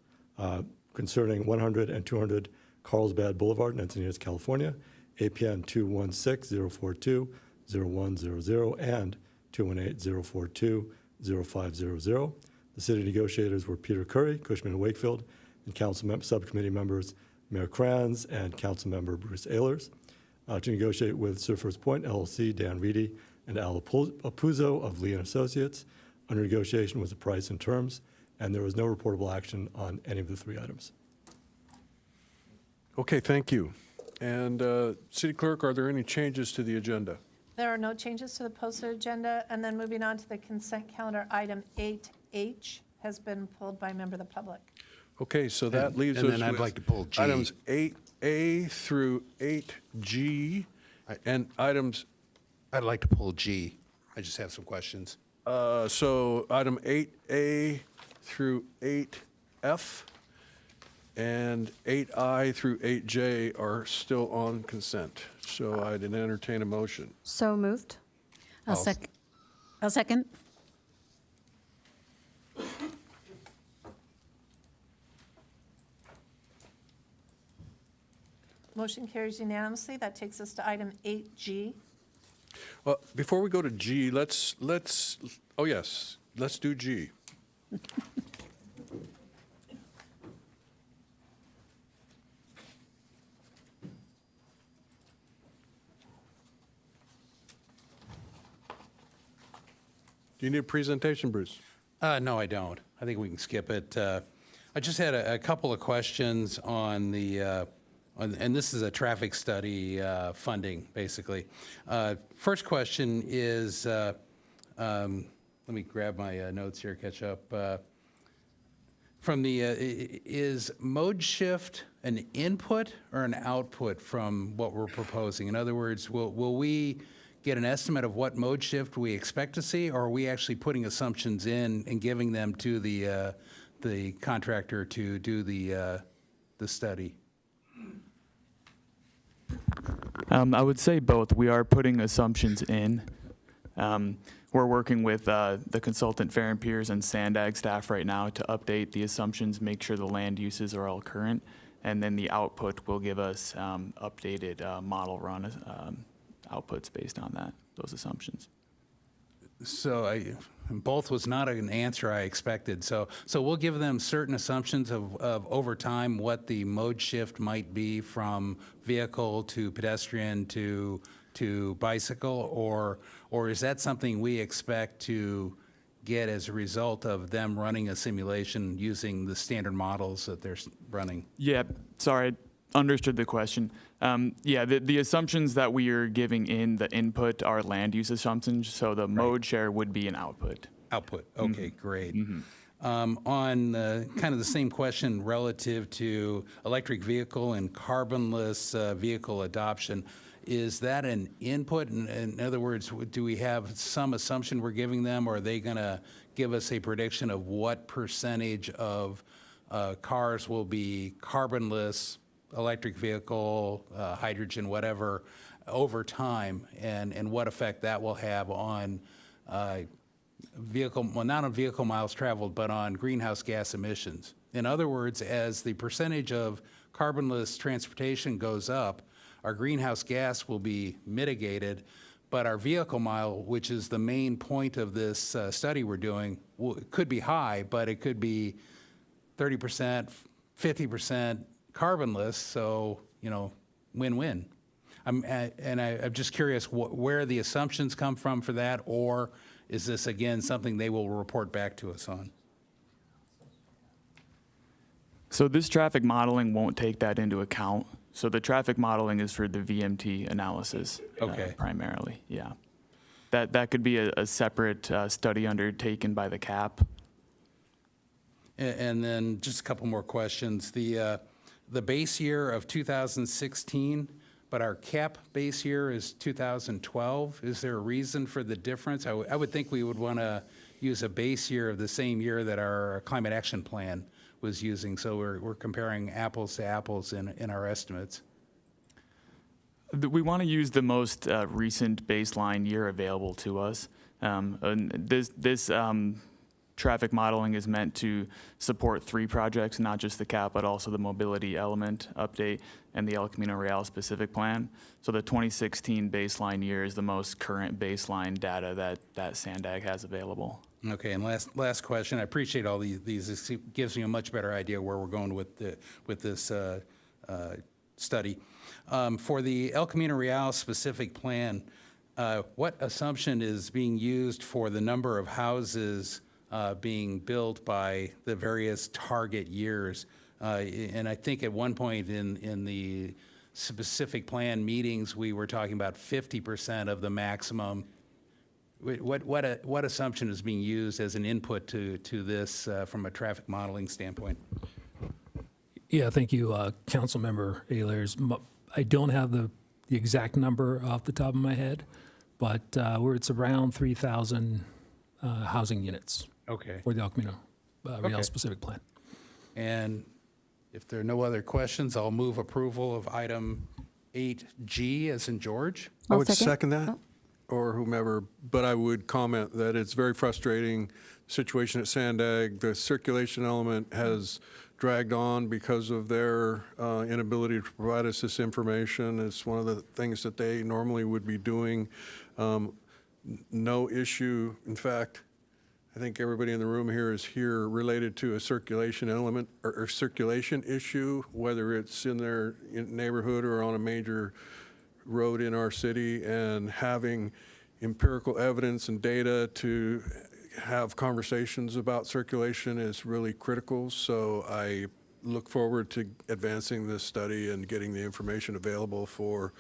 concerning 100 and 200 Carlsbad Boulevard in Encinitas, California, APN 216-042-0100 and 218-042-0500. The city negotiators were Peter Curry, Cushman and Wakefield, and council subcommittee members Mayor Kranz and council member Bruce Ehlers. To negotiate with Surfers Point LLC, Dan Reedy, and Al Apuzzo of Lee & Associates. Under negotiation was the price and terms, and there was no reportable action on any of the 3 items. Okay, thank you. And City Clerk, are there any changes to the agenda? There are no changes to the posted agenda. And then moving on to the consent calendar, item 8H has been pulled by a member of the public. Okay, so that leaves us and with then I'd like to pull G. items 8A through 8G, and items, I'd like to pull G. I just have some questions. so item 8A through 8F, and 8I through 8J are still on consent. So I'd entertain a motion. So moved. I'll second. Motion carries unanimously. That takes us to item 8G. Well, before we go to G, let's do G. Do you need a presentation, Bruce? No, I don't. I think we can skip it. I just had a couple of questions on the, and this is a traffic study funding, basically. First question is, let me grab my notes here, catch up. From the, is mode shift an input or an output from what we're proposing? In other words, will we get an estimate of what mode shift we expect to see, or are we actually putting assumptions in and giving them to the contractor to do the study? I would say both. We are putting assumptions in. We're working with the consultant Fair and Peers and Sandag staff right now to update the assumptions, make sure the land uses are all current, and then the output will give us updated model run outputs based on those assumptions. So both was not an answer I expected. So we'll give them certain assumptions of over time what the mode shift might be from vehicle to pedestrian to bicycle, or is that something we expect to get as a result of them running a simulation using the standard models that they're running? Yeah, sorry, understood the question. Yeah, the assumptions that we are giving in the input are land use assumptions, so the mode share would be an output. Output, okay, great. On kind of the same question relative to electric vehicle and carbonless vehicle adoption, is that an input? In other words, do we have some assumption we're giving them, or are they going to give us a prediction of what percentage of cars will be carbonless, electric vehicle, hydrogen, whatever, over time, and what effect that will have on vehicle, well, not on vehicle miles traveled, but on greenhouse gas emissions? In other words, as the percentage of carbonless transportation goes up, our greenhouse gas will be mitigated, but our vehicle mile, which is the main point of this study we're doing, could be high, but it could be 30%, 50% carbonless, so, win-win. I'm just curious where the assumptions come from for that, or is this, again, something they will report back to us on? So this traffic modeling won't take that into account. So the traffic modeling is for the VMT analysis, Okay. Primarily, yeah. That could be a separate study undertaken by the CAP. And then just a couple more questions. The base year of 2016, but our CAP base year is 2012. Is there a reason for the difference? I would think we would want to use a base year of the same year that our climate action plan was using, so we're comparing apples to apples in our estimates. We want to use the most recent baseline year available to us. And this traffic modeling is meant to support 3 projects, not just the CAP, but also the mobility element update and the El Camino Real specific plan. So the 2016 baseline year is the most current baseline data that Sandag has available. Okay, and last question. I appreciate all these. This gives me a much better idea where we're going with this study. For the El Camino Real specific plan, what assumption is being used for the number of houses being built by the various target years? And I think at one point in the specific plan meetings, we were talking about 50% of the maximum. What assumption is being used as an input to this from a traffic modeling standpoint? Yeah, thank you, Councilmember Ehlers. I don't have the exact number off the top of my head, but it's around 3,000 housing units. Okay. For the El Camino Real Okay. specific plan. And if there are no other questions, I'll move approval of item 8G as in George. I would second that, or whomever, but I would comment that it's very frustrating situation at Sandag. The circulation element has dragged on because of their inability to provide us this information. It's one of the things that they normally would be doing. No issue. In fact, I think everybody in the room here is here related to a circulation element or circulation issue, whether it's in their neighborhood or on a major road in our city, and having empirical evidence and data to have conversations about circulation is really critical. So I look forward to advancing this study and getting the information available for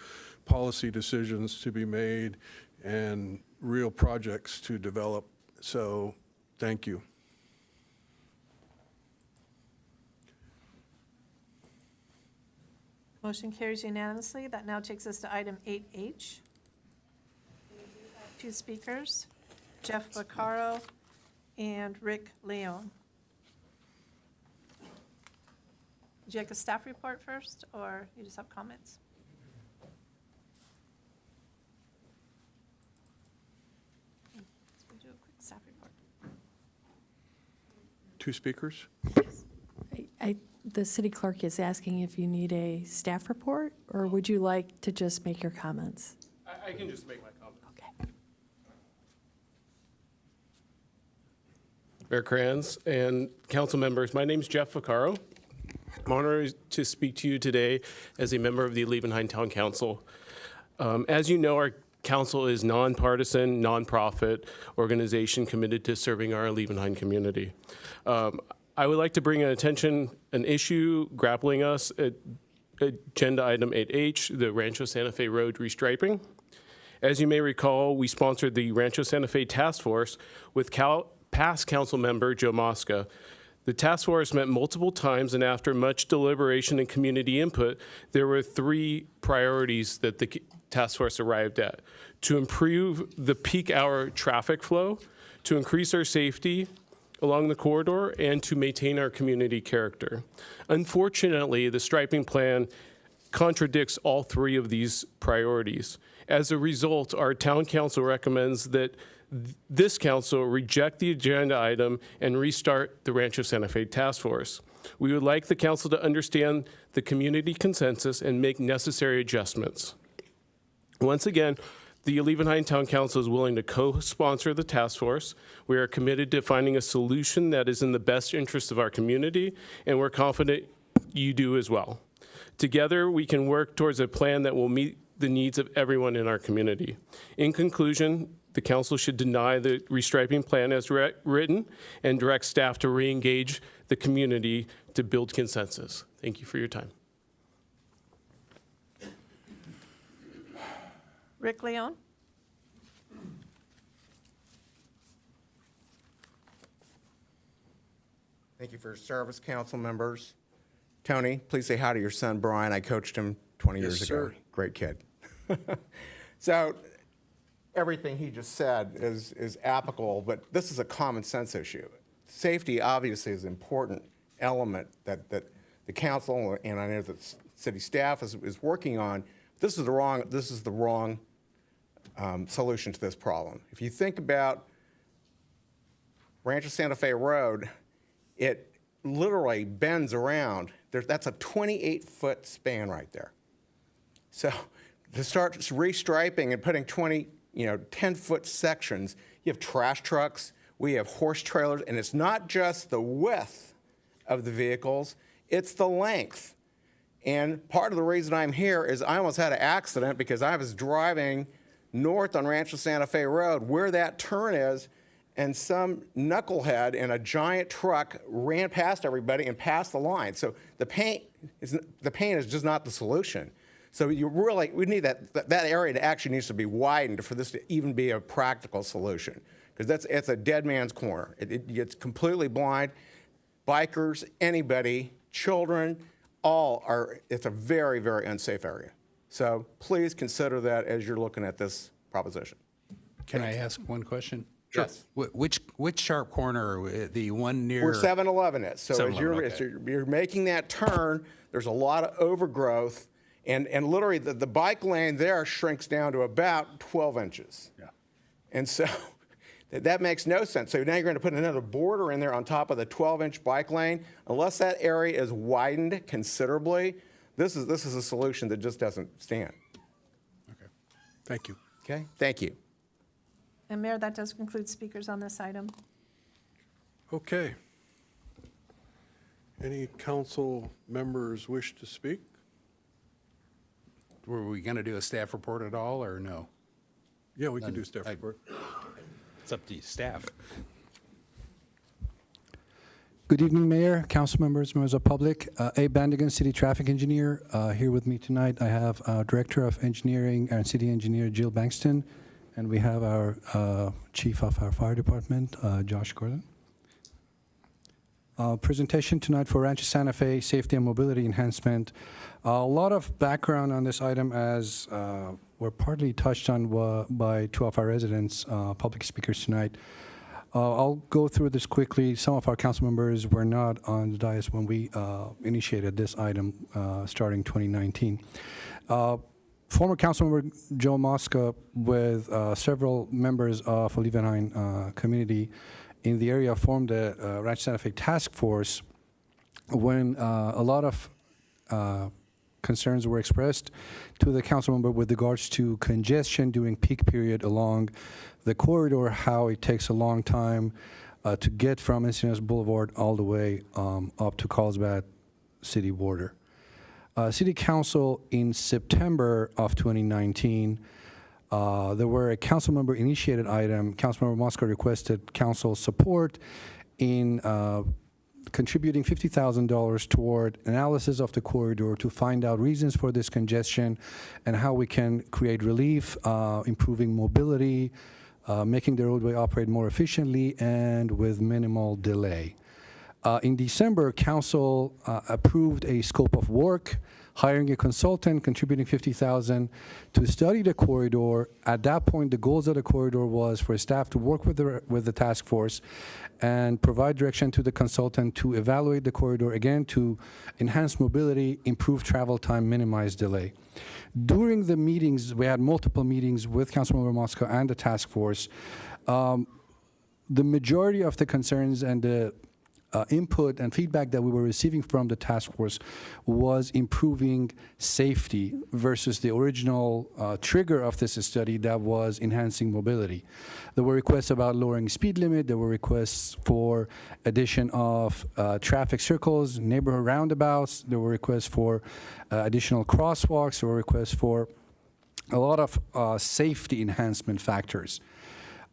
policy decisions to be made and real projects to develop. So thank you. Motion carries unanimously. That now takes us to item 8H. We do have two speakers, Jeff Vaccaro and Rick Leon. Would you like a staff report first, or you just have comments? We'll do a quick staff report. Two speakers? The city clerk is asking if you need a staff report, or would you like to just make your comments? I can just make my comment. Okay. Mayor Kranz and council members, my name is Jeff Vaccaro. I'm honored to speak to you today as a member of the Levenheim Town Council. As you know, our council is nonpartisan, nonprofit organization committed to serving our Levenheim community. I would like to bring an issue grappling us at agenda item 8H, the Rancho Santa Fe Road restriping. As you may recall, we sponsored the Rancho Santa Fe Task Force with past council member Joe Mosca. The task force met multiple times, and after much deliberation and community input, there were 3 priorities that the task force arrived at: to improve the peak hour traffic flow, to increase our safety along the corridor, and to maintain our community character. Unfortunately, the striping plan contradicts all 3 of these priorities. As a result, our town council recommends that this council reject the agenda item and restart the Rancho Santa Fe Task Force. We would like the council to understand the community consensus and make necessary adjustments. Once again, the Levenheim Town Council is willing to co-sponsor the task force. We are committed to finding a solution that is in the best interest of our community, and we're confident you do as well. Together, we can work towards a plan that will meet the needs of everyone in our community. In conclusion, the council should deny the restriping plan as written and direct staff to re-engage the community to build consensus. Thank you for your time. Rick Leon? Thank you for your service, council members. Tony, please say hi to your son, Brian. I coached him 20 years ago. Sir. Great kid. So everything he just said is applicable, but this is a common sense issue. Safety obviously is an important element that the council and I know that city staff is working on. This is the wrong solution to this problem. If you think about Rancho Santa Fe Road, it literally bends around. That's a 28-foot span right there. So to start restriping and putting 10-foot sections, you have trash trucks, we have horse trailers, and it's not just the width of the vehicles, it's the length. And part of the reason I'm here is I almost had an accident because I was driving north on Rancho Santa Fe Road where that turn is, and some knucklehead in a giant truck ran past everybody and passed the line. So the paint is just not the solution. So we need that area actually needs to be widened for this to even be a practical solution, because it's a dead man's corner. It gets completely blind. Bikers, anybody, children, it's a very, very unsafe area. So please consider that as you're looking at this proposition. Can I ask one question? Sure. Yes. Which sharp corner? The one near? Where 7-Eleven is. So as 7-Eleven, as you're making that turn, there's a lot of overgrowth, and literally the bike lane there shrinks down to about 12 inches. Yeah. And so that makes no sense. So now you're going to put another border in there on top of the 12-inch bike lane. Unless that area is widened considerably, this is a solution that just doesn't stand. Okay. Thank you. Okay? Thank you. And Mayor, that does conclude speakers on this item. Okay. Any council members wish to speak? Were we going to do a staff report at all, or no? Yeah, we can do staff report. It's up to you, staff. Good evening, Mayor, council members, members of the public. Abe Bandigan, City Traffic Engineer. Here with me tonight, I have Director of Engineering and City Engineer Jill Bankston, And we have our chief of our fire department, Josh Gordon. Presentation tonight for Rancho Santa Fe Safety and Mobility Enhancement. A lot of background on this item as were partly touched on by two of our residents, public speakers tonight. I'll go through this quickly. Some of our council members were not on the dais when we initiated this item starting 2019. Former Councilmember Joe Mosca with several members of Olivenhain community in the area formed a Rancho Santa Fe task force when a lot of concerns were expressed to the council member with regards to congestion during peak period along the corridor, how it takes a long time to get from Encinitas Boulevard all the way up to Carlsbad city border. City Council in September of 2019, there were a council member initiated item. Councilmember Mosca requested council support in contributing $50,000 toward analysis of the corridor to find out reasons for this congestion and how we can create relief, improving mobility, making the roadway operate more efficiently and with minimal delay. In December, council approved a scope of work, hiring a consultant, contributing $50,000 to study the corridor. At that point, the goals of the corridor was for staff to work with the task force and provide direction to the consultant to evaluate the corridor again to enhance mobility, improve travel time, minimize delay. During the meetings, we had multiple meetings with Councilmember Mosca and the task force. The majority of the concerns and the input and feedback that we were receiving from the task force was improving safety versus the original trigger of this study that was enhancing mobility. There were requests about lowering speed limit. There were requests for addition of traffic circles, neighborhood roundabouts. There were requests for additional crosswalks. There were requests for a lot of safety enhancement factors.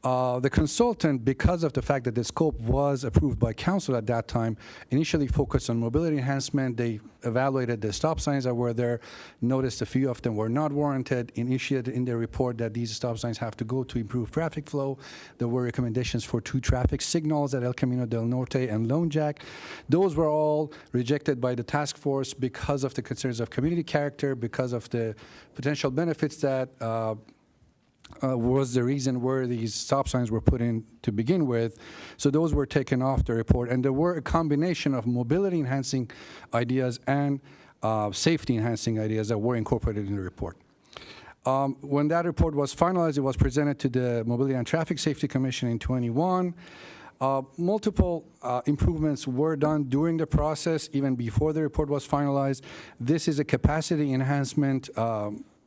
The consultant, because of the fact that the scope was approved by council at that time, initially focused on mobility enhancement. They evaluated the stop signs that were there, noticed a few of them were not warranted, initiated in their report that these stop signs have to go to improve traffic flow. There were recommendations for 2 traffic signals at El Camino del Norte and Lone Jack. Those were all rejected by the task force because of the concerns of community character, because of the potential benefits that was the reason where these stop signs were put in to begin with. So those were taken off the report. And there were a combination of mobility enhancing ideas and safety enhancing ideas that were incorporated in the report. When that report was finalized, it was presented to the Mobility and Traffic Safety Commission in 21. Multiple improvements were done during the process, even before the report was finalized. This is a capacity enhancement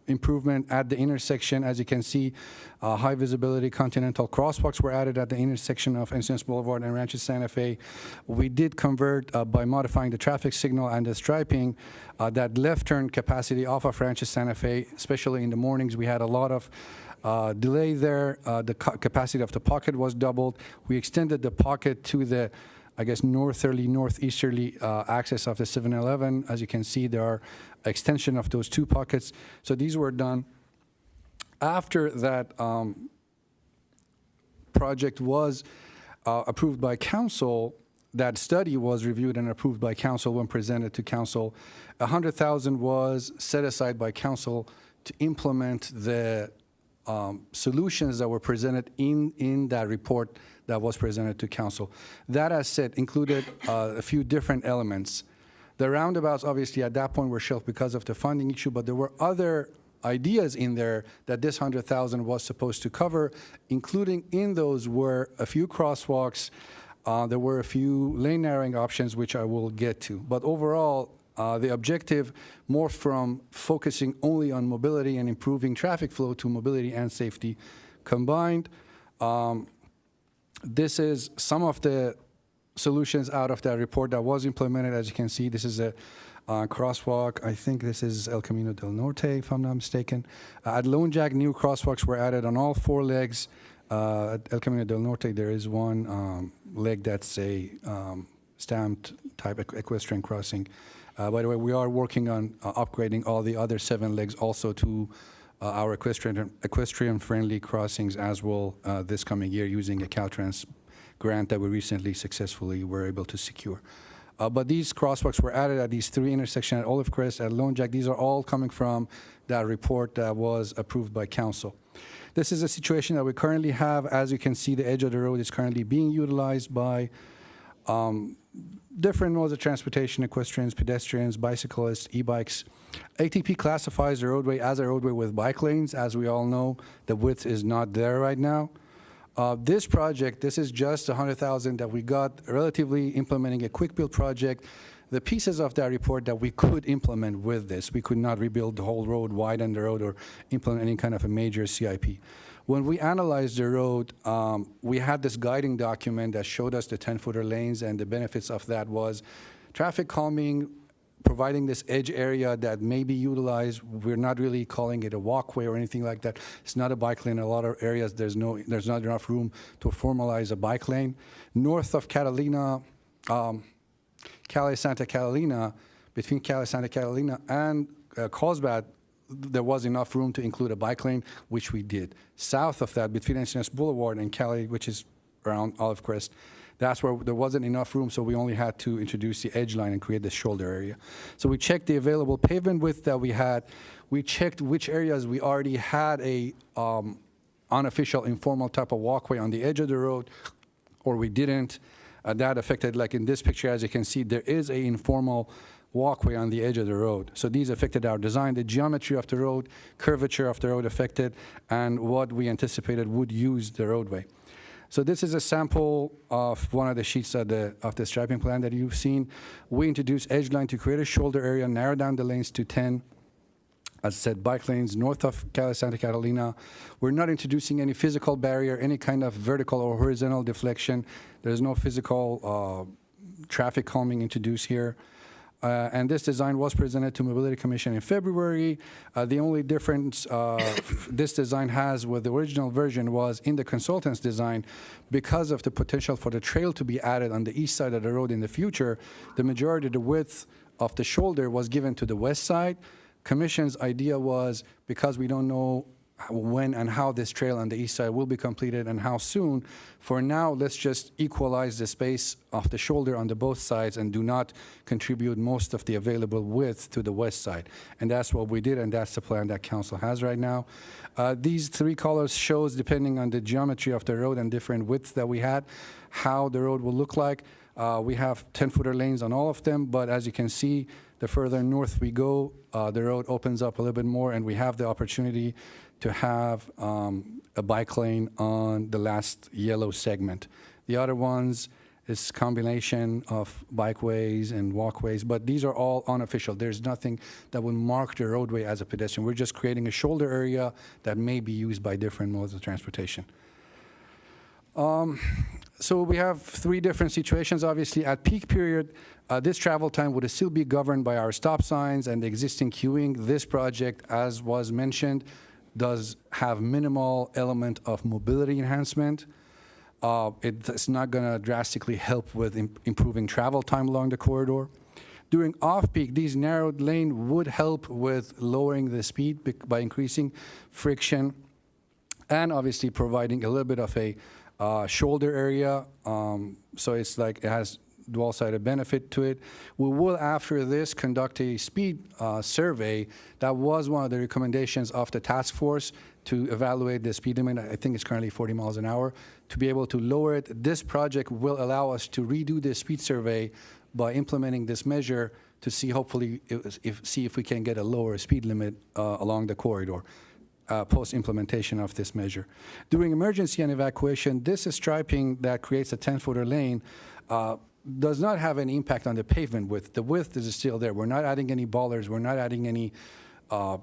improvement at the intersection. As you can see, high visibility continental crosswalks were added at the intersection of Encinitas Boulevard and Rancho Santa Fe. We did convert by modifying the traffic signal and the striping that left turn capacity off of Rancho Santa Fe, especially in the mornings. We had a lot of delay there. The capacity of the pocket was doubled. We extended the pocket to the northeasterly access of the 7-Eleven. As you can see, there are extension of those 2 pockets. So these were done after that project was approved by council. That study was reviewed and approved by council when presented to council. $100,000 was set aside by council to implement the solutions that were presented in that report that was presented to council. That, as said, included a few different elements. The roundabouts, obviously, at that point were shelved because of the funding issue, but there were other ideas in there that this $100,000 was supposed to cover, including in those were a few crosswalks. There were a few lane narrowing options, which I will get to. But overall, the objective more from focusing only on mobility and improving traffic flow to mobility and safety combined. This is some of the solutions out of that report that was implemented. As you can see, this is a crosswalk. I think this is El Camino del Norte, if I'm not mistaken. At Lone Jack, new crosswalks were added on all 4 legs. At El Camino del Norte, there is one leg that's a stamped type equestrian crossing. By the way, we are working on upgrading all the other 7 legs also to our equestrian-friendly crossings as well this coming year using a Caltrans grant that we recently successfully were able to secure. But these crosswalks were added at these 3 intersections at Olive Crest, at Lone Jack. These are all coming from that report that was approved by council. This is a situation that we currently have. As you can see, the edge of the road is currently being utilized by different modes of transportation, equestrians, pedestrians, bicyclists, e-bikes. ATP classifies the roadway as a roadway with bike lanes. As we all know, the width is not there right now. This project, this is just $100,000 that we got relatively implementing a quick build project. The pieces of that report that we could implement with this, we could not rebuild the whole road, widen the road, or implement any kind of a major CIP. When we analyzed the road, we had this guiding document that showed us the 10-footer lanes, and the benefits of that was traffic calming, providing this edge area that may be utilized. We're not really calling it a walkway or anything like that. It's not a bike lane. In a lot of areas, there's not enough room to formalize a bike lane. North of Catalina, Cali-Santa Catalina, between Cali-Santa Catalina and Carlsbad, there was enough room to include a bike lane, which we did. South of that, between Encinitas Boulevard and Cali, which is around Olive Crest, that's where there wasn't enough room, so we only had to introduce the edge line and create the shoulder area. So we checked the available pavement width that we had. We checked which areas we already had a unofficial, informal type of walkway on the edge of the road, or we didn't. That affected, like in this picture, as you can see, there is a informal walkway on the edge of the road. So these affected our design, the geometry of the road, curvature of the road affected, and what we anticipated would use the roadway. So this is a sample of one of the sheets of the striping plan that you've seen. We introduced edge line to create a shoulder area, narrow down the lanes to 10. As I said, bike lanes north of Cali-Santa Catalina. We're not introducing any physical barrier, any kind of vertical or horizontal deflection. There's no physical traffic calming introduced here. And this design was presented to Mobility Commission in February. The only difference this design has with the original version was in the consultant's design, because of the potential for the trail to be added on the east side of the road in the future, the majority of the width of the shoulder was given to the west side. Commission's idea was, because we don't know when and how this trail on the east side will be completed and how soon, for now, let's just equalize the space of the shoulder on the both sides and do not contribute most of the available width to the west side. And that's what we did, and that's the plan that council has right now. These 3 colors shows, depending on the geometry of the road and different widths that we had, how the road will look like. We have 10-footer lanes on all of them, but as you can see, the further north we go, the road opens up a little bit more, and we have the opportunity to have a bike lane on the last yellow segment. The other ones is combination of bikeways and walkways, but these are all unofficial. There's nothing that would mark the roadway as a pedestrian. We're just creating a shoulder area that may be used by different modes of transportation. So we have 3 different situations. Obviously, at peak period, this travel time would still be governed by our stop signs and the existing queuing. This project, as was mentioned, does have minimal element of mobility enhancement. It's not going to drastically help with improving travel time along the corridor. During off-peak, these narrowed lane would help with lowering the speed by increasing friction and obviously providing a little bit of a shoulder area. So it's like it has dual-sided benefit to it. We will, after this, conduct a speed survey. That was one of the recommendations of the task force to evaluate the speed limit. I think it's currently 40 miles an hour. To be able to lower it, this project will allow us to redo the speed survey by implementing this measure to see, hopefully, see if we can get a lower speed limit along the corridor. Post-implementation of this measure. During emergency and evacuation, this is striping that creates a 10-footer lane does not have any impact on the pavement width. The width is still there. We're not adding any bollards. We're not adding any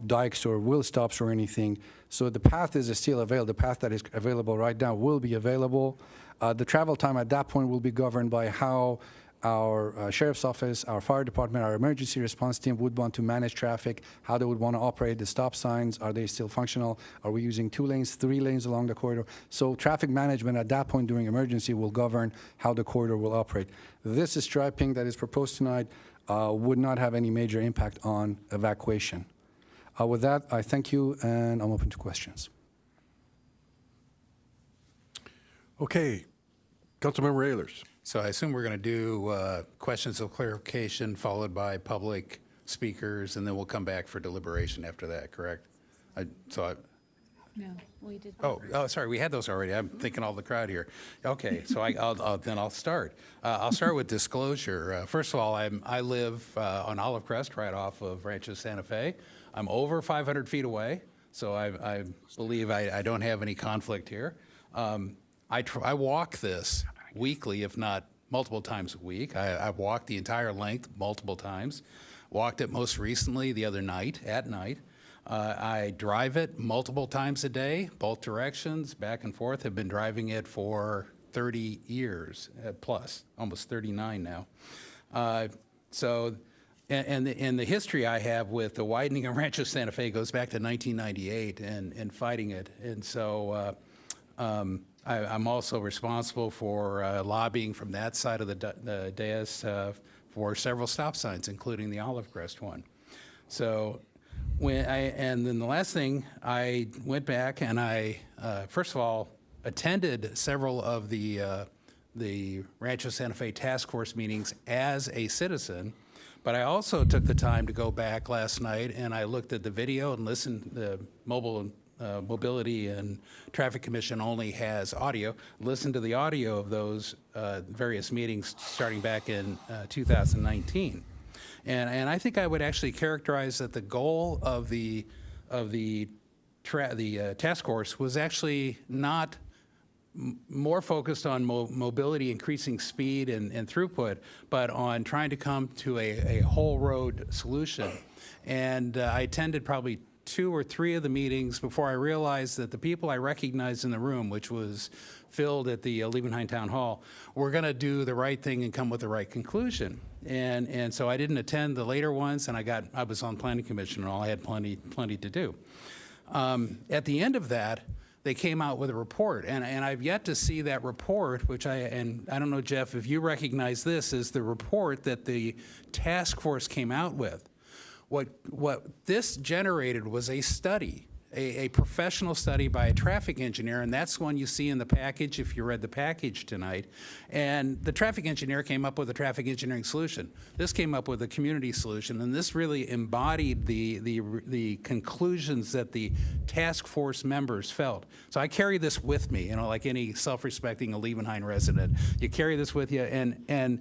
dikes or wheel stops or anything. So the path is still available. The path that is available right now will be available. The travel time at that point will be governed by how our sheriff's office, our fire department, our emergency response team would want to manage traffic, how they would want to operate the stop signs. Are they still functional? Are we using 2 lanes, 3 lanes along the corridor? So traffic management at that point during emergency will govern how the corridor will operate. This striping that is proposed tonight would not have any major impact on evacuation. With that, I thank you, and I'm open to questions. Okay, Councilmember Ehlers. So I assume we're going to do questions of clarification followed by public speakers, and then we'll come back for deliberation after that, correct? No, we did. Oh, sorry, we had those already. I'm thinking all the crowd here. Okay, so I'll start. I'll start with disclosure. First of all, I live on Olive Crest, right off of Rancho Santa Fe. I'm over 500 feet away, so I believe I don't have any conflict here. I walk this weekly, if not multiple times a week. I've walked the entire length multiple times. Walked it most recently the other night, at night. I drive it multiple times a day, both directions, back and forth. Have been driving it for 30 years plus, almost 39 now. And the history I have with the widening of Rancho Santa Fe goes back to 1998 and fighting it. And so I'm also responsible for lobbying from that side of the dais for several stop signs, including the Olive Crest one. So and then the last thing, I went back and I, first of all, attended several of the Rancho Santa Fe task force meetings as a citizen, but I also took the time to go back last night and I looked at the video and listened. The Mobility and Traffic Commission only has audio. Listen to the audio of those various meetings starting back in 2019. And I think I would actually characterize that the goal of the task force was actually not more focused on mobility, increasing speed and throughput, but on trying to come to a whole road solution. And I attended probably 2 or 3 of the meetings before I realized that the people I recognized in the room, which was filled at the Liebenheim Town Hall, were going to do the right thing and come with the right conclusion. And so I didn't attend the later ones, and I was on Planning Commission and all. I had plenty to do. At the end of that, they came out with a report, and I've yet to see that report, which I don't know, Jeff, if you recognize this, is the report that the task force came out with. What this generated was a study, a professional study by a traffic engineer, and that's one you see in the package if you read the package tonight. And the traffic engineer came up with a traffic engineering solution. This came up with a community solution, and this really embodied the conclusions that the task force members felt. So I carry this with me, like any self-respecting Liebenheim resident. You carry this with you, and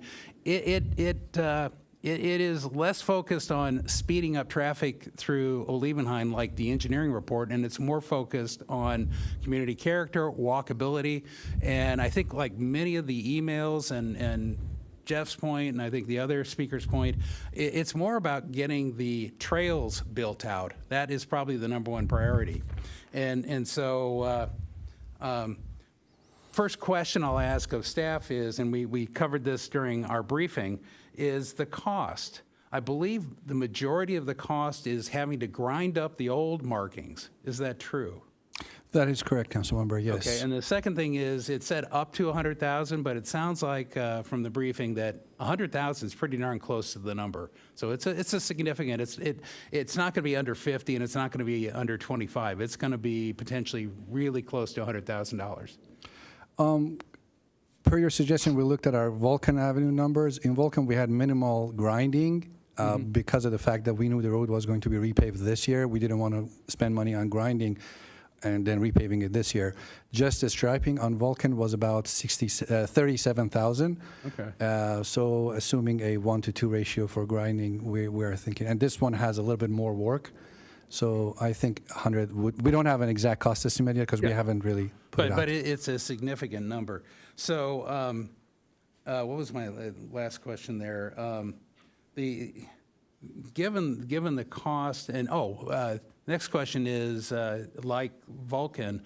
it is less focused on speeding up traffic through Liebenheim like the engineering report, and it's more focused on community character, walkability, and I think like many of the emails and Jeff's point, and I think the other speaker's point, it's more about getting the trails built out. That is probably the #1 priority. And so first question I'll ask of staff is, and we covered this during our briefing, is the cost. I believe the majority of the cost is having to grind up the old markings. Is that true? That is correct, Councilmember, yes. Okay, and the second thing is, it said up to 100,000, but it sounds like from the briefing that 100,000 is pretty darn close to the number. So it's a significant, it's not going to be under 50 and it's not going to be under 25. It's going to be potentially really close to $100,000. Per your suggestion, we looked at our Vulcan Avenue numbers. In Vulcan, we had minimal grinding because of the fact that we knew the road was going to be repaved this year. We didn't want to spend money on grinding and then repaving it this year. Just the striping on Vulcan was about 37,000. Okay. So assuming a 1-to-2 ratio for grinding, we're thinking, and this one has a little bit more work. So I think 100 we don't have an exact cost estimate yet because we haven't really put it out. But it's a significant number. So what was my last question there? Given the cost, and next question is, like Vulcan,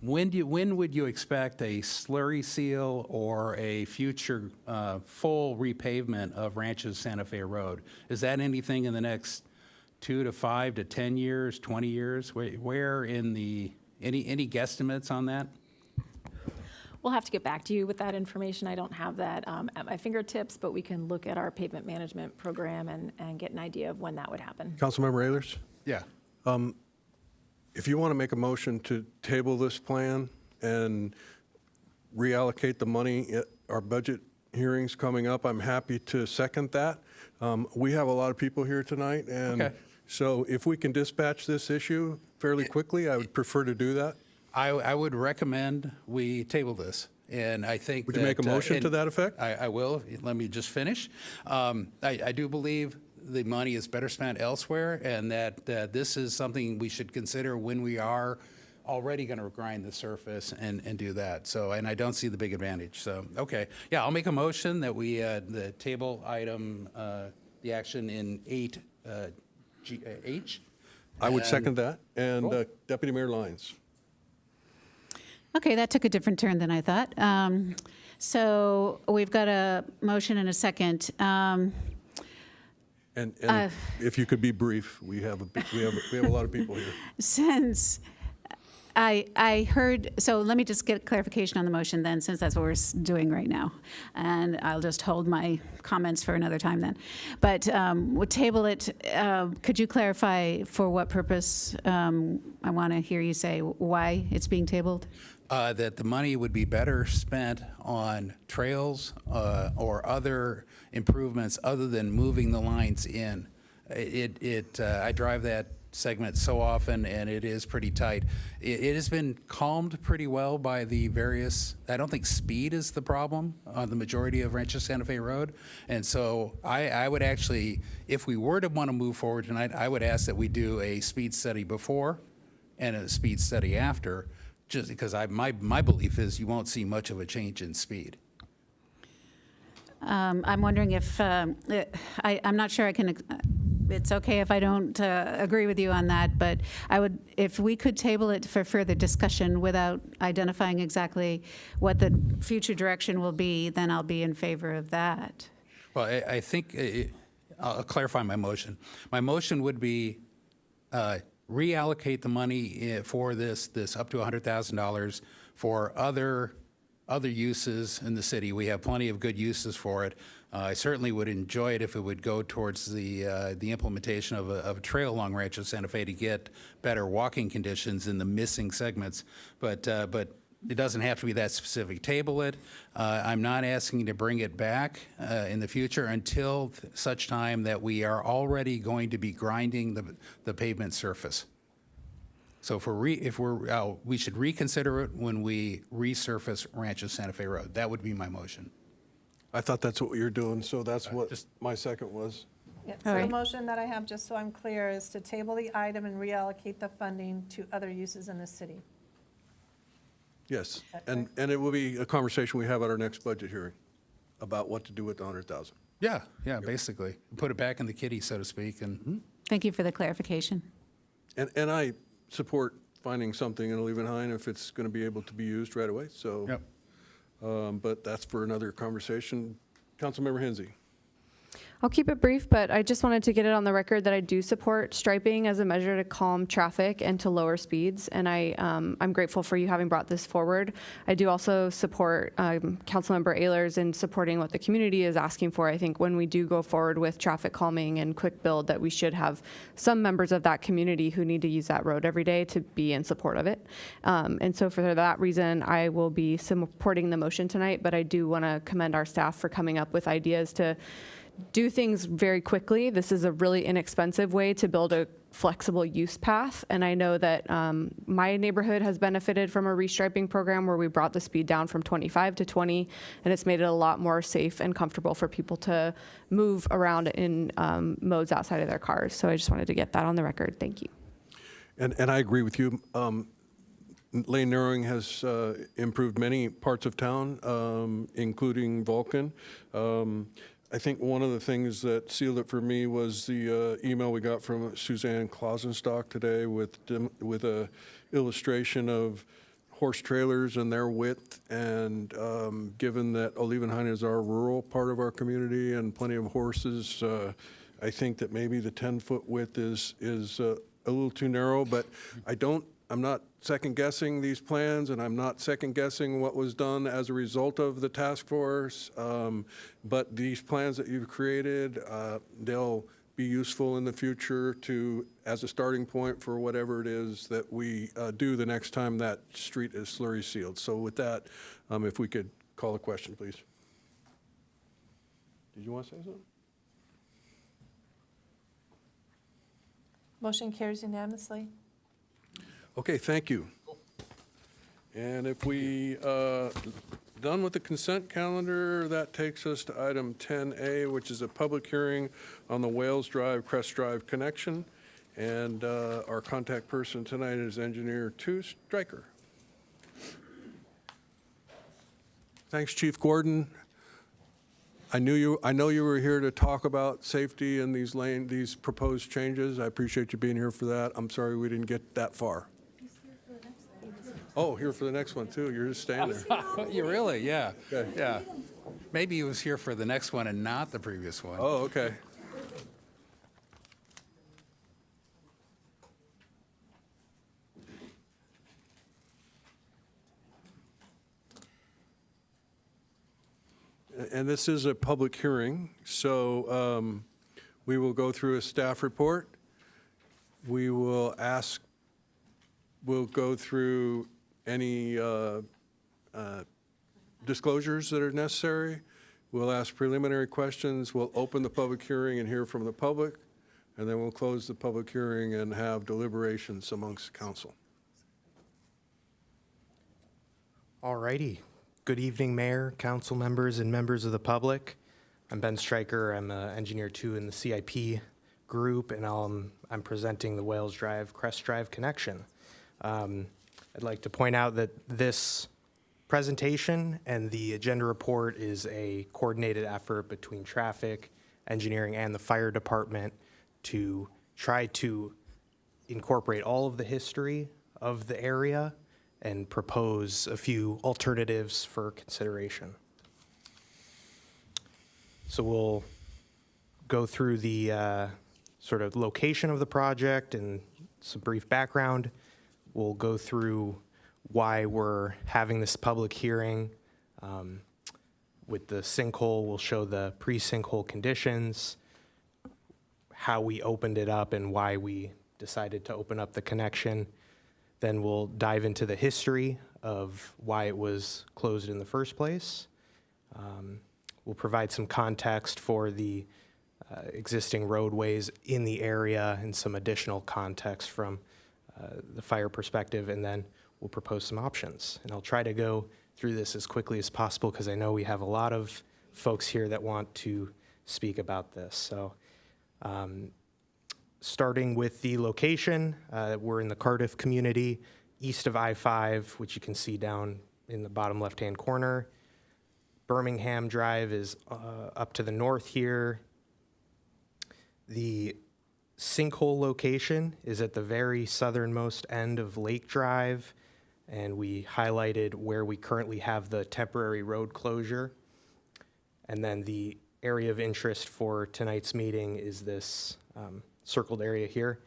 when would you expect a slurry seal or a future full repavement of Rancho Santa Fe Road? Is that anything in the next 2 to 5 to 10 years, 20 years? Where in any guesstimates on that? We'll have to get back to you with that information. I don't have that at my fingertips, but we can look at our pavement management program and get an idea of when that would happen. Councilmember Ehlers? Yeah. If you want to make a motion to table this plan and reallocate the money at our budget hearings coming up, I'm happy to second that. We have a lot of people here tonight, and Okay. so if we can dispatch this issue fairly quickly, I would prefer to do that. I would recommend we table this, and I think Would you make a motion to that effect? I will. Let me just finish. I do believe the money is better spent elsewhere, and that this is something we should consider when we are already going to grind the surface and do that. So, and I don't see the big advantage. So, okay. Yeah, I'll make a motion that we, the table item, the action in 8H. I would And- second that. And Cool. Deputy Mayor Lyons. Okay, that took a different turn than I thought. So we've got a motion and a second. And if you could be brief, we have a lot of people here. Since I heard, so let me just get clarification on the motion then, since that's what we're doing right now. And I'll just hold my comments for another time then. But we'll table it. Could you clarify for what purpose? I want to hear you say why it's being tabled. That the money would be better spent on trails or other improvements other than moving the lines in. I drive that segment so often, and it is pretty tight. It has been calmed pretty well by the various, I don't think speed is the problem on the majority of Rancho Santa Fe Road. And so I would actually, if we were to want to move forward tonight, I would ask that we do a speed study before and a speed study after, just because my belief is you won't see much of a change in speed. I'm wondering if, I'm not sure I can, it's okay if I don't agree with you on that, but I would, if we could table it for further discussion without identifying exactly what the future direction will be, then I'll be in favor of that. Well, I think, I'll clarify my motion. My motion would be reallocate the money for this up to $100,000 for other uses in the city. We have plenty of good uses for it. I certainly would enjoy it if it would go towards the implementation of a trail along Rancho Santa Fe to get better walking conditions in the missing segments. But it doesn't have to be that specific. Table it. I'm not asking to bring it back in the future until such time that we are already going to be grinding the pavement surface. So we should reconsider it when we resurface Rancho Santa Fe Road. That would be my motion. I thought that's what you're doing, so that's what my second was. Yep, so the motion that I have, just so I'm clear, is to table the item and reallocate the funding to other uses in the city. Yes, and it will be a conversation we have at our next budget hearing about what to do with the 100,000. Yeah, basically. Put it back in the kitty, so to speak. And Thank you for the clarification. And I support finding something in Olivenhain if it's going to be able to be used right away, so. Yep. But that's for another conversation. Councilmember Hensy. I'll keep it brief, but I just wanted to get it on the record that I do support striping as a measure to calm traffic and to lower speeds, and I'm grateful for you having brought this forward. I do also support Councilmember Ehlers in supporting what the community is asking for. I think when we do go forward with traffic calming and quick build, that we should have some members of that community who need to use that road every day to be in support of it. And so for that reason, I will be supporting the motion tonight, but I do want to commend our staff for coming up with ideas to do things very quickly. This is a really inexpensive way to build a flexible use path. And I know that my neighborhood has benefited from a restriping program where we brought the speed down from 25 to 20, and it's made it a lot more safe and comfortable for people to move around in modes outside of their cars. So I just wanted to get that on the record. Thank you. And I agree with you. Lane narrowing has improved many parts of town, including Vulcan. I think one of the things that sealed it for me was the email we got from Suzanne Klausenstock today with a illustration of horse trailers and their width. And given that Olivenhain is our rural part of our community and plenty of horses, I think that maybe the 10-foot width is a little too narrow. But I'm not second-guessing these plans, and I'm not second-guessing what was done as a result of the task force. But these plans that you've created, they'll be useful in the future as a starting point for whatever it is that we do the next time that street is slurry sealed. So with that, if we could call a question, please. Did you want to say something? Motion carries unanimously. Okay, thank you. And if we done with the consent calendar, that takes us to item 10A, which is a public hearing on the Wales Drive, Crest Drive connection. And our contact person tonight is Engineer 2 Stryker. Thanks, Chief Gordon. I know you were here to talk about safety and these proposed changes. I appreciate you being here for that. I'm sorry we didn't get that far. Oh, here for the next one too. You're just staying there. You really? Yeah. Okay. Yeah. Maybe he was here for the next one and not the previous one. Oh, okay. And this is a public hearing, so we will go through a staff report. We'll go through any disclosures that are necessary. We'll ask preliminary questions. We'll open the public hearing and hear from the public, and then we'll close the public hearing and have deliberations amongst council. All righty. Good evening, Mayor, council members, and members of the public. I'm Ben Stryker. I'm Engineer 2 in the CIP group, and I'm presenting the Wales Drive, Crest Drive connection. I'd like to point out that this presentation and the agenda report is a coordinated effort between traffic, engineering, and the fire department to try to incorporate all of the history of the area and propose a few alternatives for consideration. So we'll go through the sort of location of the project and some brief background. We'll go through why we're having this public hearing. With the sinkhole, we'll show the pre-sinkhole conditions, how we opened it up and why we decided to open up the connection. Then we'll dive into the history of why it was closed in the first place. We'll provide some context for the existing roadways in the area and some additional context from the fire perspective, and then we'll propose some options. And I'll try to go through this as quickly as possible because I know we have a lot of folks here that want to speak about this. So starting with the location, we're in the Cardiff community, east of I-5, which you can see down in the bottom left-hand corner. Birmingham Drive is up to the north here. The sinkhole location is at the very southernmost end of Lake Drive, and we highlighted where we currently have the temporary road closure. And then the area of interest for tonight's meeting is this circled area here.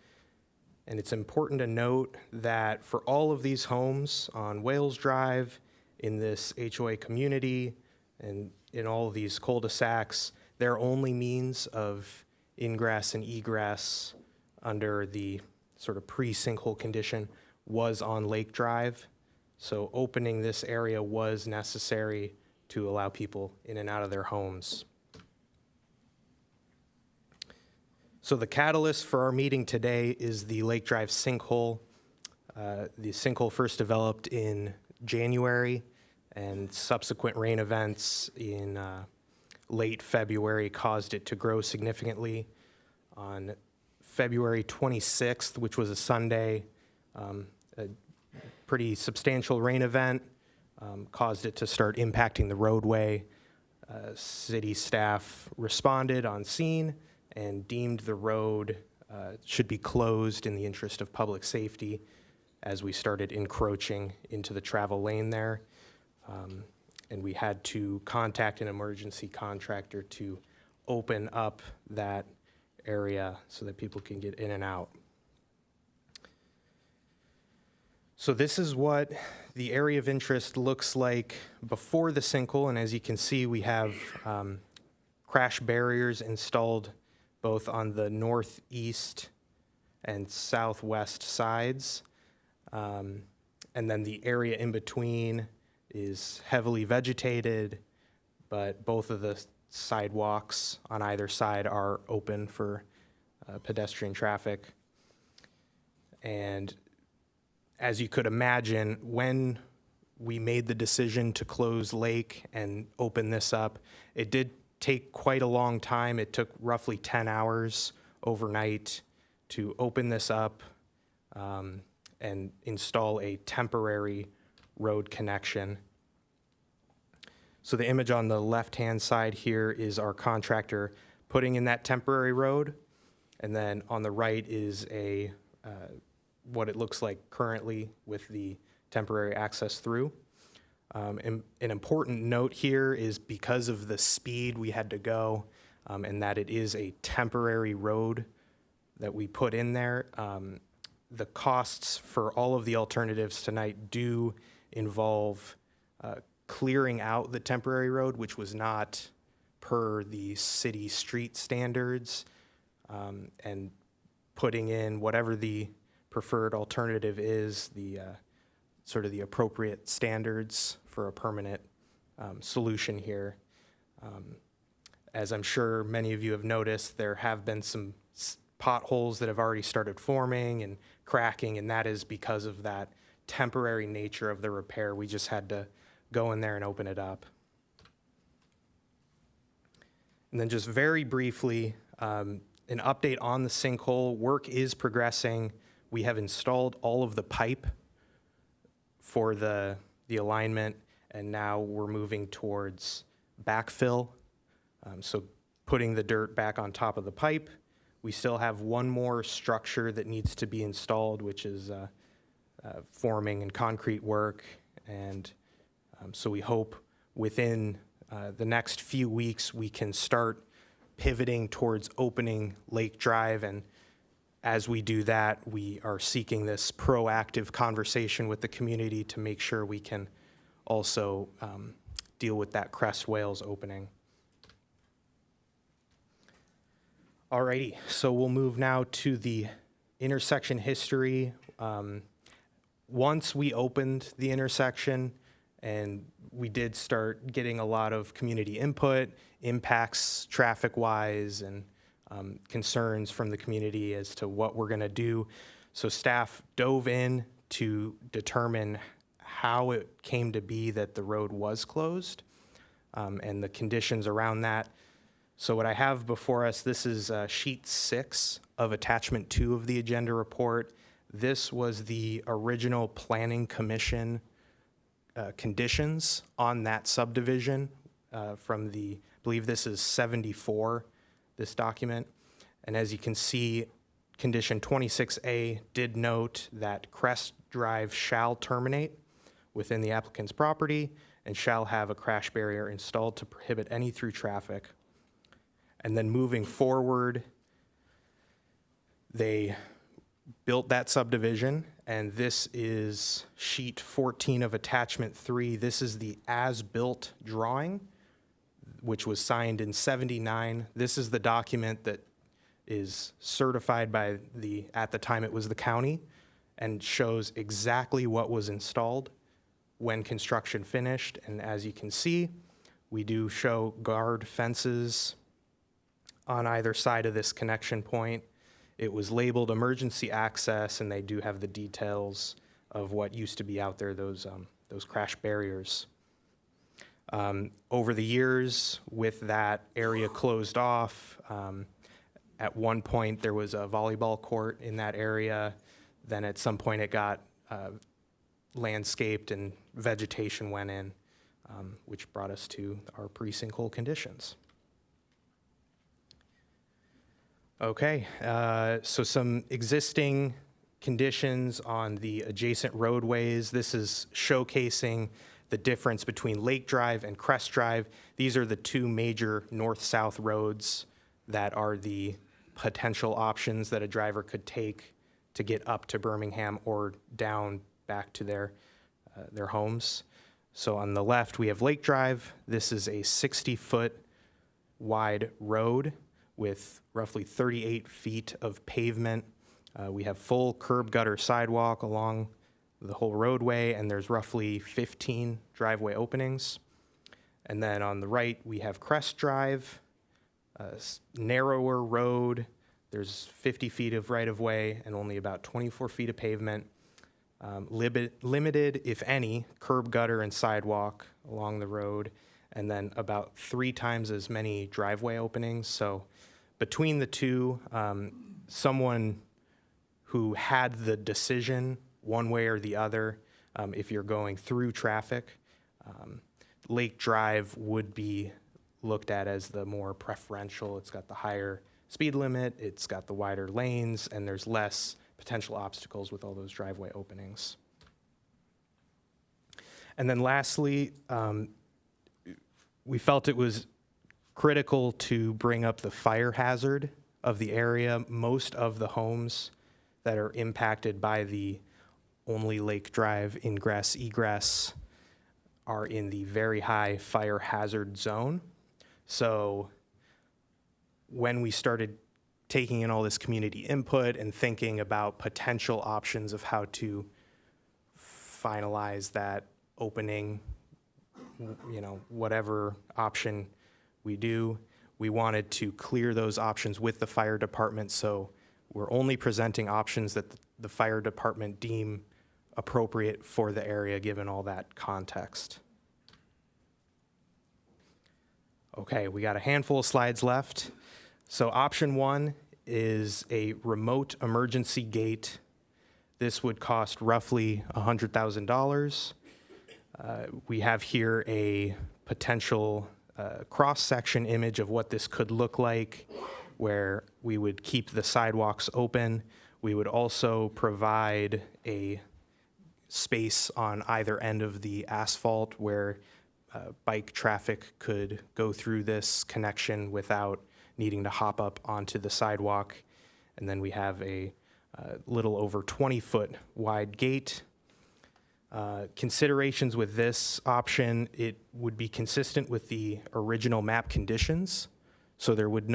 And it's important to note that for all of these homes on Wales Drive, in this HOA community, and in all of these cul-de-sacs, their only means of ingress and egress under the sort of pre-sinkhole condition was on Lake Drive. So opening this area was necessary to allow people in and out of their homes. So the catalyst for our meeting today is the Lake Drive sinkhole. The sinkhole first developed in January, and subsequent rain events in late February caused it to grow significantly. On February 26th, which was a Sunday, a pretty substantial rain event caused it to start impacting the roadway. City staff responded on scene and deemed the road should be closed in the interest of public safety as we started encroaching into the travel lane there. And we had to contact an emergency contractor to open up that area so that people can get in and out. So this is what the area of interest looks like before the sinkhole, and as you can see, we have crash barriers installed both on the northeast and southwest sides. And then the area in between is heavily vegetated, but both of the sidewalks on either side are open for pedestrian traffic. And as you could imagine, when we made the decision to close Lake and open this up, it did take quite a long time. It took roughly 10 hours overnight to open this up and install a temporary road connection. So the image on the left-hand side here is our contractor putting in that temporary road, and then on the right is a what it looks like currently with the temporary access through. And an important note here is because of the speed we had to go and that it is a temporary road that we put in there, the costs for all of the alternatives tonight do involve clearing out the temporary road, which was not per the city street standards, and putting in whatever the preferred alternative is, the sort of the appropriate standards for a permanent solution here. As I'm sure many of you have noticed, there have been some potholes that have already started forming and cracking, and that is because of that temporary nature of the repair. We just had to go in there and open it up. And then just very briefly, an update on the sinkhole. Work is progressing. We have installed all of the pipe for the alignment, and now we're moving towards backfill. So putting the dirt back on top of the pipe. We still have one more structure that needs to be installed, which is forming and concrete work. And so we hope within the next few weeks we can start pivoting towards opening Lake Drive. And as we do that, we are seeking this proactive conversation with the community to make sure we can also deal with that Crest Wales opening. Alrighty, so we'll move now to the intersection history. Once we opened the intersection, and we did start getting a lot of community input, impacts traffic-wise, and concerns from the community as to what we're gonna do. So staff dove in to determine how it came to be that the road was closed and the conditions around that. So what I have before us, this is sheet 6 of attachment 2 of the agenda report. This was the original planning commission conditions on that subdivision from the, I believe this is 74, this document. And as you can see, condition 26A did note that Crest Drive shall terminate within the applicant's property and shall have a crash barrier installed to prohibit any through traffic. And then moving forward, they built that subdivision, and this is sheet 14 of attachment 3. This is the as-built drawing, which was signed in '79. This is the document that is certified by at the time it was the county, and shows exactly what was installed when construction finished. And as you can see, we do show guard fences on either side of this connection point. It was labeled emergency access, and they do have the details of what used to be out there, those crash barriers. Over the years, with that area closed off, at one point there was a volleyball court in that area. Then at some point it got landscaped and vegetation went in, which brought us to our pre-sinkhole conditions. Okay, so some existing conditions on the adjacent roadways. This is showcasing the difference between Lake Drive and Crest Drive. These are the two major north-south roads that are the potential options that a driver could take to get up to Birmingham or down back to their homes. So on the left, we have Lake Drive. This is a 60-foot wide road with roughly 38 feet of pavement. We have full curb gutter sidewalk along the whole roadway, and there's roughly 15 driveway openings. And then on the right, we have Crest Drive, a narrower road. There's 50 feet of right-of-way and only about 24 feet of pavement. Limited, if any, curb gutter and sidewalk along the road, and then about 3 times as many driveway openings. So between the two, someone who had the decision one way or the other, if you're going through traffic, Lake Drive would be looked at as the more preferential. It's got the higher speed limit, it's got the wider lanes, and there's less potential obstacles with all those driveway openings. And then lastly, we felt it was critical to bring up the fire hazard of the area. Most of the homes that are impacted by the only Lake Drive ingress egress are in the very high fire hazard zone. So when we started taking in all this community input and thinking about potential options of how to finalize that opening, you know, whatever option we do, we wanted to clear those options with the fire department. So we're only presenting options that the fire department deem appropriate for the area, given all that context. Okay, we got a handful of slides left. So option 1 is a remote emergency gate. This would cost roughly $100,000. We have here a potential cross-section image of what this could look like, where we would keep the sidewalks open. We would also provide a space on either end of the asphalt where bike traffic could go through this connection without needing to hop up onto the sidewalk. And then we have a little over 20-foot wide gate. Considerations with this option, it would be consistent with the original map conditions. So there would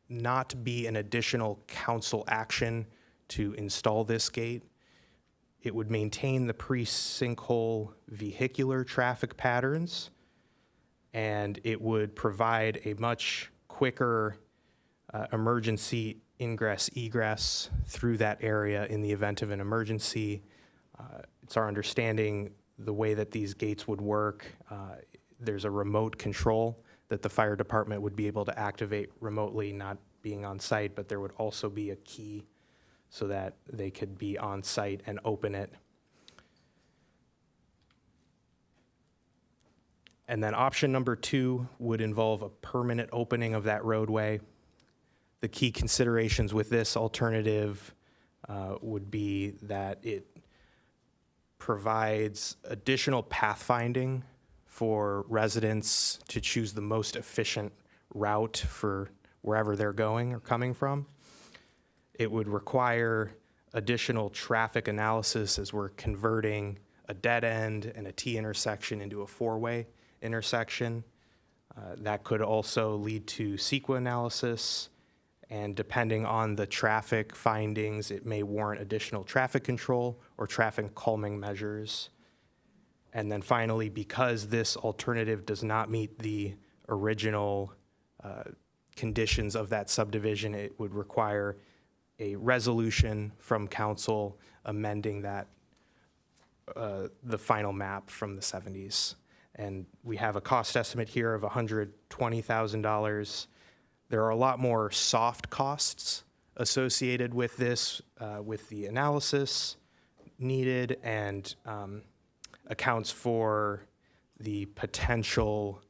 not be an additional council action to install this gate. It would maintain the pre-sinkhole vehicular traffic patterns, and it would provide a much quicker emergency ingress egress through that area in the event of an emergency. It's our understanding the way that these gates would work, there's a remote control that the fire department would be able to activate remotely, not being on site, but there would also be a key so that they could be on site and open it. And then option number 2 would involve a permanent opening of that roadway. The key considerations with this alternative would be that it provides additional pathfinding for residents to choose the most efficient route for wherever they're going or coming from. It would require additional traffic analysis as we're converting a dead end and a T intersection into a 4-way intersection. That could also lead to CEQA analysis, and depending on the traffic findings, it may warrant additional traffic control or traffic calming measures. And then finally, because this alternative does not meet the original conditions of that subdivision, it would require a resolution from council amending that, the final map from the 70s. And we have a cost estimate here of $120,000. There are a lot more soft costs associated with this, with the analysis needed, and accounts for the potential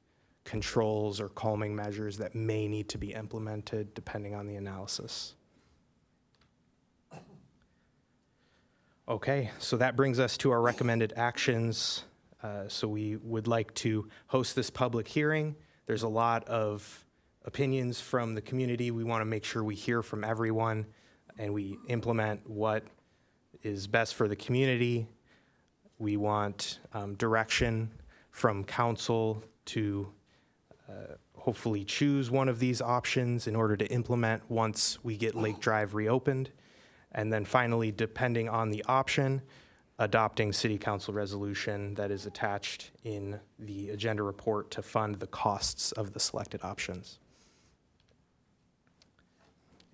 controls or calming measures that may need to be implemented depending on the analysis. Okay, so that brings us to our recommended actions. So we would like to host this public hearing. There's a lot of opinions from the community. We want to make sure we hear from everyone and we implement what is best for the community. We want direction from council to hopefully choose one of these options in order to implement once we get Lake Drive reopened. And then finally, depending on the option, adopting city council resolution that is attached in the agenda report to fund the costs of the selected options.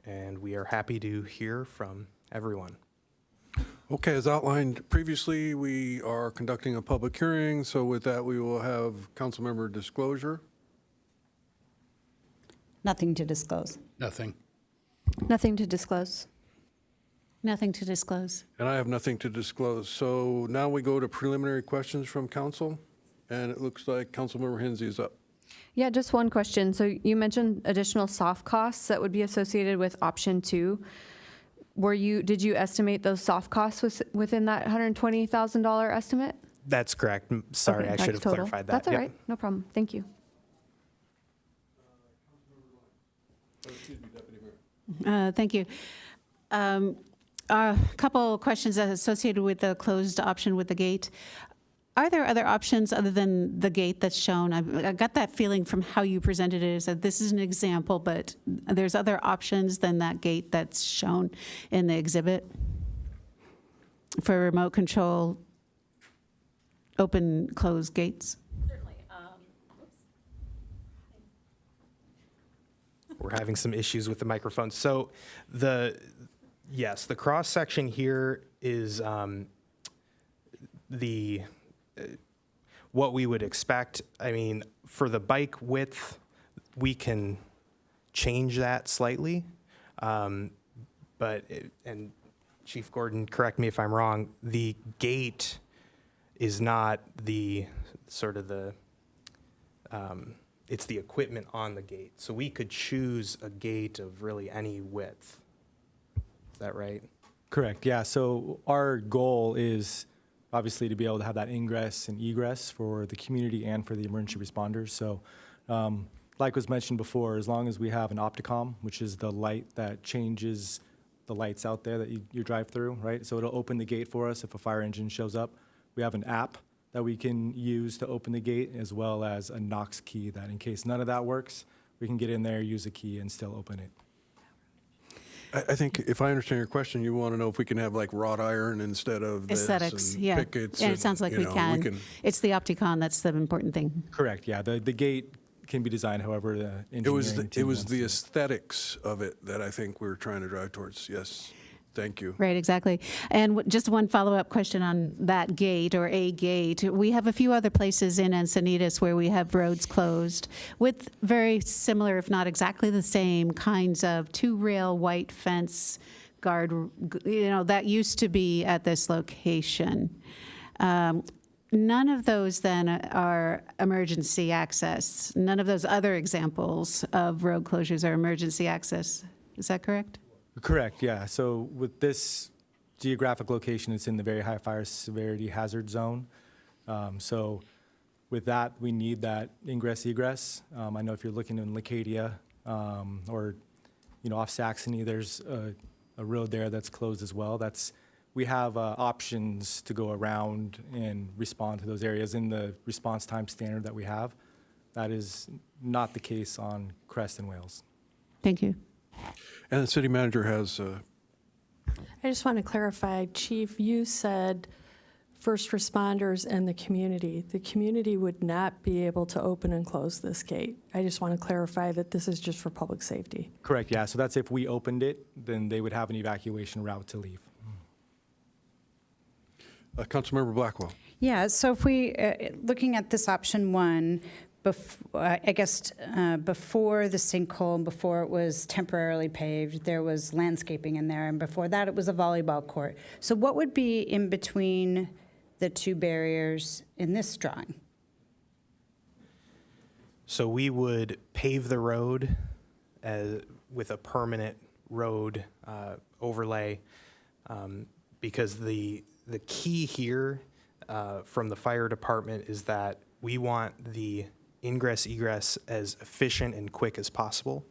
And we are happy to hear from everyone. Okay, as outlined previously, we are conducting a public hearing, so with that, we will have council member disclosure. Nothing to disclose. Nothing. Nothing to disclose. Nothing to disclose. And I have nothing to disclose. So now we go to preliminary questions from council, and it looks like Councilmember Hensy is up. Yeah, just one question. So you mentioned additional soft costs that would be associated with option 2. Did you estimate those soft costs within that $120,000 estimate? That's correct. Sorry, Okay, I should that's have total. clarified that. That's all Yep. right. No problem. Thank you. Thank you. A couple questions associated with the closed option with the gate. Are there other options other than the gate that's shown? I got that feeling from how you presented it, is that this is an example, but there's other options than that gate that's shown in the exhibit for remote control, open, closed gates? Certainly. We're having some issues with the microphone. So yes, the cross section here is what we would expect. I mean, for the bike width, we can change that slightly. And Chief Gordon, correct me if I'm wrong, the gate is not it's the equipment on the gate. So we could choose a gate of really any width. Is that right? Correct, yeah. So our goal is obviously to be able to have that ingress and egress for the community and for the emergency responders. So like was mentioned before, as long as we have an Opticom, which is the light that changes the lights out there that you drive through, right? So it'll open the gate for us if a fire engine shows up. We have an app that we can use to open the gate, as well as a Knox key that in case none of that works, we can get in there, use a key, and still open it. I think if I understand your question, you want to know if we can have like wrought iron instead of this Aesthetics, and yeah. pickets. And it sounds like we can. It's the Opticon that's the important thing. Correct, yeah. The gate can be designed however the engineering It was team the wants to. aesthetics of it that I think we're trying to drive towards. Yes, thank you. Right, exactly. And just one follow-up question on that gate or a gate. We have a few other places in Encinitas where we have roads closed with very similar, if not exactly the same, kinds of two-rail white fence guard, that used to be at this location. None of those then are emergency access. None of those other examples of road closures are emergency access. Is that correct? Correct, yeah. So with this geographic location, it's in the very high fire severity hazard zone. So with that, we need that ingress egress. I know if you're looking in Lacadia or off Saxony, there's a road there that's closed as well. We have options to go around and respond to those areas in the response time standard that we have. That is not the case on Crest and Wales. Thank you. And the city manager has. I just want to clarify, Chief, you said first responders and the community. The community would not be able to open and close this gate. I just want to clarify that this is just for public safety. Correct, yeah. So that's if we opened it, then they would have an evacuation route to leave. Councilmember Blackwell. Yeah, so if we, looking at this option 1, I guess before the sinkhole and before it was temporarily paved, there was landscaping in there, and before that it was a volleyball court. So what would be in between the two barriers in this drawing? So we would pave the road with a permanent road overlay because the key here from the fire department is that we want the ingress egress as efficient and quick as possible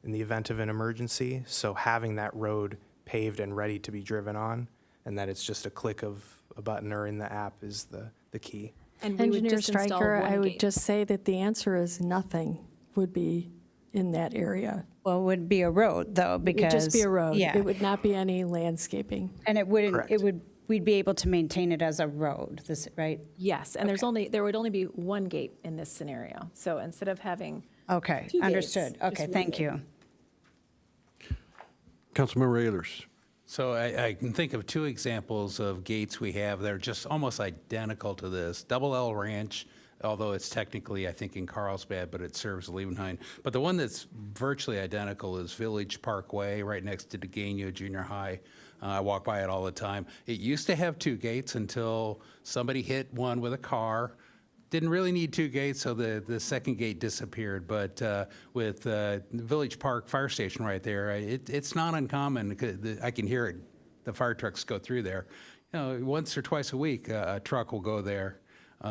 in the event of an emergency. So having that road paved and ready to be driven on, and that it's just a click of a button or in the app is the key. And Engineer Stryker, I would just say that the answer is nothing would be in that area. Well, it would be a road, though, because. It would just be a road. Yeah. It would not be any landscaping. And it wouldn't, Correct. it would, we'd be able to maintain it as a road, right? Yes, and there would only be one gate in this scenario. So instead of having Okay, two gates, understood. just Okay, one thank gate. you. Councilmember Ehlers. So I can think of two examples of gates we have that are just almost identical to this. Double L Ranch, although it's technically, I think, in Carlsbad, but it serves Liebenhain. But the one that's virtually identical is Village Parkway, right next to DeGaino Junior High. I walk by it all the time. It used to have two gates until somebody hit one with a car. Didn't really need two gates, so the second gate disappeared. But with Village Park Fire Station right there, it's not uncommon. I can hear it. The fire trucks go through there. You know, once or twice a week, a truck will go there.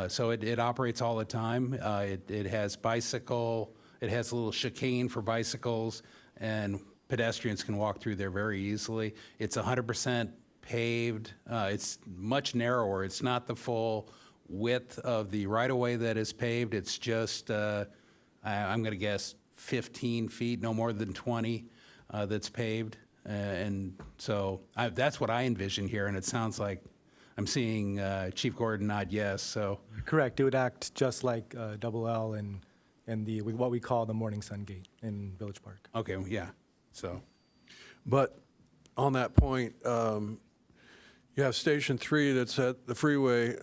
So it operates all the time. It has bicycle. It has a little chicane for bicycles, and pedestrians can walk through there very easily. It's 100% paved. It's much narrower. It's not the full width of the right-of-way that is paved. It's just, I'm going to guess 15 feet, no more than 20, that's paved. And so that's what I envision here, and it sounds like I'm seeing Chief Gordon nod yes, so. Correct. It would act just like Double L and the what we call the Morning Sun Gate in Village Park. Okay, yeah, so. But on that point, you have Station 3 that's at the freeway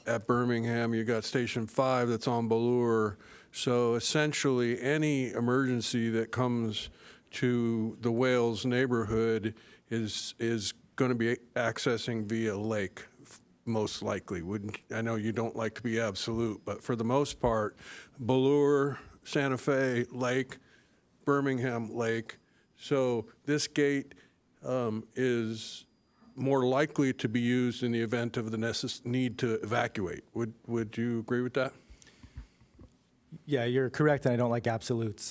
at Birmingham. You got Station 5 that's on Ballure. So essentially, any emergency that comes to the Wales neighborhood is going to be accessing via lake, most likely. I know you don't like to be absolute, but for the most part, Ballure, Santa Fe Lake, Birmingham Lake. So this gate is more likely to be used in the event of the need to evacuate. Would you agree with that? Yeah, you're correct, and I don't like absolutes.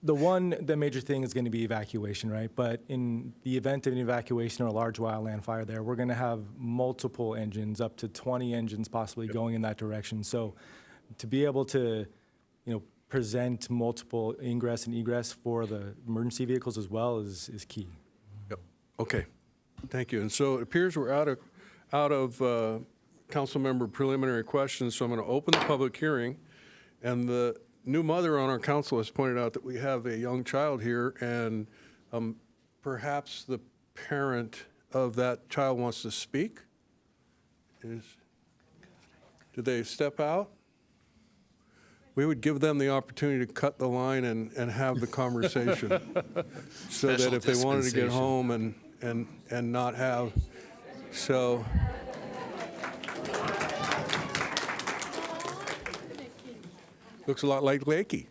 The major thing is going to be evacuation, right? But in the event of an evacuation or a large wildland fire there, we're going to have multiple engines, up to 20 engines possibly going in that direction. So to be able to, present multiple ingress and egress for the emergency vehicles as well is key. Yep. Okay. Thank you. And so it appears we're out of council member preliminary questions. So I'm going to open the public hearing, and the new mother on our council has pointed out that we have a young child here, and perhaps the parent of that child wants to speak. Did they step out? We would give them the opportunity to cut the line and have the conversation, so that if they wanted to get home and not have, so. Looks a lot like Lakey.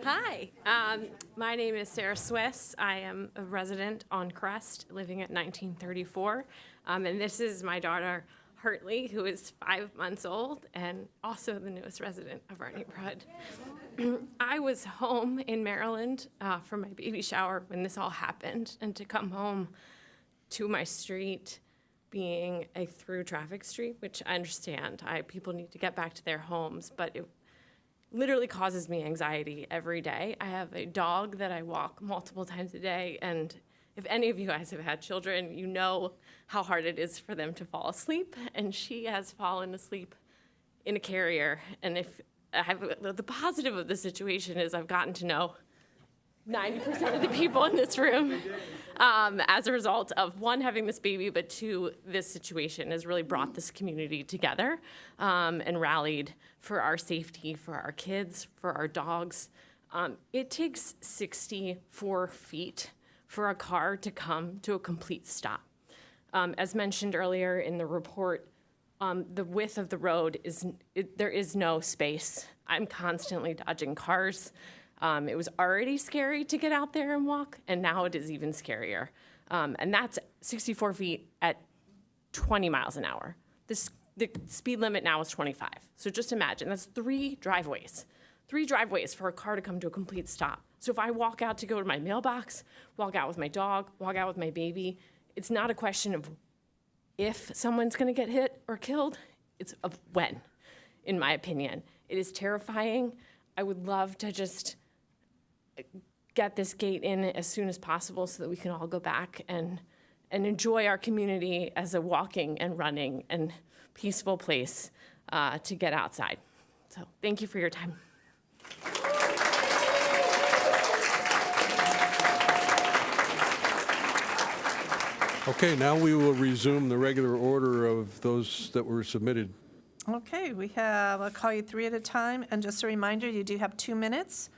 Hi, my name is Sarah Swiss. I am a resident on Crest, living at 1934. And this is my daughter, Hartley, who is 5 months old and also the newest resident of our neighborhood. I was home in Maryland for my baby shower when this all happened, and to come home to my street being a through traffic street, which I understand, people need to get back to their homes, but it literally causes me anxiety every day. I have a dog that I walk multiple times a day, and if any of you guys have had children, you know how hard it is for them to fall asleep, and she has fallen asleep in a carrier. And the positive of the situation is I've gotten to know 90% of the people in this room as a result of, one, having this baby, but two, this situation has really brought this community together and rallied for our safety, for our kids, for our dogs. It takes 64 feet for a car to come to a complete stop. As mentioned earlier in the report, the width of the road there is no space. I'm constantly dodging cars. It was already scary to get out there and walk, and now it is even scarier. And that's 64 feet at 20 miles an hour. The speed limit now is 25. So just imagine, that's 3 driveways. 3 driveways for a car to come to a complete stop. So if I walk out to go to my mailbox, walk out with my dog, walk out with my baby, it's not a question of if someone's gonna get hit or killed, it's of when, in my opinion. It is terrifying. I would love to just get this gate in as soon as possible so that we can all go back and enjoy our community as a walking and running and peaceful place to get outside. So thank you for your time. Okay, now we will resume the regular order of those that were submitted. Okay, I'll call you three at a time, and just a reminder, you do have 2 minutes.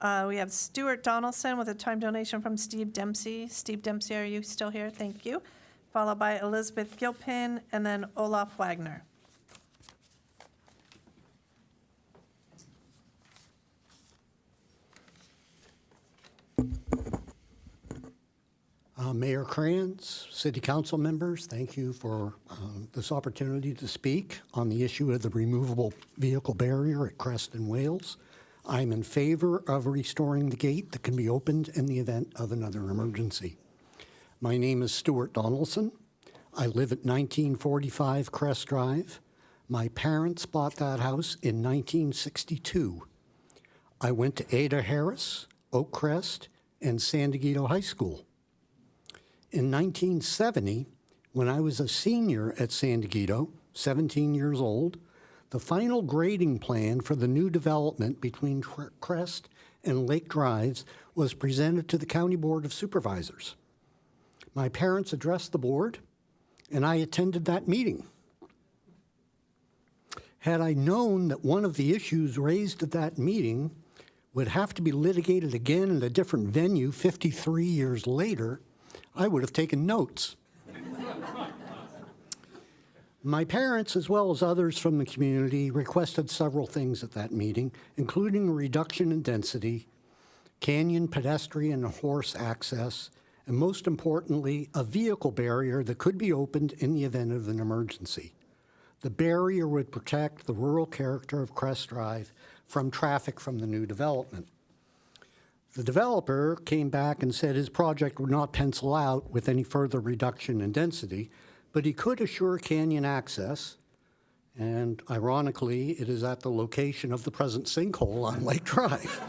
We have Stuart Donaldson with a time donation from Steve Dempsey. Steve Dempsey, are you still here? Thank you. Followed by Elizabeth Gilpin, and then Olaf Wagner. Mayor Kranz, City Council members, thank you for this opportunity to speak on the issue of the removable vehicle barrier at Crest and Wales. I'm in favor of restoring the gate that can be opened in the event of another emergency. My name is Stuart Donaldson. I live at 1945 Crest Drive. My parents bought that house in 1962. I went to Ada Harris, Oak Crest, and San Diego High School. In 1970, when I was a senior at San Diego, 17 years old, the final grading plan for the new development between Crest and Lake Drives was presented to the County Board of Supervisors. My parents addressed the board, and I attended that meeting. Had I known that one of the issues raised at that meeting would have to be litigated again in a different venue 53 years later, I would have taken notes. My parents, as well as others from the community, requested several things at that meeting, including a reduction in density, canyon pedestrian and horse access, and most importantly, a vehicle barrier that could be opened in the event of an emergency. The barrier would protect the rural character of Crest Drive from traffic from the new development. The developer came back and said his project would not pencil out with any further reduction in density, but he could assure canyon access, and ironically, it is at the location of the present sinkhole on Lake Drive.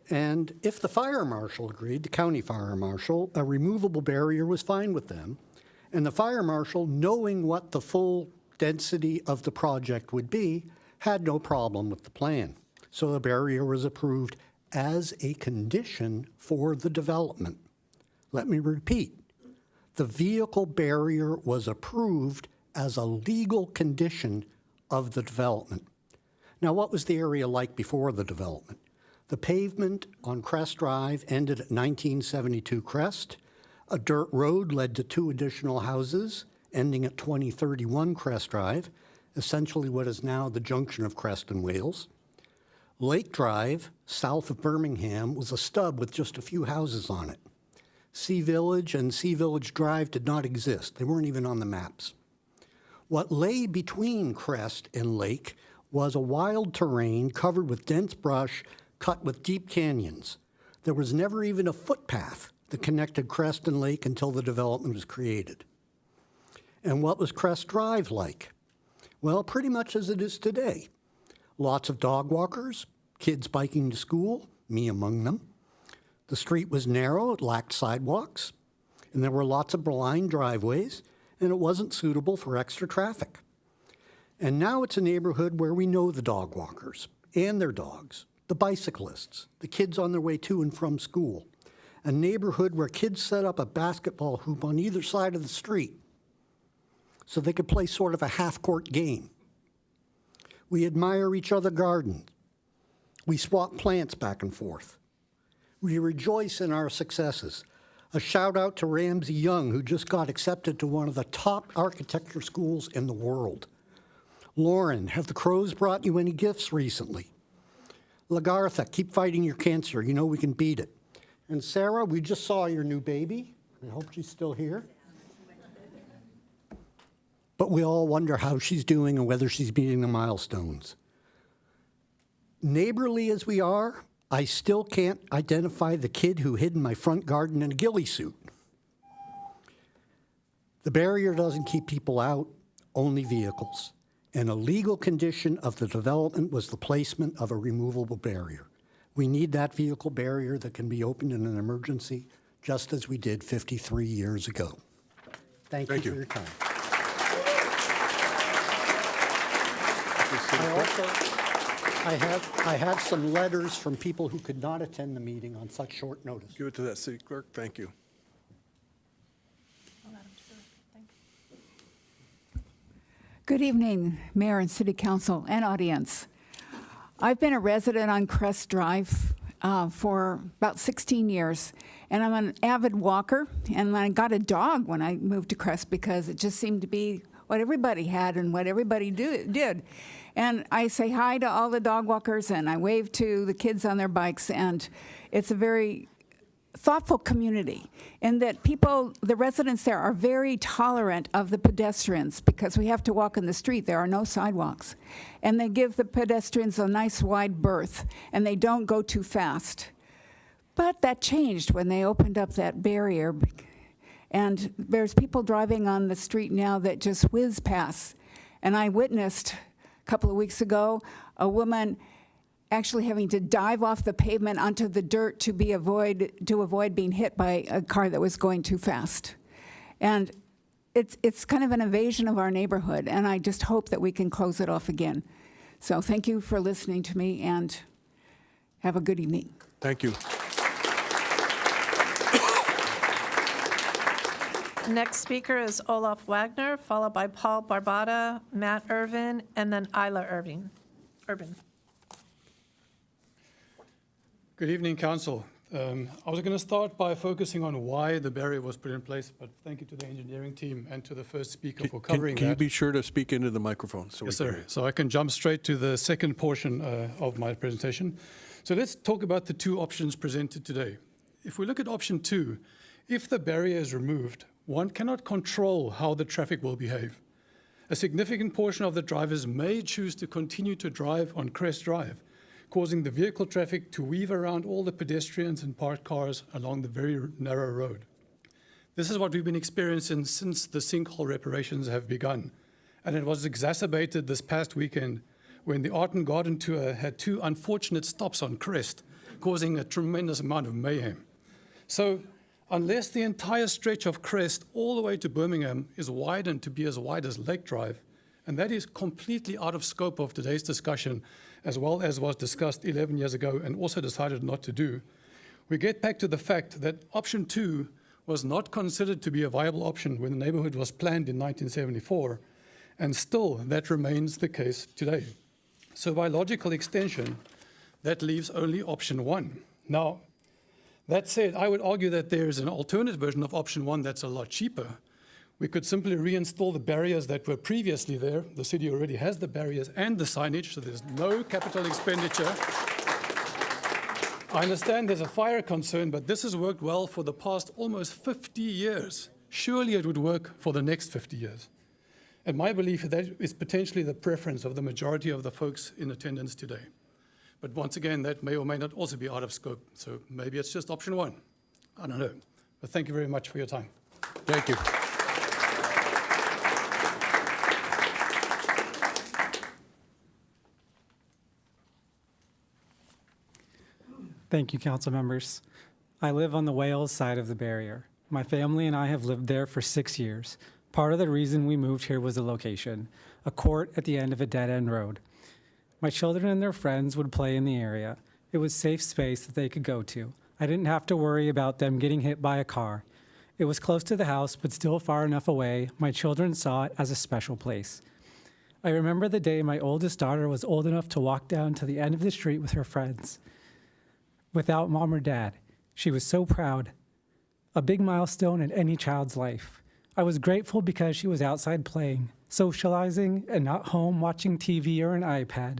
And if the fire marshal agreed, the county fire marshal, a removable barrier was fine with them, and the fire marshal, knowing what the full density of the project would be, had no problem with the plan. So the barrier was approved as a condition for the development. Let me repeat. The vehicle barrier was approved as a legal condition of the development. Now, what was the area like before the development? The pavement on Crest Drive ended at 1972 Crest. A dirt road led to 2 additional houses, ending at 2031 Crest Drive, essentially what is now the junction of Crest and Wales. Lake Drive, south of Birmingham, was a stub with just a few houses on it. Sea Village and Sea Village Drive did not exist. They weren't even on the maps. What lay between Crest and Lake was a wild terrain covered with dense brush, cut with deep canyons. There was never even a footpath that connected Crest and Lake until the development was created. And what was Crest Drive like? Well, pretty much as it is today. Lots of dog walkers, kids biking to school, me among them. The street was narrow, it lacked sidewalks, and there were lots of blind driveways, and it wasn't suitable for extra traffic. And now it's a neighborhood where we know the dog walkers and their dogs, the bicyclists, the kids on their way to and from school. A neighborhood where kids set up a basketball hoop on either side of the street so they could play sort of a half-court game. We admire each other's gardens. We swap plants back and forth. We rejoice in our successes. A shout out to Ramsey Young, who just got accepted to one of the top architecture schools in the world. Lauren, have the crows brought you any gifts recently? Lagartha, keep fighting your cancer. You know we can beat it. And Sarah, we just saw your new baby. I hope she's still here. But we all wonder how she's doing and whether she's meeting the milestones. Neighborly as we are, I still can't identify the kid who hid in my front garden in a ghillie suit. The barrier doesn't keep people out, only vehicles. and a legal condition of the development was the placement of a removable barrier. We need that vehicle barrier that can be opened in an emergency, just as we did 53 years ago. Thank you for your time. I have some letters from people who could not attend the meeting on such short notice. Give it to that city clerk. Thank you. Good evening, Mayor and City Council and audience. I've been a resident on Crest Drive for about 16 years, and I'm an avid walker, and I got a dog when I moved to Crest because it just seemed to be what everybody had and what everybody did. And I say hi to all the dog walkers, and I wave to the kids on their bikes, and it's a very thoughtful community in that people, the residents there, are very tolerant of the pedestrians because we have to walk in the street. There are no sidewalks. And they give the pedestrians a nice wide berth, and they don't go too fast. But that changed when they opened up that barrier. And there's people driving on the street now that just whiz past. And I witnessed a couple of weeks ago a woman actually having to dive off the pavement onto the dirt to avoid being hit by a car that was going too fast. And it's kind of an invasion of our neighborhood, and I just hope that we can close it off again. So thank you for listening to me, and have a good evening. Thank you. Next speaker is Olaf Wagner, followed by Paul Barbata, Matt Irvin, and then Isla Urban. Good evening, Council. I was going to start by focusing on why the barrier was put in place, but thank you to the engineering team and to the first speaker for covering Can you that. be sure to speak into the microphone? So Yes, we can sir. hear you. So I can jump straight to the second portion of my presentation. So let's talk about the two options presented today. If we look at option 2, if the barrier is removed, one cannot control how the traffic will behave. A significant portion of the drivers may choose to continue to drive on Crest Drive, causing the vehicle traffic to weave around all the pedestrians and parked cars along the very narrow road. This is what we've been experiencing since the sinkhole reparations have begun, and it was exacerbated this past weekend when the Art and Garden Tour had 2 unfortunate stops on Crest, causing a tremendous amount of mayhem. So unless the entire stretch of Crest all the way to Birmingham is widened to be as wide as Lake Drive, and that is completely out of scope of today's discussion, as well as was discussed 11 years ago and also decided not to do, we get back to the fact that option 2 was not considered to be a viable option when the neighborhood was planned in 1974, and still that remains the case today. So by logical extension, that leaves only option 1. Now, that said, I would argue that there is an alternate version of option 1 that's a lot cheaper. We could simply reinstall the barriers that were previously there. The city already has the barriers and the signage, so there's no capital expenditure. I understand there's a fire concern, but this has worked well for the past almost 50 years. Surely it would work for the next 50 years. And my belief is that is potentially the preference of the majority of the folks in attendance today. But once again, that may or may not also be out of scope. So maybe it's just option 1. I don't know. But thank you very much for your time. Thank you. Thank you, council members. I live on the Wales side of the barrier. My family and I have lived there for 6 years. Part of the reason we moved here was the location, a court at the end of a dead-end road. My children and their friends would play in the area. It was safe space that they could go to. I didn't have to worry about them getting hit by a car. It was close to the house, but still far enough away. My children saw it as a special place. I remember the day my oldest daughter was old enough to walk down to the end of the street with her friends. Without mom or dad. She was so proud. A big milestone in any child's life. I was grateful because she was outside playing, socializing, and not home watching TV or an iPad.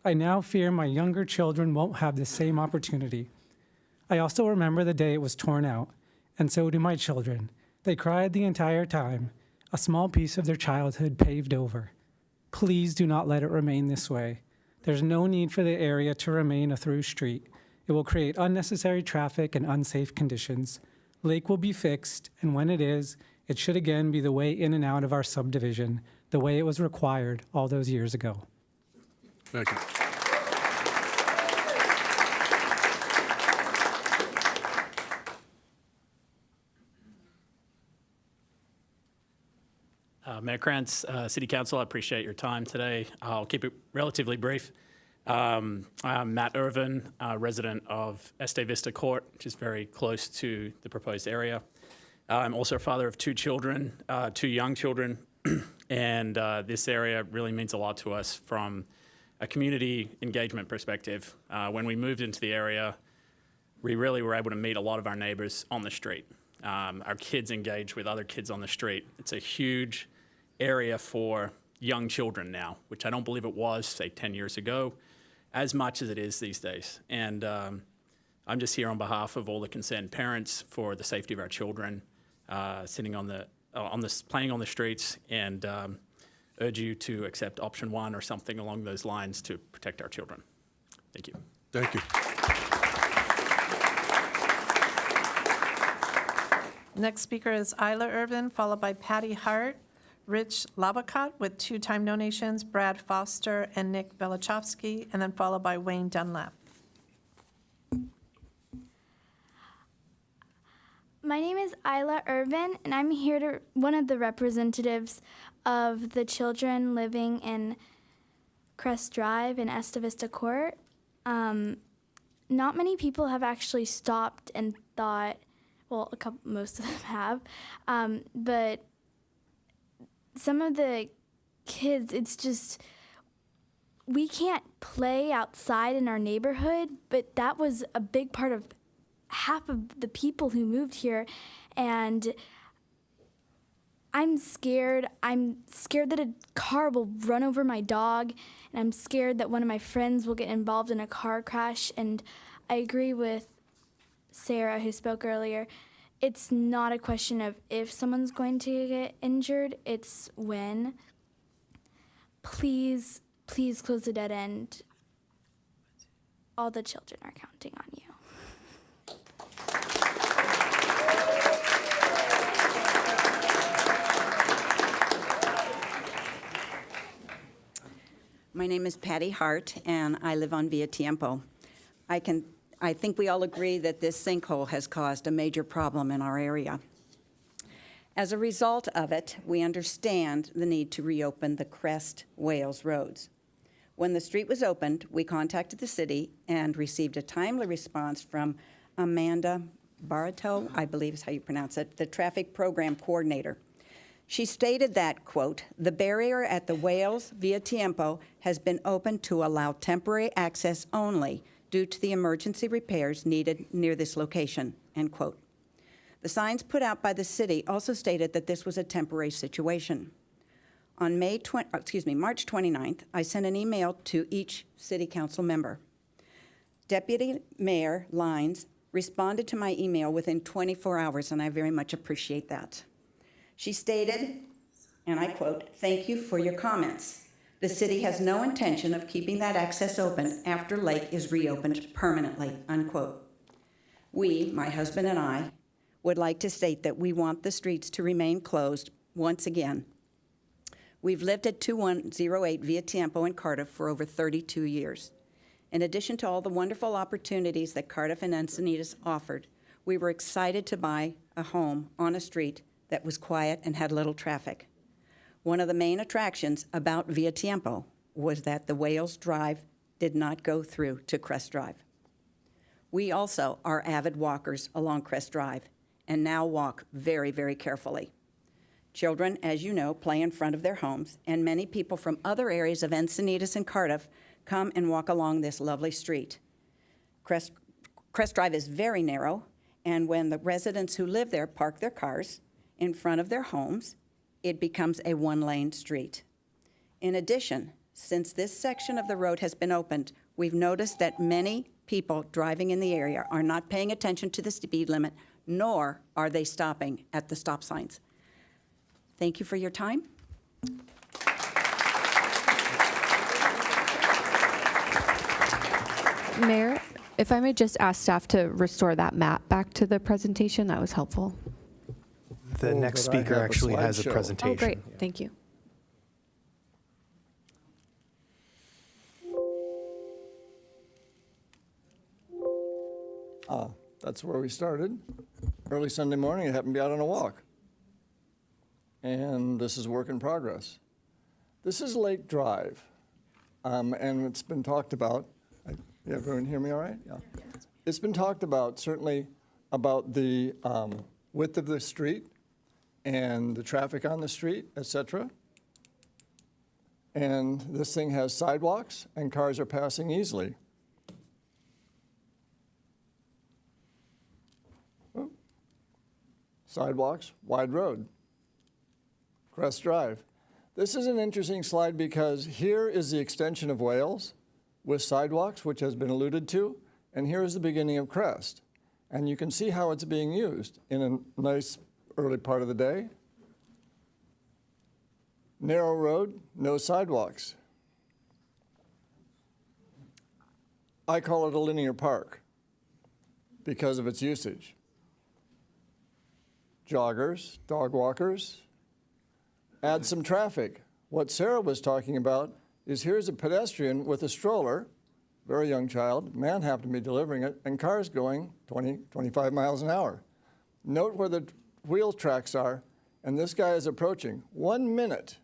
I now fear my younger children won't have the same opportunity. I also remember the day it was torn out, and so do my children. They cried the entire time, a small piece of their childhood paved over. Please do not let it remain this way. There's no need for the area to remain a through street. It will create unnecessary traffic and unsafe conditions. Lake will be fixed, and when it is, it should again be the way in and out of our subdivision, the way it was required all those years ago. Thank you. Mayor Krantz, City Council, I appreciate your time today. I'll keep it relatively brief. I'm Matt Irvin, resident of Este Vista Court, which is very close to the proposed area. I'm also a father of two children, two young children, and this area really means a lot to us from a community engagement perspective. When we moved into the area, we really were able to meet a lot of our neighbors on the street. Our kids engage with other kids on the street. It's a huge area for young children now, which I don't believe it was, say, 10 years ago, as much as it is these days. And I'm just here on behalf of all the concerned parents for the safety of our children sitting playing on the streets, and urge you to accept option 1 or something along those lines to protect our children. Thank you. Thank you. Next speaker is Isla Irvin, followed by Patty Hart, Rich Labacott with 2-time donations, Brad Foster and Nick Velichowski, and then followed by Wayne Dunlap. My name is Isla Irvin, and I'm here to one of the representatives of the children living in Crest Drive in Este Vista Court. Not many people have actually stopped and thought, well, most of them have, but some of the kids, it's just, we can't play outside in our neighborhood, but that was a big part of half of the people who moved here, and I'm scared. I'm scared that a car will run over my dog, and I'm scared that one of my friends will get involved in a car crash, and I agree with Sarah, who spoke earlier. It's not a question of if someone's going to get injured, it's when. Please, please close the dead end. All the children are counting on you. My name is Patty Hart, and I live on Via Tiempo. I think we all agree that this sinkhole has caused a major problem in our area. As a result of it, we understand the need to reopen the Crest Wales roads. When the street was opened, we contacted the city and received a timely response from Amanda Baratow, I believe is how you pronounce it, the traffic program coordinator. She stated that, quote, "The barrier at the Wales Via Tiempo has been opened to allow temporary access only due to the emergency repairs needed near this location," end quote. The signs put out by the city also stated that this was a temporary situation. On March 29th, I sent an email to each city council member. Deputy Mayor Lines responded to my email within 24 hours, and I very much appreciate that. She stated, and I quote, "Thank you for your comments. The city has no intention of keeping that access open after Lake is reopened permanently," unquote. We, my husband and I, would like to state that we want the streets to remain closed once again. We've lived at 2108 Via Tiempo in Cardiff for over 32 years. In addition to all the wonderful opportunities that Cardiff and Encinitas offered, we were excited to buy a home on a street that was quiet and had little traffic. One of the main attractions about Via Tiempo was that the Wales Drive did not go through to Crest Drive. We also are avid walkers along Crest Drive and now walk very, very carefully. Children, as you know, play in front of their homes, and many people from other areas of Encinitas and Cardiff come and walk along this lovely street. Crest Drive is very narrow, and when the residents who live there park their cars in front of their homes, it becomes a one-lane street. In addition, since this section of the road has been opened, we've noticed that many people driving in the area are not paying attention to the speed limit, nor are they stopping at the stop signs. Thank you for your time. Mayor, if I may just ask staff to restore that map back to the presentation, that was helpful. The next speaker actually has a presentation. Oh, great. Thank you. That's where we started. Early Sunday morning, I happened to be out on a walk. And this is work in progress. This is Lake Drive, and it's been talked about. Yeah, everyone hear me all right? Yeah. It's been talked about, certainly, about the width of the street and the traffic on the street, et cetera. And this thing has sidewalks, and cars are passing easily. Oh. Sidewalks, wide road. Crest Drive. This is an interesting slide because here is the extension of Wales with sidewalks, which has been alluded to, and here is the beginning of Crest. And you can see how it's being used in a nice early part of the day. Narrow road, no sidewalks. I call it a linear park because of its usage. Joggers, dog walkers, add some traffic. What Sarah was talking about is here's a pedestrian with a stroller, very young child, man happened to be delivering it, and cars going 20, 25 miles an hour. Note where the wheel tracks are, and this guy is approaching. 1 minute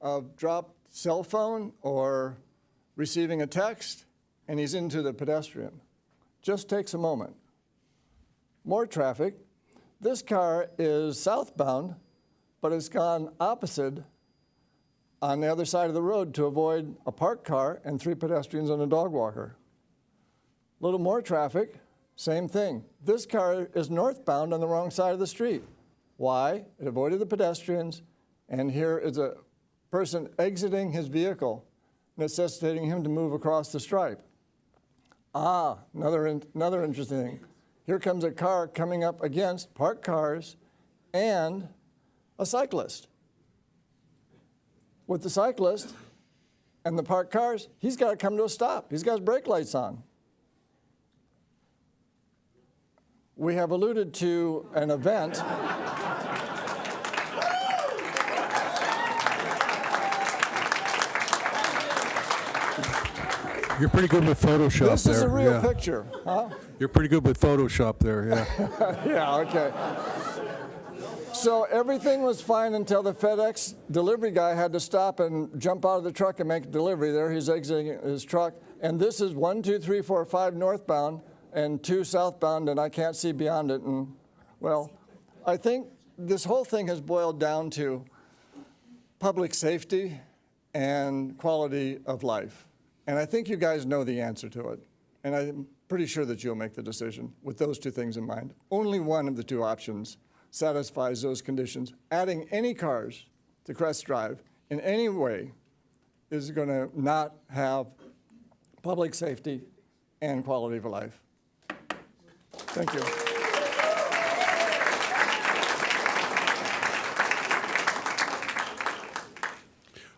of dropped cell phone or receiving a text, and he's into the pedestrian. Just takes a moment. More traffic. This car is southbound, but it's gone opposite on the other side of the road to avoid a parked car and 3 pedestrians and a dog walker. A little more traffic, same thing. This car is northbound on the wrong side of the street. Why? It avoided the pedestrians, and here is a person exiting his vehicle, necessitating him to move across the stripe. Another interesting thing. Here comes a car coming up against parked cars and a cyclist. With the cyclist and the parked cars, he's got to come to a stop. He's got his brake lights on. We have alluded to an event. You're pretty good with Photoshop there. This is a real picture, huh? You're pretty good with Photoshop there, yeah. Yeah, okay. So everything was fine until the FedEx delivery guy had to stop and jump out of the truck and make a delivery. There he's exiting his truck. And this is 1, 2, 3, 4, 5 northbound and 2 southbound, and I can't see beyond it. And, well, I think this whole thing has boiled down to public safety and quality of life. And I think you guys know the answer to it. And I'm pretty sure that you'll make the decision with those 2 things in mind. Only one of the 2 options satisfies those conditions. Adding any cars to Crest Drive in any way is going to not have public safety and quality of life. Thank you.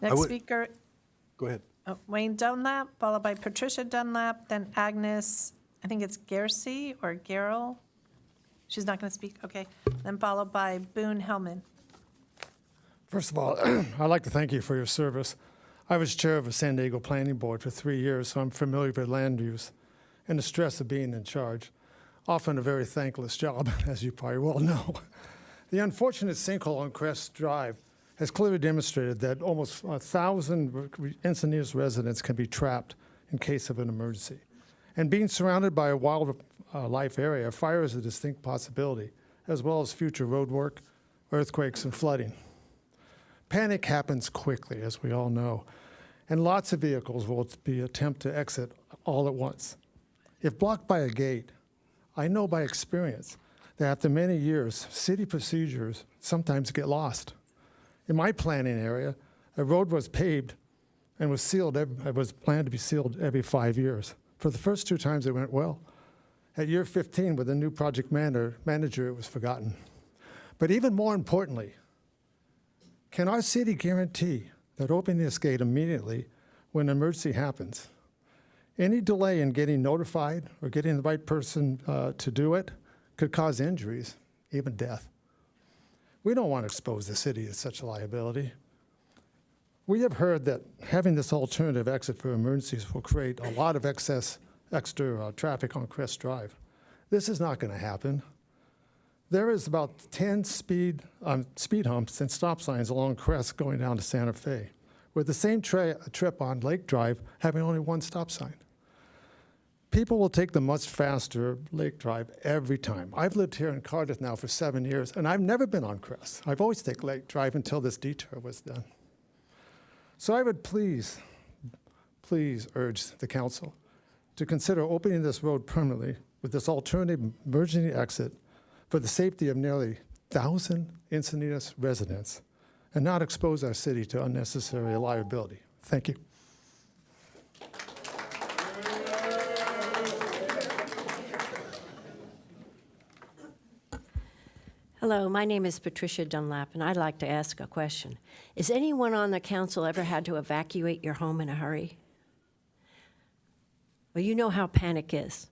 Next speaker. Go ahead. Wayne Dunlap, followed by Patricia Dunlap, then Agnes, I think it's Gersi or Gerald. She's not going to speak? Okay. Then followed by Boone Hellman. First of all, I'd like to thank you for your service. I was chair of the San Diego Planning Board for 3 years, so I'm familiar with land use and the stress of being in charge. Often a very thankless job, as you probably well know. The unfortunate sinkhole on Crest Drive has clearly demonstrated that almost 1,000 Encinitas residents can be trapped in case of an emergency. And being surrounded by a wildlife area, fire is a distinct possibility, as well as future road work, earthquakes, and flooding. Panic happens quickly, as we all know, and lots of vehicles will attempt to exit all at once. If blocked by a gate, I know by experience that after many years, city procedures sometimes get lost. In my planning area, a road was paved and was sealed. It was planned to be sealed every 5 years. For the first 2 times, it went well. At year 15, with a new project manager, it was forgotten. But even more importantly, can our city guarantee that opening this gate immediately when an emergency happens? Any delay in getting notified or getting the right person to do it could cause injuries, even death. We don't want to expose the city to such a liability. We have heard that having this alternative exit for emergencies will create a lot of excess extra traffic on Crest Drive. This is not going to happen. There is about 10 speed humps and stop signs along Crest going down to Santa Fe, with the same trip on Lake Drive having only one stop sign. People will take the much faster Lake Drive every time. I've lived here in Cardiff now for 7 years, and I've never been on Crest. I've always taken Lake Drive until this detour was done. So I would please urge the council to consider opening this road permanently with this alternative emergency exit for the safety of nearly 1,000 Encinitas residents and not expose our city to unnecessary liability. Thank you. Hello, my name is Patricia Dunlap, and I'd like to ask a question. Has anyone on the council ever had to evacuate your home in a hurry? Well, you know how panic is.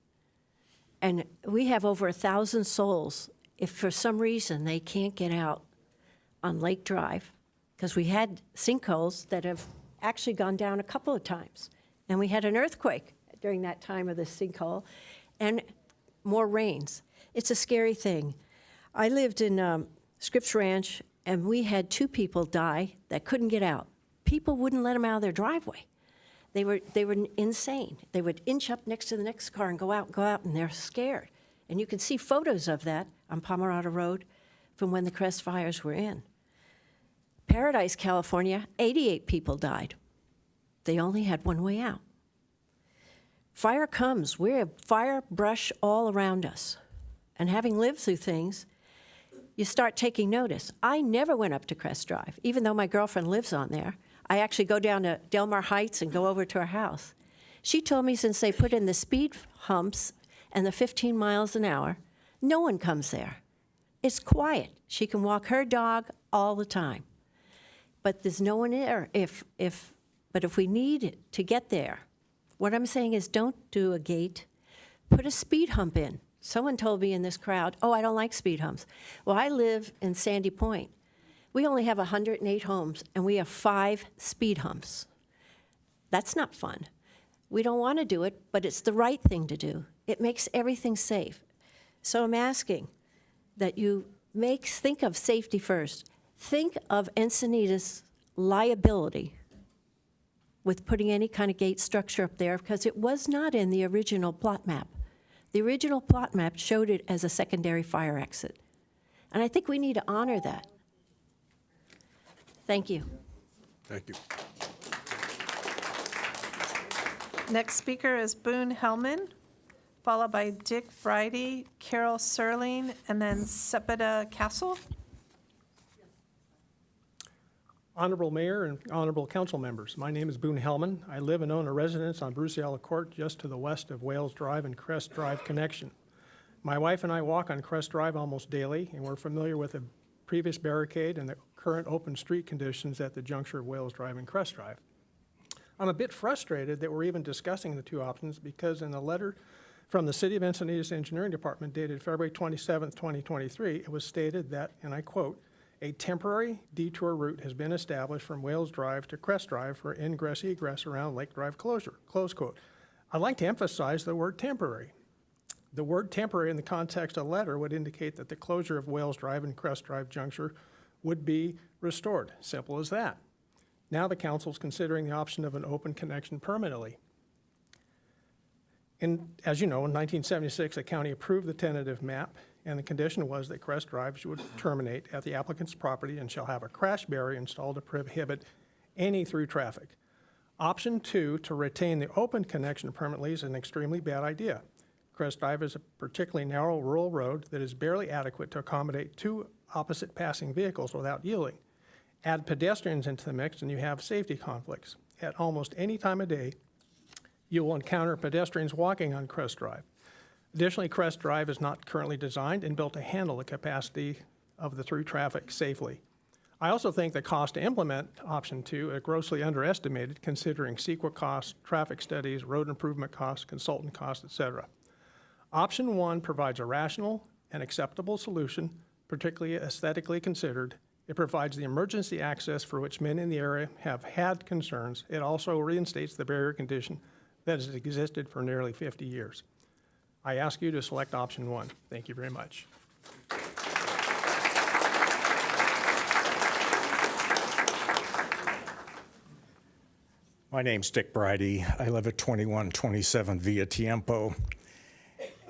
And we have over 1,000 souls if for some reason they can't get out on Lake Drive, because we had sinkholes that have actually gone down a couple of times. And we had an earthquake during that time of the sinkhole and more rains. It's a scary thing. I lived in Scripps Ranch, and we had 2 people die that couldn't get out. People wouldn't let them out of their driveway. They were insane. They would inch up next to the next car and go out, and they're scared. And you can see photos of that on Pomerado Road from when the Crest fires were in. Paradise, California, 88 people died. They only had one way out. Fire comes. We have fire brush all around us. And having lived through things, you start taking notice. I never went up to Crest Drive, even though my girlfriend lives on there. I actually go down to Delmar Heights and go over to her house. She told me since they put in the speed humps and the 15 miles an hour, no one comes there. It's quiet. She can walk her dog all the time. But there's no one there. But if we need to get there, what I'm saying is don't do a gate. Put a speed hump in. Someone told me in this crowd, oh, I don't like speed humps. Well, I live in Sandy Point. We only have 108 homes, and we have 5 speed humps. That's not fun. We don't want to do it, but it's the right thing to do. It makes everything safe. So I'm asking that you think of safety first. Think of Encinitas' liability with putting any kind of gate structure up there, because it was not in the original plot map. The original plot map showed it as a secondary fire exit. And I think we need to honor that. Thank you. Thank you. Next speaker is Boone Hellman, followed by Dick Friday, Carol Serling, and then Sepida Castle. Honorable Mayor and honorable council members, my name is Boone Hellman. I live and own a residence on Bruciella Court just to the west of Wales Drive and Crest Drive connection. My wife and I walk on Crest Drive almost daily, and we're familiar with the previous barricade and the current open street conditions at the juncture of Wales Drive and Crest Drive. I'm a bit frustrated that we're even discussing the 2 options, because in the letter from the City of Encinitas Engineering Department dated February 27th, 2023, it was stated that, and I quote, a temporary detour route has been established from Wales Drive to Crest Drive for ingress-egress around Lake Drive closure, close quote. I'd like to emphasize the word temporary. The word temporary in the context of the letter would indicate that the closure of Wales Drive and Crest Drive juncture would be restored. Simple as that. Now the council's considering the option of an open connection permanently. As you know, in 1976, the county approved the tentative map, and the condition was that Crest Drive should terminate at the applicant's property and shall have a crash barrier installed to prohibit any through traffic. Option 2, to retain the open connection permanently, is an extremely bad idea. Crest Drive is a particularly narrow rural road that is barely adequate to accommodate 2 opposite passing vehicles without yielding. Add pedestrians into the mix and you have safety conflicts. At almost any time of day, you will encounter pedestrians walking on Crest Drive. Additionally, Crest Drive is not currently designed and built to handle the capacity of the through traffic safely. I also think the cost to implement option 2 are grossly underestimated, considering CEQA costs, traffic studies, road improvement costs, consultant costs, etc. Option 1 provides a rational and acceptable solution, particularly aesthetically considered. It provides the emergency access for which many in the area have had concerns. It also reinstates the barrier condition that has existed for nearly 50 years. I ask you to select option 1. Thank you very much. My name's Dick Bridie. I live at 2127 Via Tiempo.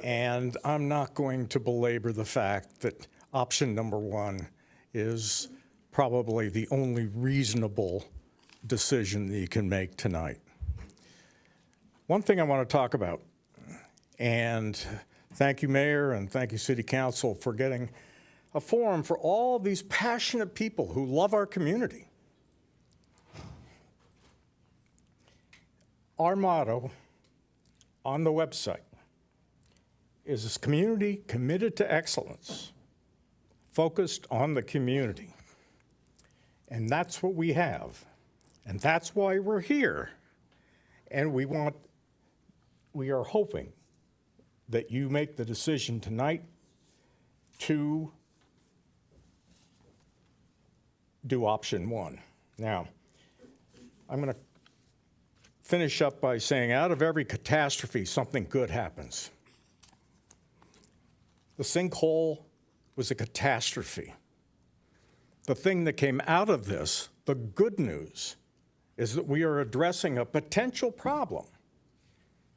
And I'm not going to belabor the fact that option number 1 is probably the only reasonable decision that you can make tonight. One thing I want to talk about, and thank you, Mayor, and thank you, City Council, for getting a forum for all these passionate people who love our community. Our motto on the website is this community committed to excellence, focused on the community. And that's what we have. And that's why we're here. And we are hoping that you make the decision tonight to do option 1. Now, I'm going to finish up by saying out of every catastrophe, something good happens. The sinkhole was a catastrophe. The thing that came out of this, the good news, is that we are addressing a potential problem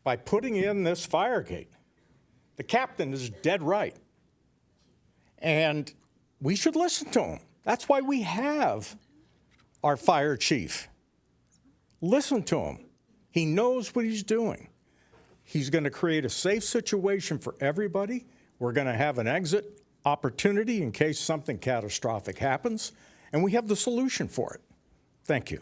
by putting in this fire gate. The captain is dead right. And we should listen to him. That's why we have our fire chief. Listen to him. He knows what he's doing. He's going to create a safe situation for everybody. We're going to have an exit opportunity in case something catastrophic happens, and we have the solution for it. Thank you.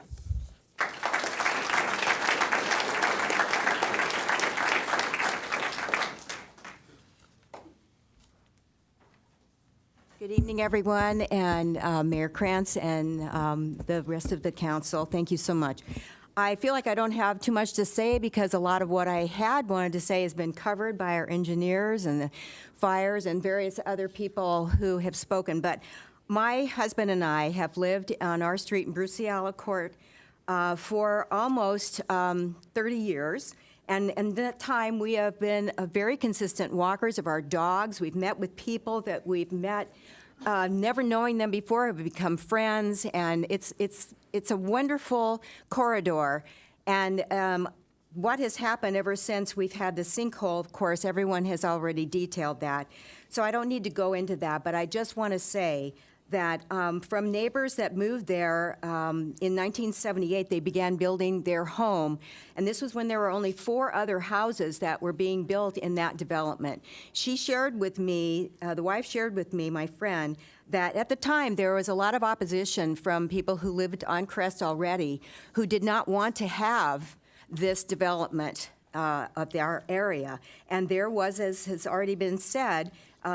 Good evening, everyone, and Mayor Krantz and the rest of the council. Thank you so much. I feel like I don't have too much to say because a lot of what I had wanted to say has been covered by our engineers and the fires and various other people who have spoken. But my husband and I have lived on our street in Bruciala Court for almost 30 years. And in that time, we have been very consistent walkers of our dogs. We've met with people that we've met never knowing them before, have become friends, and it's a wonderful corridor. And what has happened ever since we've had the sinkhole, of course, everyone has already detailed that. So I don't need to go into that, but I just want to say that from neighbors that moved there in 1978, they began building their home. And this was when there were only 4 other houses that were being built in that development. She shared with me, the wife shared with me, my friend, that at the time there was a lot of opposition from people who lived on Crest already who did not want to have this development of our area. And there was, as has already been said,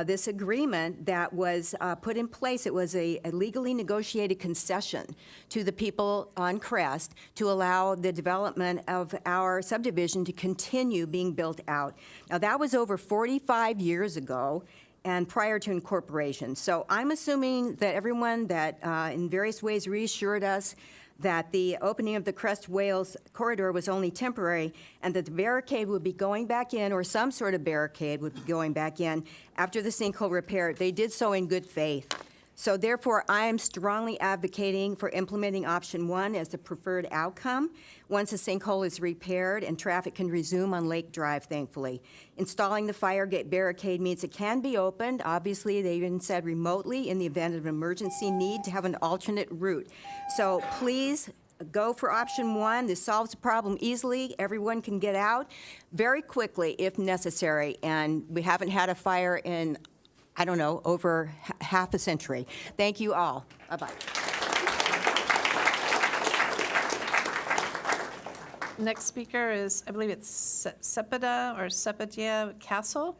this agreement that was put in place. It was a legally negotiated concession to the people on Crest to allow the development of our subdivision to continue being built out. Now, that was over 45 years ago and prior to incorporation. So I'm assuming that everyone that in various ways reassured us that the opening of the Crest Wales corridor was only temporary and that the barricade would be going back in, or some sort of barricade would be going back in after the sinkhole repair. They did so in good faith. So therefore, I am strongly advocating for implementing option 1 as the preferred outcome once the sinkhole is repaired and traffic can resume on Lake Drive, thankfully. Installing the fire gate barricade means it can be opened. Obviously, they even said remotely in the event of an emergency need to have an alternate route. So please go for option 1. This solves the problem easily. Everyone can get out very quickly if necessary. And we haven't had a fire in, I don't know, over half a century. Thank you all. Bye-bye. Next speaker is, I believe it's Sepadia Castle,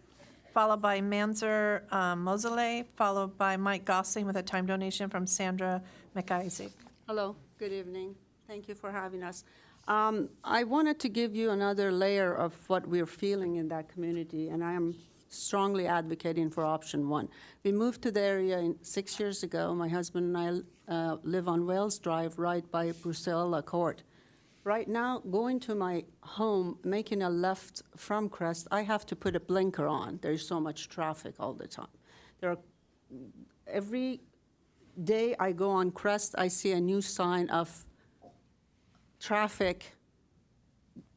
followed by Manzer Moseley, followed by Mike Gosling with a time donation from Sandra McIsaac. Hello, good evening. Thank you for having us. I wanted to give you another layer of what we're feeling in that community, and I am strongly advocating for option 1. We moved to the area 6 years ago. My husband and I live on Wales Drive right by Bruciala Court. Right now, going to my home, making a left from Crest, I have to put a blinker on. There's so much traffic all the time. Every day I go on Crest, I see a new sign of traffic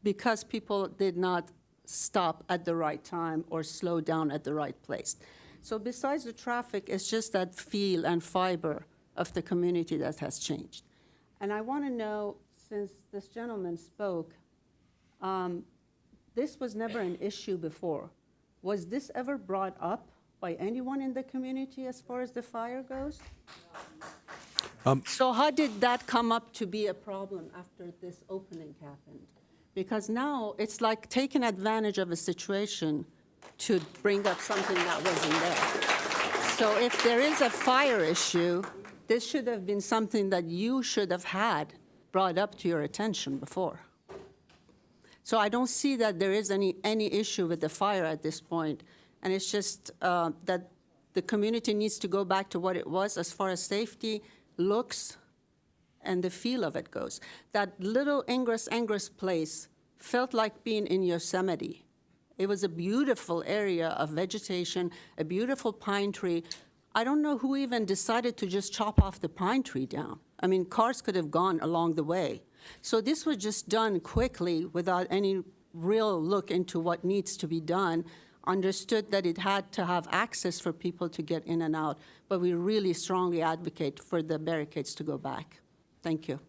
because people did not stop at the right time or slow down at the right place. So besides the traffic, it's just that feel and fiber of the community that has changed. And I want to know, since this gentleman spoke, this was never an issue before. Was this ever brought up by anyone in the community as far as the fire goes? So how did that come up to be a problem after this opening happened? Because now it's like taking advantage of a situation to bring up something that wasn't there. So if there is a fire issue, this should have been something that you should have had brought up to your attention before. So I don't see that there is any issue with the fire at this point. And it's just that the community needs to go back to what it was as far as safety, looks, and the feel of it goes. That little Ingress place felt like being in Yosemite. It was a beautiful area of vegetation, a beautiful pine tree. I don't know who even decided to just chop off the pine tree down. I mean, cars could have gone along the way. So this was just done quickly without any real look into what needs to be done. Understood that it had to have access for people to get in and out, but we really strongly advocate for the barricades to go back. Thank you.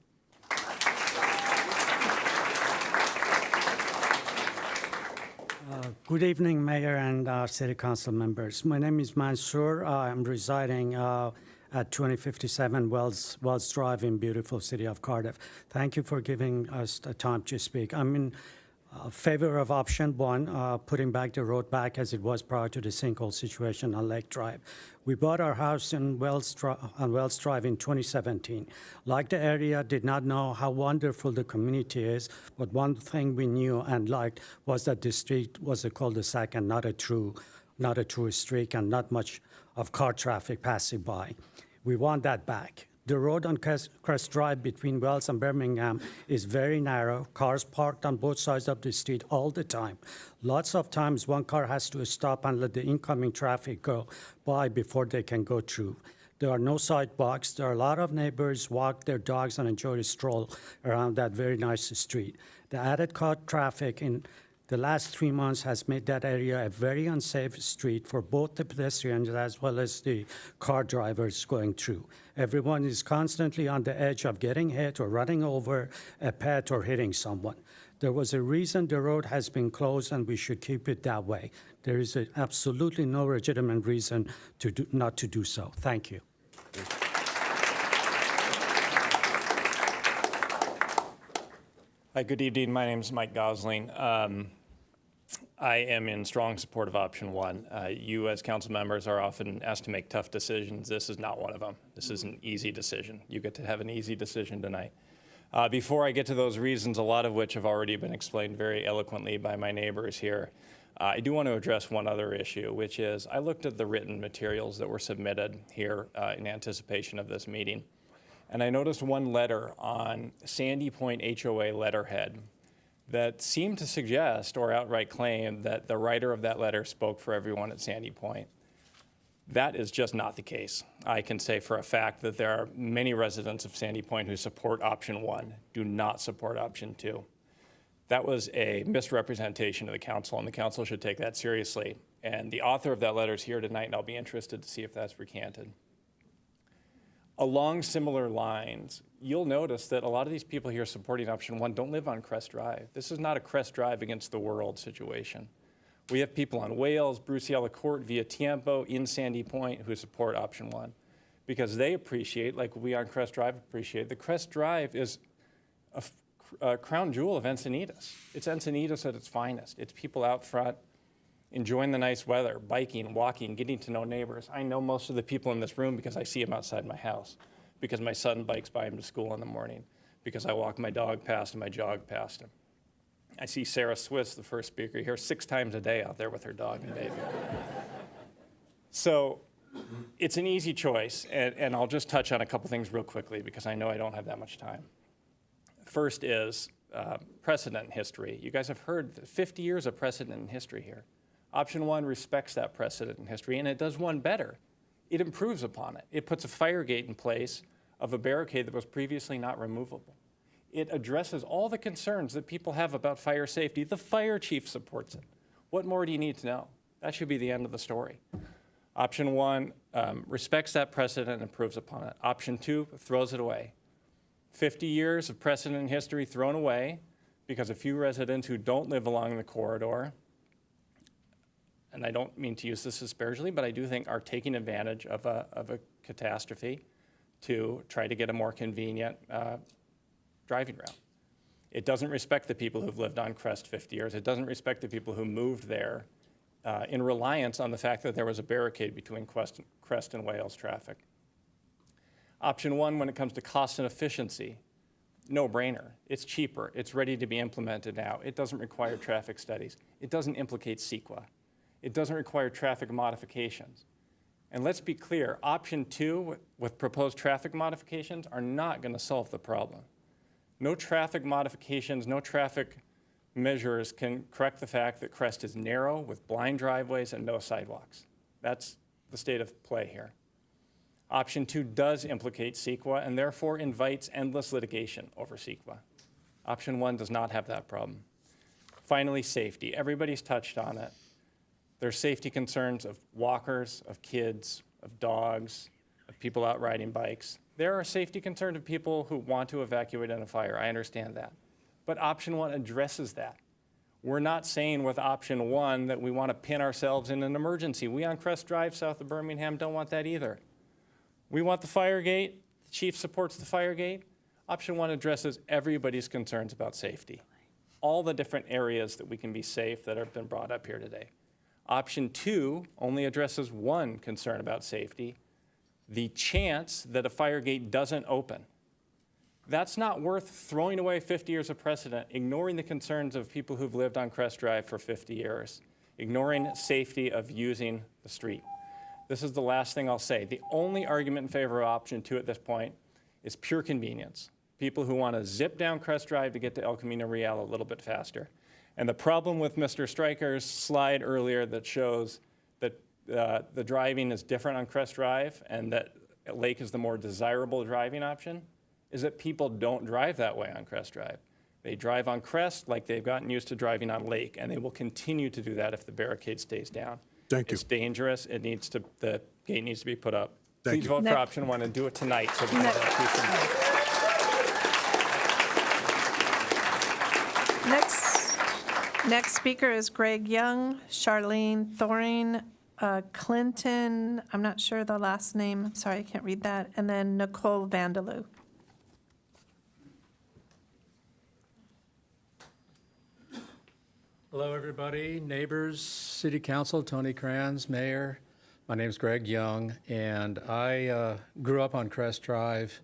Good evening, Mayor and City Council members. My name is Mansour. I'm residing at 2057 Wells Drive in beautiful city of Cardiff. Thank you for giving us the time to speak. I'm in favor of option one, putting back the road back as it was prior to the sinkhole situation on Lake Drive. We bought our house on Wells Drive in 2017. Like the area, did not know how wonderful the community is, but one thing we knew and liked was that the street was a cul-de-sac and not a true street and not much of car traffic passing by. We want that back. The road on Crest Drive between Wells and Birmingham is very narrow. Cars parked on both sides of the street all the time. Lots of times one car has to stop and let the incoming traffic go by before they can go through. There are no sidewalks. There are a lot of neighbors walk their dogs and enjoy a stroll around that very nice street. The added car traffic in the last 3 months has made that area a very unsafe street for both the pedestrians as well as the car drivers going through. Everyone is constantly on the edge of getting hit or running over a pet or hitting someone. There was a reason the road has been closed, and we should keep it that way. There is absolutely no legitimate reason not to do so. Thank you. Hi, good evening. My name is Mike Gosling. I am in strong support of option one. You as council members are often asked to make tough decisions. This is not one of them. This is an easy decision. You get to have an easy decision tonight. Before I get to those reasons, a lot of which have already been explained very eloquently by my neighbors here, I do want to address one other issue, which is I looked at the written materials that were submitted here in anticipation of this meeting. And I noticed one letter on Sandy Point HOA letterhead that seemed to suggest or outright claim that the writer of that letter spoke for everyone at Sandy Point. That is just not the case. I can say for a fact that there are many residents of Sandy Point who support option one, do not support option two. That was a misrepresentation of the council, and the council should take that seriously. And the author of that letter is here tonight, and I'll be interested to see if that's recanted. Along similar lines, you'll notice that a lot of these people here supporting option one don't live on Crest Drive. This is not a Crest Drive against the world situation. We have people on Wales, Bruciella Court, Via Tiempo, in Sandy Point who support option one because they appreciate, like we on Crest Drive appreciate, the Crest Drive is a crown jewel of Encinitas. It's Encinitas at its finest. It's people out front enjoying the nice weather, biking, walking, getting to know neighbors. I know most of the people in this room because I see them outside my house, because my son bikes by him to school in the morning, because I walk my dog past him, I jog past him. I see Sarah Swiss, the first speaker here, 6 times a day out there with her dog and baby. So it's an easy choice, and I'll just touch on a couple things real quickly because I know I don't have that much time. First is, precedent in history. You guys have heard 50 years of precedent in history here. Option 1 respects that precedent in history, and it does one better. It improves upon it. It puts a fire gate in place of a barricade that was previously not removable. It addresses all the concerns that people have about fire safety. The fire chief supports it. What more do you need to know? That should be the end of the story. Option 1 respects that precedent and improves upon it. Option 2 throws it away. 50 years of precedent in history thrown away because a few residents who don't live along the corridor, and I don't mean to use this asperagely, but I do think are taking advantage of a catastrophe to try to get a more convenient driving route. It doesn't respect the people who've lived on Crest 50 years. It doesn't respect the people who moved there in reliance on the fact that there was a barricade between Crest and Wales traffic. Option 1, when it comes to cost and efficiency, no brainer. It's cheaper. It's ready to be implemented now. It doesn't require traffic studies. It doesn't implicate CEQA. It doesn't require traffic modifications. And let's be clear, option 2 with proposed traffic modifications are not going to solve the problem. No traffic modifications, no traffic measures can correct the fact that Crest is narrow with blind driveways and no sidewalks. That's the state of play here. Option 2 does implicate CEQA and therefore invites endless litigation over CEQA. Option 1 does not have that problem. Finally, safety. Everybody's touched on it. There's safety concerns of walkers, of kids, of dogs, of people out riding bikes. There are safety concerns of people who want to evacuate in a fire. I understand that. But option 1 addresses that. We're not saying with option 1 that we want to pin ourselves in an emergency. We on Crest Drive south of Birmingham don't want that either. We want the fire gate. The chief supports the fire gate. Option 1 addresses everybody's concerns about safety. All the different areas that we can be safe that have been brought up here today. Option 2 only addresses one concern about safety, the chance that a fire gate doesn't open. That's not worth throwing away 50 years of precedent, ignoring the concerns of people who've lived on Crest Drive for 50 years, ignoring safety of using the street. This is the last thing I'll say. The only argument in favor of option 2 at this point is pure convenience. People who want to zip down Crest Drive to get to El Camino Real a little bit faster. And the problem with Mr. Stryker's slide earlier that shows that the driving is different on Crest Drive and that Lake is the more desirable driving option is that people don't drive that way on Crest Drive. They drive on Crest like they've gotten used to driving on Lake, and they will continue to do that if the barricade stays down. Thank you. It's dangerous. It needs to, the gate needs to be put up. Thank Please you. vote for option 1 and do it tonight so we can have Next speaker is Greg Young, Charlene Thoring, Clinton, I'm not sure the last name, I'm sorry, I can't read that, and then Nicole Vandaloo. Hello, everybody, neighbors, City Council, Tony Kranz, Mayor. My name's Greg Young, and I grew up on Crest Drive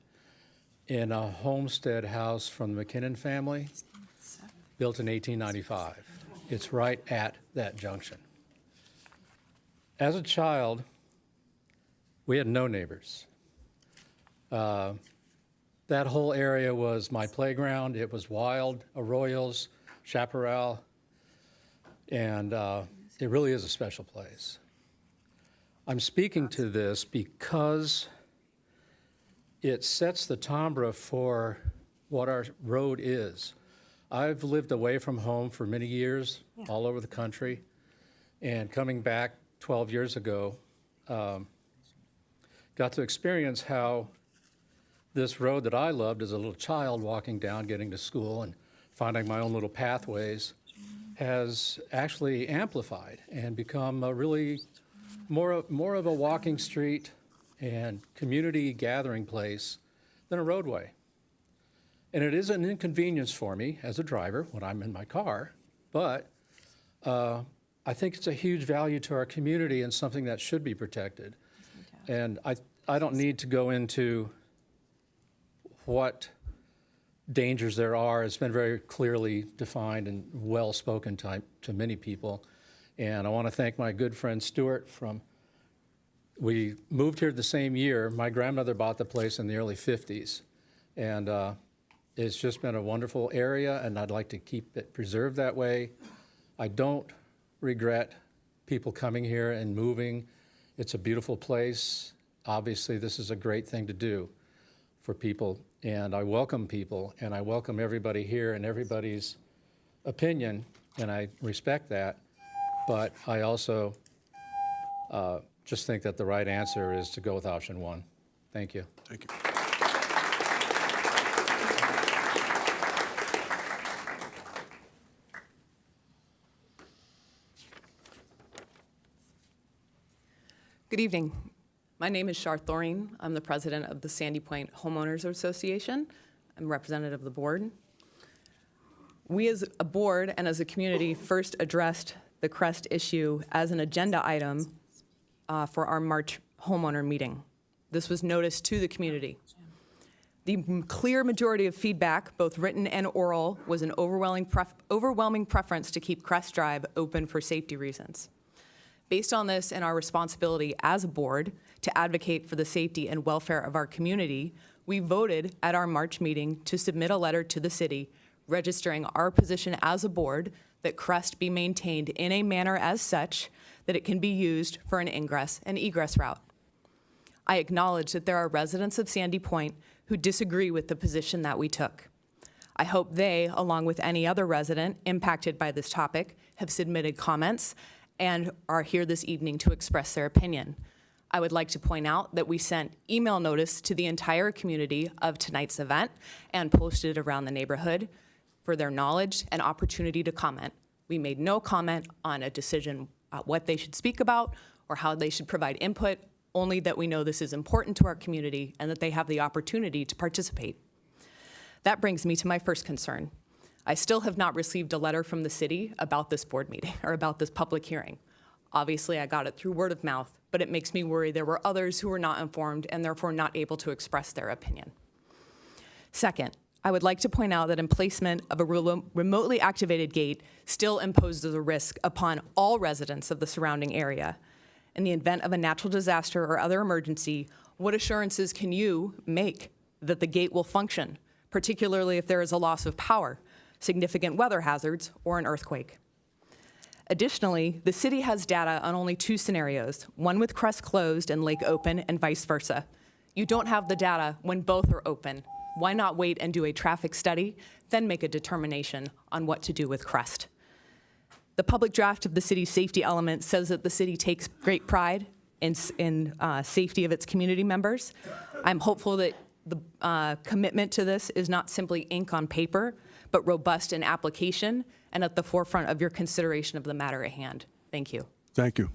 in a homestead house from the McKinnon family, built in 1895. It's right at that junction. As a child, we had no neighbors. That whole area was my playground. It was wild, arroyos, chaparral, and it really is a special place. I'm speaking to this because it sets the timbre for what our road is. I've lived away from home for many years, all over the country, and coming back 12 years ago, got to experience how this road that I loved as a little child, walking down, getting to school, and finding my own little pathways, has actually amplified and become a really more of a walking street and community gathering place than a roadway. And it is an inconvenience for me as a driver when I'm in my car, but I think it's a huge value to our community and something that should be protected. And I don't need to go into what dangers there are. It's been very clearly defined and well spoken to many people. And I want to thank my good friend Stuart we moved here the same year. My grandmother bought the place in the early 50s. And It's just been a wonderful area, and I'd like to keep it preserved that way. I don't regret people coming here and moving. It's a beautiful place. Obviously, this is a great thing to do for people, and I welcome people, and I welcome everybody here and everybody's opinion, and I respect that. But I also just think that the right answer is to go with option one. Thank you. Thank you. Good evening. My name is Shar Thoreen. I'm the president of the Sandy Point Homeowners Association. I'm representative of the board. We as a board and as a community first addressed the crest issue as an agenda item for our March homeowner meeting. This was noticed to the community. The clear majority of feedback, both written and oral, was an overwhelming preference to keep Crest Drive open for safety reasons. Based on this and our responsibility as a board to advocate for the safety and welfare of our community, we voted at our March meeting to submit a letter to the city registering our position as a board that Crest be maintained in a manner as such that it can be used for an ingress and egress route. I acknowledge that there are residents of Sandy Point who disagree with the position that we took. I hope they, along with any other resident impacted by this topic, have submitted comments and are here this evening to express their opinion. I would like to point out that we sent email notice to the entire community of tonight's event and posted it around the neighborhood for their knowledge and opportunity to comment. We made no comment on a decision what they should speak about or how they should provide input, only that we know this is important to our community and that they have the opportunity to participate. That brings me to my first concern. I still have not received a letter from the city about this board meeting or about this public hearing. Obviously, I got it through word of mouth, but it makes me worry there were others who were not informed and therefore not able to express their opinion. Second, I would like to point out that emplacement of a remotely activated gate still imposes a risk upon all residents of the surrounding area. In the event of a natural disaster or other emergency, what assurances can you make that the gate will function, particularly if there is a loss of power, significant weather hazards, or an earthquake? Additionally, the city has data on only 2 scenarios, one with Crest closed and Lake open and vice versa. You don't have the data when both are open. Why not wait and do a traffic study, then make a determination on what to do with Crest? The public draft of the city's safety element says that the city takes great pride in safety of its community members. I'm hopeful that the commitment to this is not simply ink on paper, but robust in application and at the forefront of your consideration of the matter at hand. Thank you. Thank you.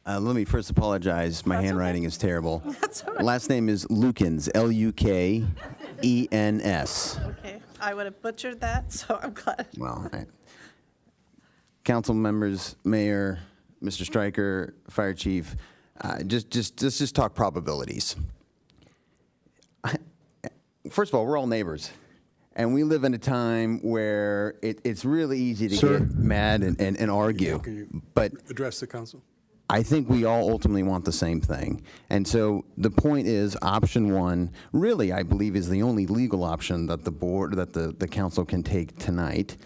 Let me first apologize. My handwriting is terrible. That's all right. Last name is Lukens, Lukens. Okay, I would have butchered that, so I'm glad. Well, council members, mayor, Mr. Stryker, fire chief, let's just talk probabilities. First of all, we're all neighbors. And we live in a time where it's really easy to get mad and argue. Can you but address the council? I think we all ultimately want the same thing. And so the point is, option one, really, I believe, is the only legal option that the board, that the council can take tonight.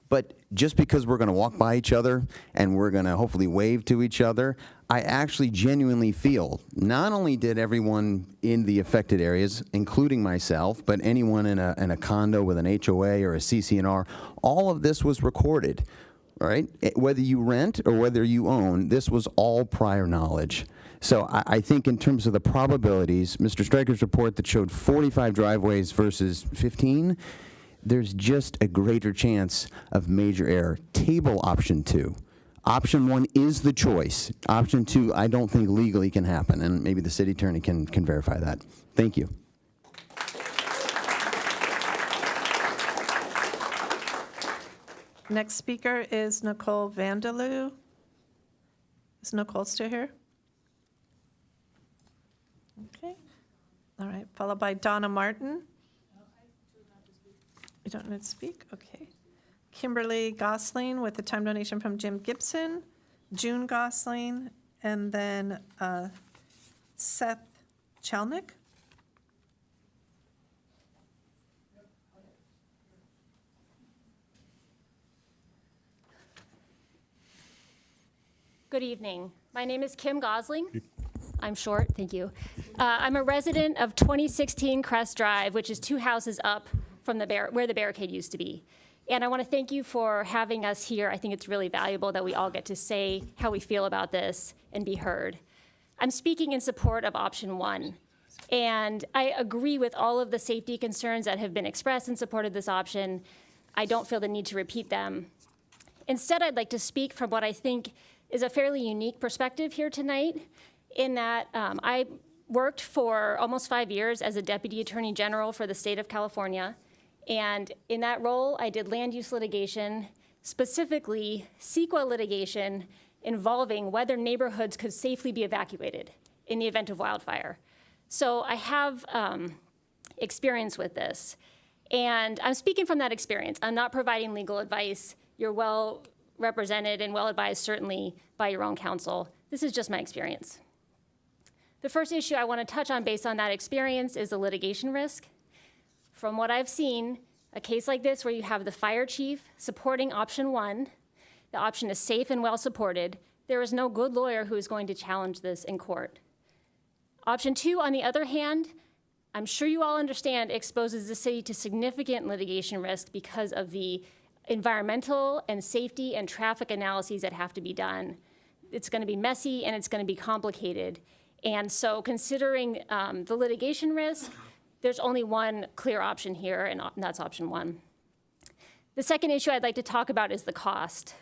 But just because we're going to walk by each other and we're going to hopefully wave to each other, I actually genuinely feel not only did everyone in the affected areas, including myself, but anyone in a condo with an HOA or a CC&R, all of this was recorded. All right, whether you rent or whether you own, this was all prior knowledge. So I think in terms of the probabilities, Mr. Stryker's report that showed 45 driveways versus 15, there's just a greater chance of major error. Table option 2. Option 1 is the choice. Option 2, I don't think legally can happen, and maybe the city attorney can verify that. Thank you. Next speaker is Nicole Vandeloo. Is Nicole still here? Okay. All right, followed by Donna Martin. You don't need to speak? Okay. Kimberly Gosling with a time donation from Jim Gibson, June Gosling, and then Seth Chelnick. Good evening. My name is Kim Gosling. I'm short, thank you. I'm a resident of 2016 Crest Drive, which is 2 houses up from where the barricade used to be. And I want to thank you for having us here. I think it's really valuable that we all get to say how we feel about this and be heard. I'm speaking in support of option 1. And I agree with all of the safety concerns that have been expressed in support of this option. I don't feel the need to repeat them. Instead, I'd like to speak from what I think is a fairly unique perspective here tonight, in that I worked for almost 5 years as a Deputy Attorney General for the state of California. And in that role, I did land use litigation, specifically CEQA litigation involving whether neighborhoods could safely be evacuated in the event of wildfire. So I have experience with this. And I'm speaking from that experience. I'm not providing legal advice. You're well represented and well advised, certainly, by your own counsel. This is just my experience. The first issue I want to touch on based on that experience is the litigation risk. From what I've seen, a case like this where you have the fire chief supporting option 1, the option is safe and well supported, there is no good lawyer who is going to challenge this in court. Option 2, on the other hand, I'm sure you all understand, exposes the city to significant litigation risk because of the environmental and safety and traffic analyses that have to be done. It's going to be messy and it's going to be complicated. And so considering the litigation risk, there's only one clear option here, and that's option 1. The second issue I'd like to talk about is the cost.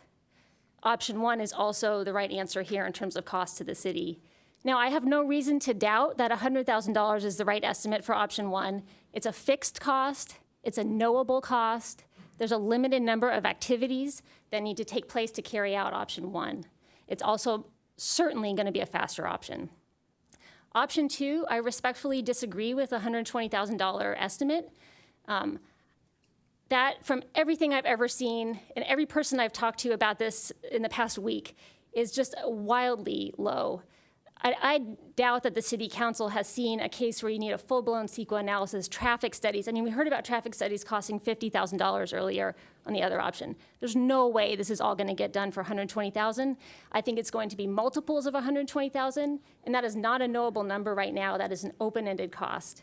Option 1 is also the right answer here in terms of cost to the city. Now, I have no reason to doubt that $100,000 is the right estimate for option 1. It's a fixed cost. It's a knowable cost. There's a limited number of activities that need to take place to carry out option 1. It's also certainly going to be a faster option. Option 2, I respectfully disagree with the $120,000 estimate. That, from everything I've ever seen and every person I've talked to about this in the past week, is just wildly low. I doubt that the city council has seen a case where you need a full-blown CEQA analysis, traffic studies. I mean, we heard about traffic studies costing $50,000 earlier on the other option. There's no way this is all going to get done for $120,000. I think it's going to be multiples of $120,000, and that is not a knowable number right now. That is an open-ended cost.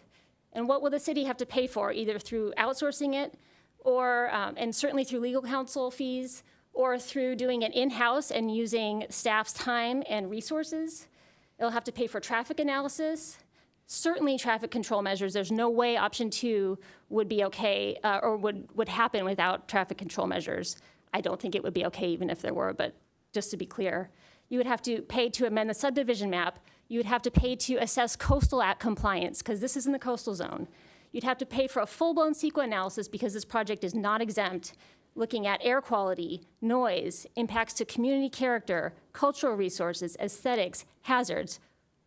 And what will the city have to pay for, either through outsourcing it, or and certainly through legal counsel fees, or through doing it in-house and using staff's time and resources? It'll have to pay for traffic analysis, certainly traffic control measures. There's no way option 2 would be okay or would happen without traffic control measures. I don't think it would be okay even if there were, but just to be clear. You would have to pay to amend the subdivision map. You would have to pay to assess coastal act compliance, because this is in the coastal zone. You'd have to pay for a full-blown CEQA analysis because this project is not exempt, looking at air quality, noise, impacts to community character, cultural resources, aesthetics, hazards,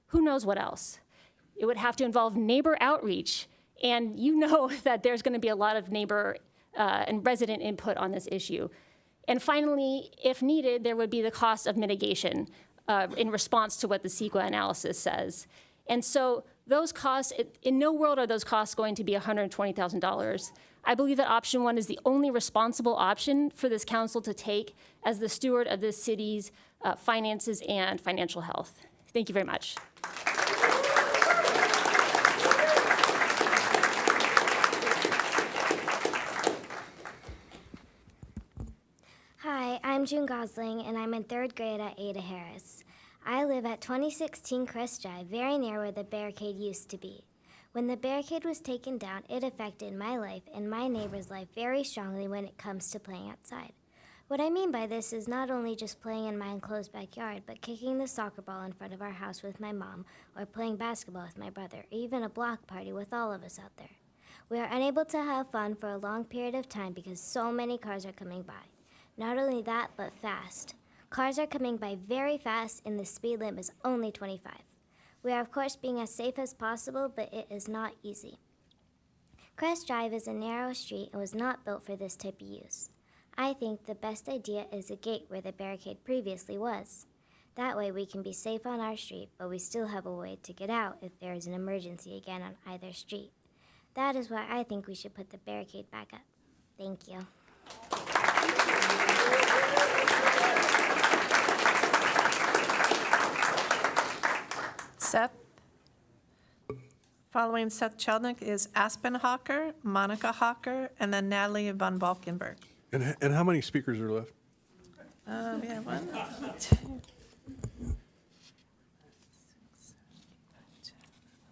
who knows what else. It would have to involve neighbor outreach, and you know that there's going to be a lot of neighbor and resident input on this issue. And finally, if needed, there would be the cost of mitigation in response to what the CEQA analysis says. And so those costs, in no world are those costs going to be $120,000. I believe that option 1 is the only responsible option for this council to take as the steward of this city's finances and financial health. Thank you very much. Hi, I'm June Gosling, and I'm in 3rd grade at Ada Harris. I live at 2016 Crest Drive, very near where the barricade used to be. When the barricade was taken down, it affected my life and my neighbor's life very strongly when it comes to playing outside. What I mean by this is not only just playing in my enclosed backyard, but kicking the soccer ball in front of our house with my mom, or playing basketball with my brother, or even a block party with all of us out there. We are unable to have fun for a long period of time because so many cars are coming by. Not only that, but fast. Cars are coming by very fast, and the speed limit is only 25. We are, of course, being as safe as possible, but it is not easy. Crest Drive is a narrow street and was not built for this type of use. I think the best idea is a gate where the barricade previously was. That way we can be safe on our street, but we still have a way to get out if there is an emergency again on either street. That is why I think we should put the barricade back up. Thank you. Seth. Following Seth Cheldnick is Aspen Hawker, Monica Hawker, and then Natalie von Valkenburg. And how many speakers are left? We have 1, 2,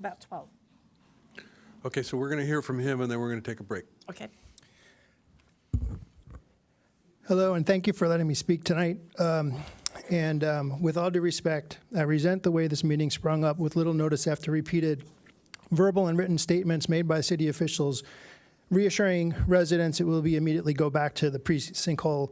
about 12. Okay, so we're going to hear from him, and then we're going to take a break. Okay. Hello, and thank you for letting me speak tonight. With all due respect, I resent the way this meeting sprung up with little notice after repeated verbal and written statements made by city officials reassuring residents it will be immediately go back to the pre-sinkhole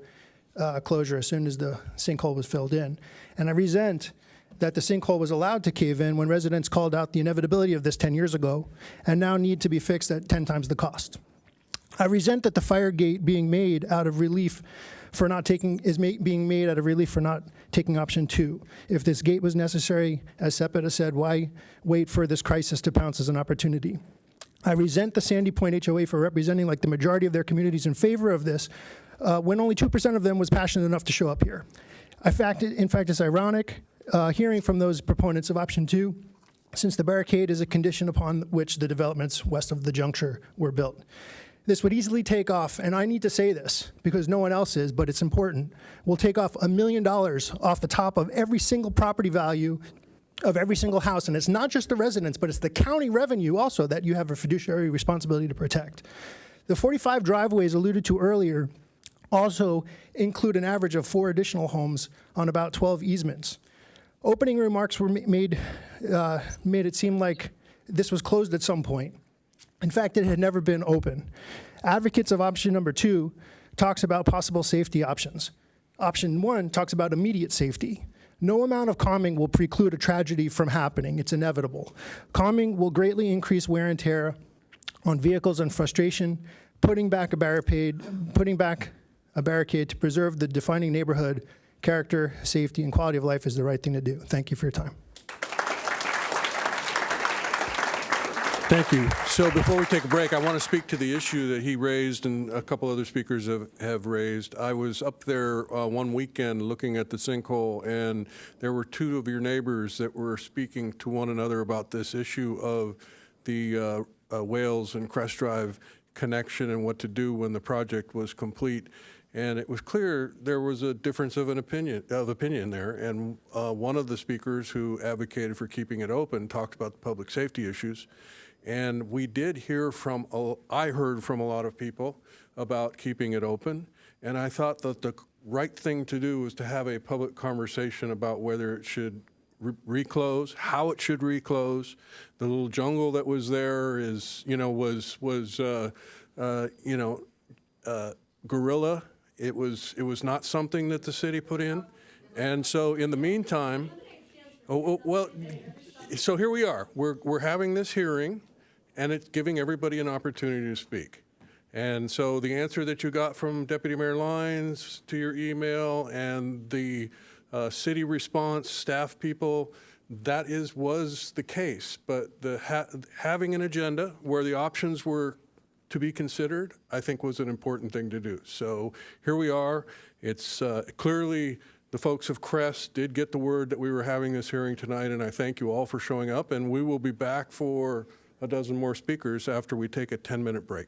closure as soon as the sinkhole was filled in. And I resent that the sinkhole was allowed to cave in when residents called out the inevitability of this 10 years ago and now need to be fixed at 10 times the cost. I resent that the fire gate being made out of relief for not taking being made out of relief for not taking option 2. If this gate was necessary, as Sepeta said, why wait for this crisis to pounce as an opportunity? I resent the Sandy Point HOA for representing like the majority of their communities in favor of this when only 2% of them was passionate enough to show up here. In fact, it's ironic hearing from those proponents of option 2, since the barricade is a condition upon which the developments west of the juncture were built. This would easily take off, and I need to say this because no one else is, but it's important, will take off $1 million off the top of every single property value of every single house. And it's not just the residents, but it's the county revenue also that you have a fiduciary responsibility to protect. The 45 driveways alluded to earlier also include an average of 4 additional homes on about 12 easements. Opening remarks were made it seem like this was closed at some point. In fact, it had never been open. Advocates of option number 2 talks about possible safety options. Option 1 talks about immediate safety. No amount of calming will preclude a tragedy from happening. It's inevitable. Calming will greatly increase wear and tear on vehicles and frustration. Putting back a barricade to preserve the defining neighborhood character, safety, and quality of life is the right thing to do. Thank you for your time. Thank you. So before we take a break, I want to speak to the issue that he raised and a couple other speakers have raised. I was up there one weekend looking at the sinkhole, and there were 2 of your neighbors that were speaking to one another about this issue of the Wales and Crest Drive connection and what to do when the project was complete. And it was clear there was a difference of opinion there. And one of the speakers who advocated for keeping it open talked about the public safety issues. And we did hear I heard from a lot of people about keeping it open. And I thought that the right thing to do was to have a public conversation about whether it should reclose, how it should reclose. The little jungle that was there guerrilla. It was not something that the city put in. And so in the meantime, so here we are. We're having this hearing, and it's giving everybody an opportunity to speak. And so the answer that you got from Deputy Mayor Lyons to your email and the city response, staff people, that was the case. But having an agenda where the options were to be considered, I think was an important thing to do. So here we are. It's clearly the folks of Crest did get the word that we were having this hearing tonight, and I thank you all for showing up. And we will be back for a dozen more speakers after we take a 10-minute break.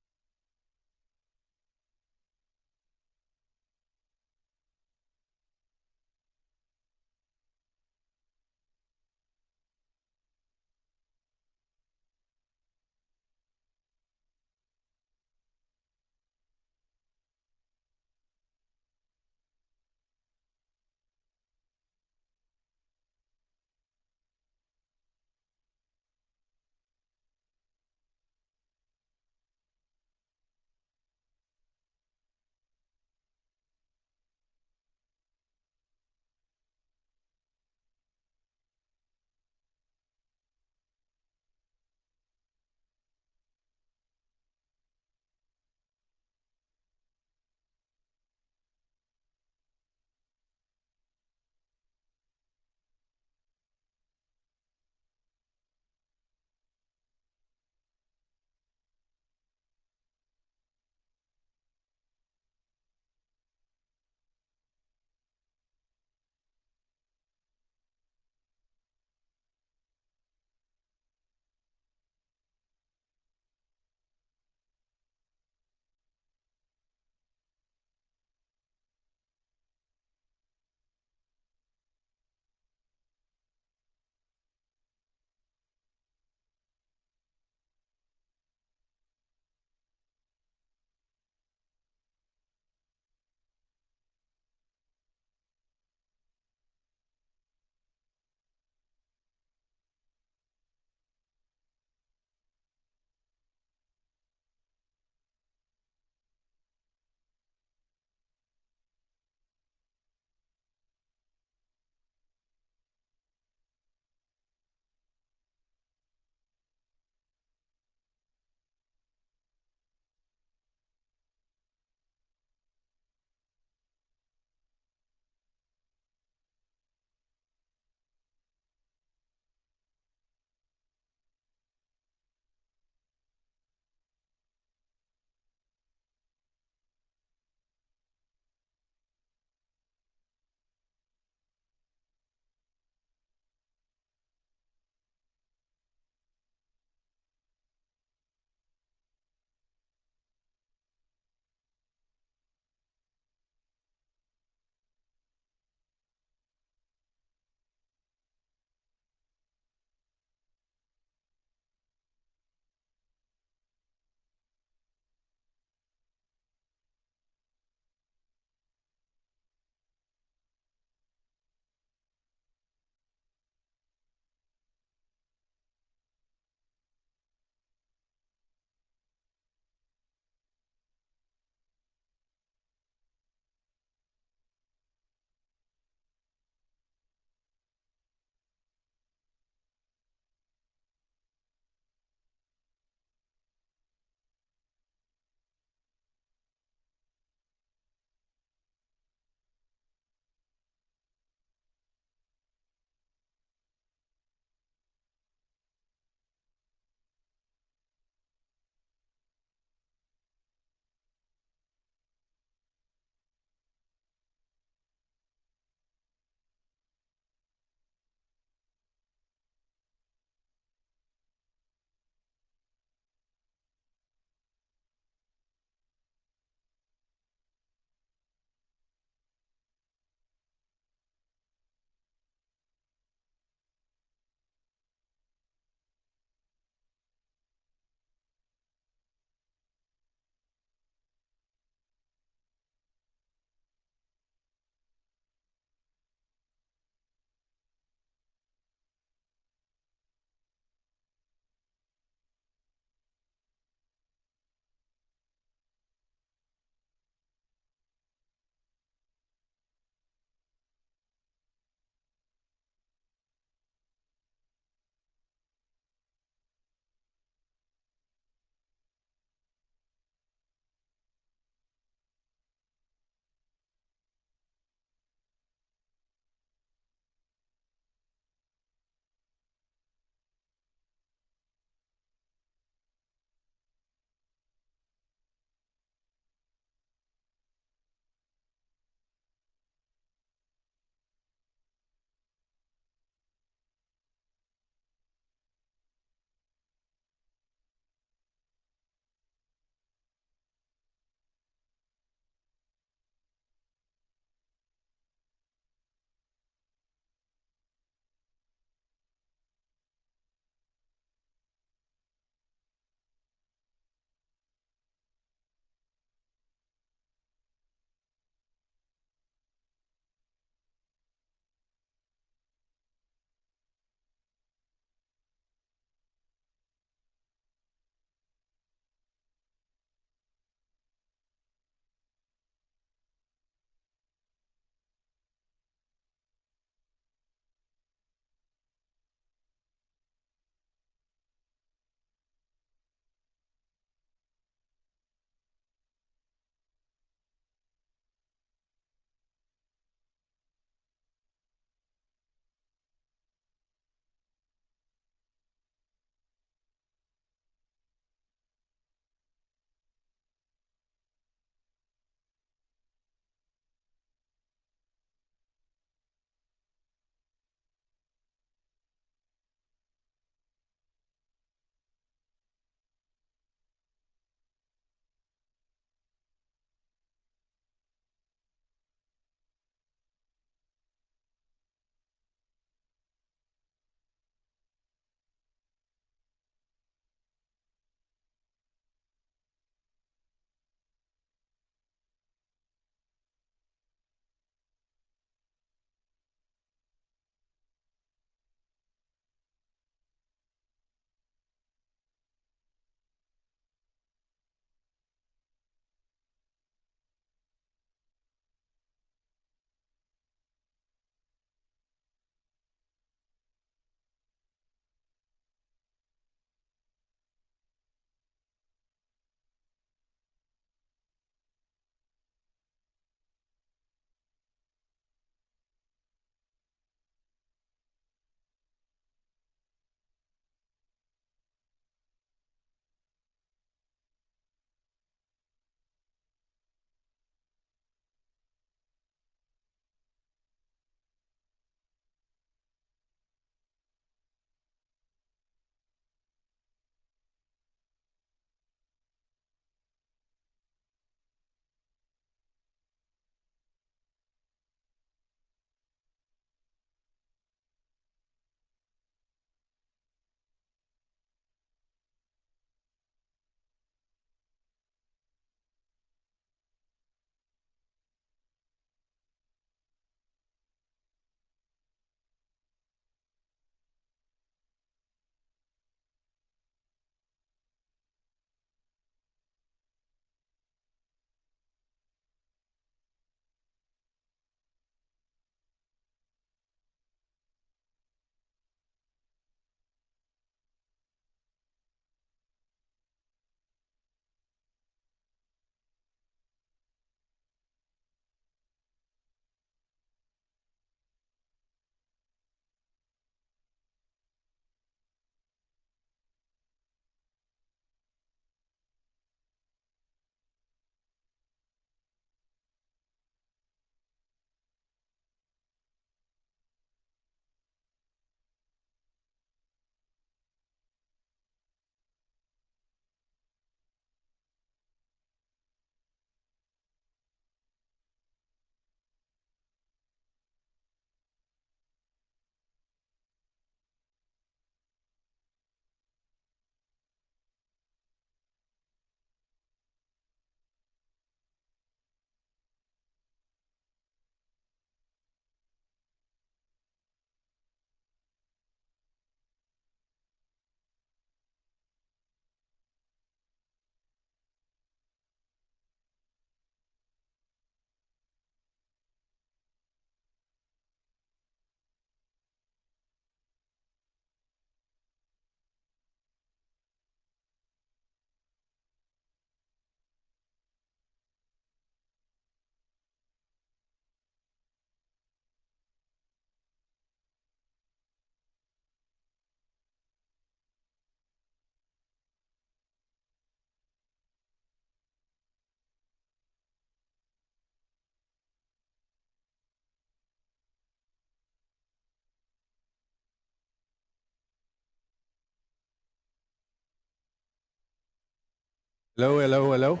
Hello, hello, hello.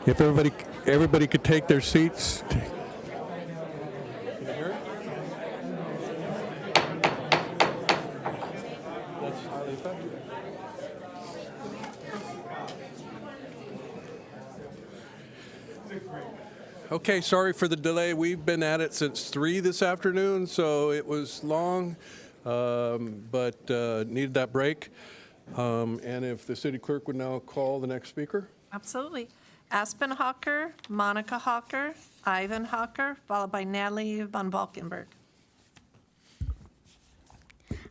If everybody could take their seats. Okay, sorry for the delay. We've been at it since 3 this afternoon, so it was long, but needed that break. And if the city clerk would now call the next speaker. Absolutely. Aspen Hawker, Monica Hawker, Ivan Hawker, followed by Natalie von Valkenburg.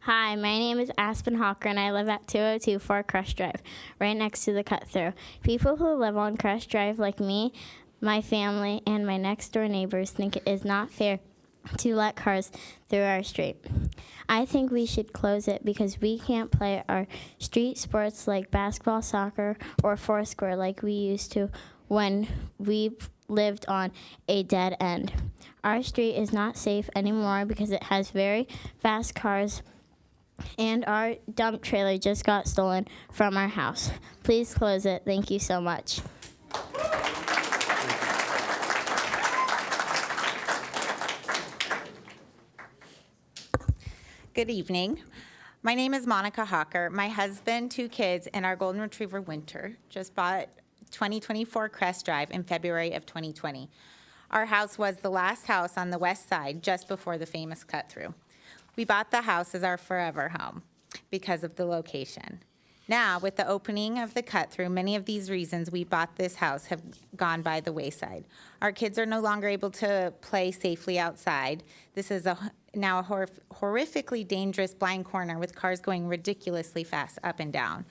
Hi, my name is Aspen Hawker, and I live at 2024 Crest Drive, right next to the cut-through. People who live on Crest Drive, like me, my family, and my next-door neighbors, think it is not fair to let cars through our street. I think we should close it because we can't play our street sports like basketball, soccer, or foursquare like we used to when we lived on a dead end. Our street is not safe anymore because it has very fast cars, and our dump trailer just got stolen from our house. Please close it. Thank you so much. Good evening. My name is Monica Hawker. My husband, 2 kids, and our golden retriever Winter just bought 2024 Crest Drive in February of 2020. Our house was the last house on the west side just before the famous cut-through. We bought the house as our forever home because of the location. Now, with the opening of the cut-through, many of these reasons we bought this house have gone by the wayside. Our kids are no longer able to play safely outside. This is now a horrifically dangerous blind corner with cars going ridiculously fast up and down.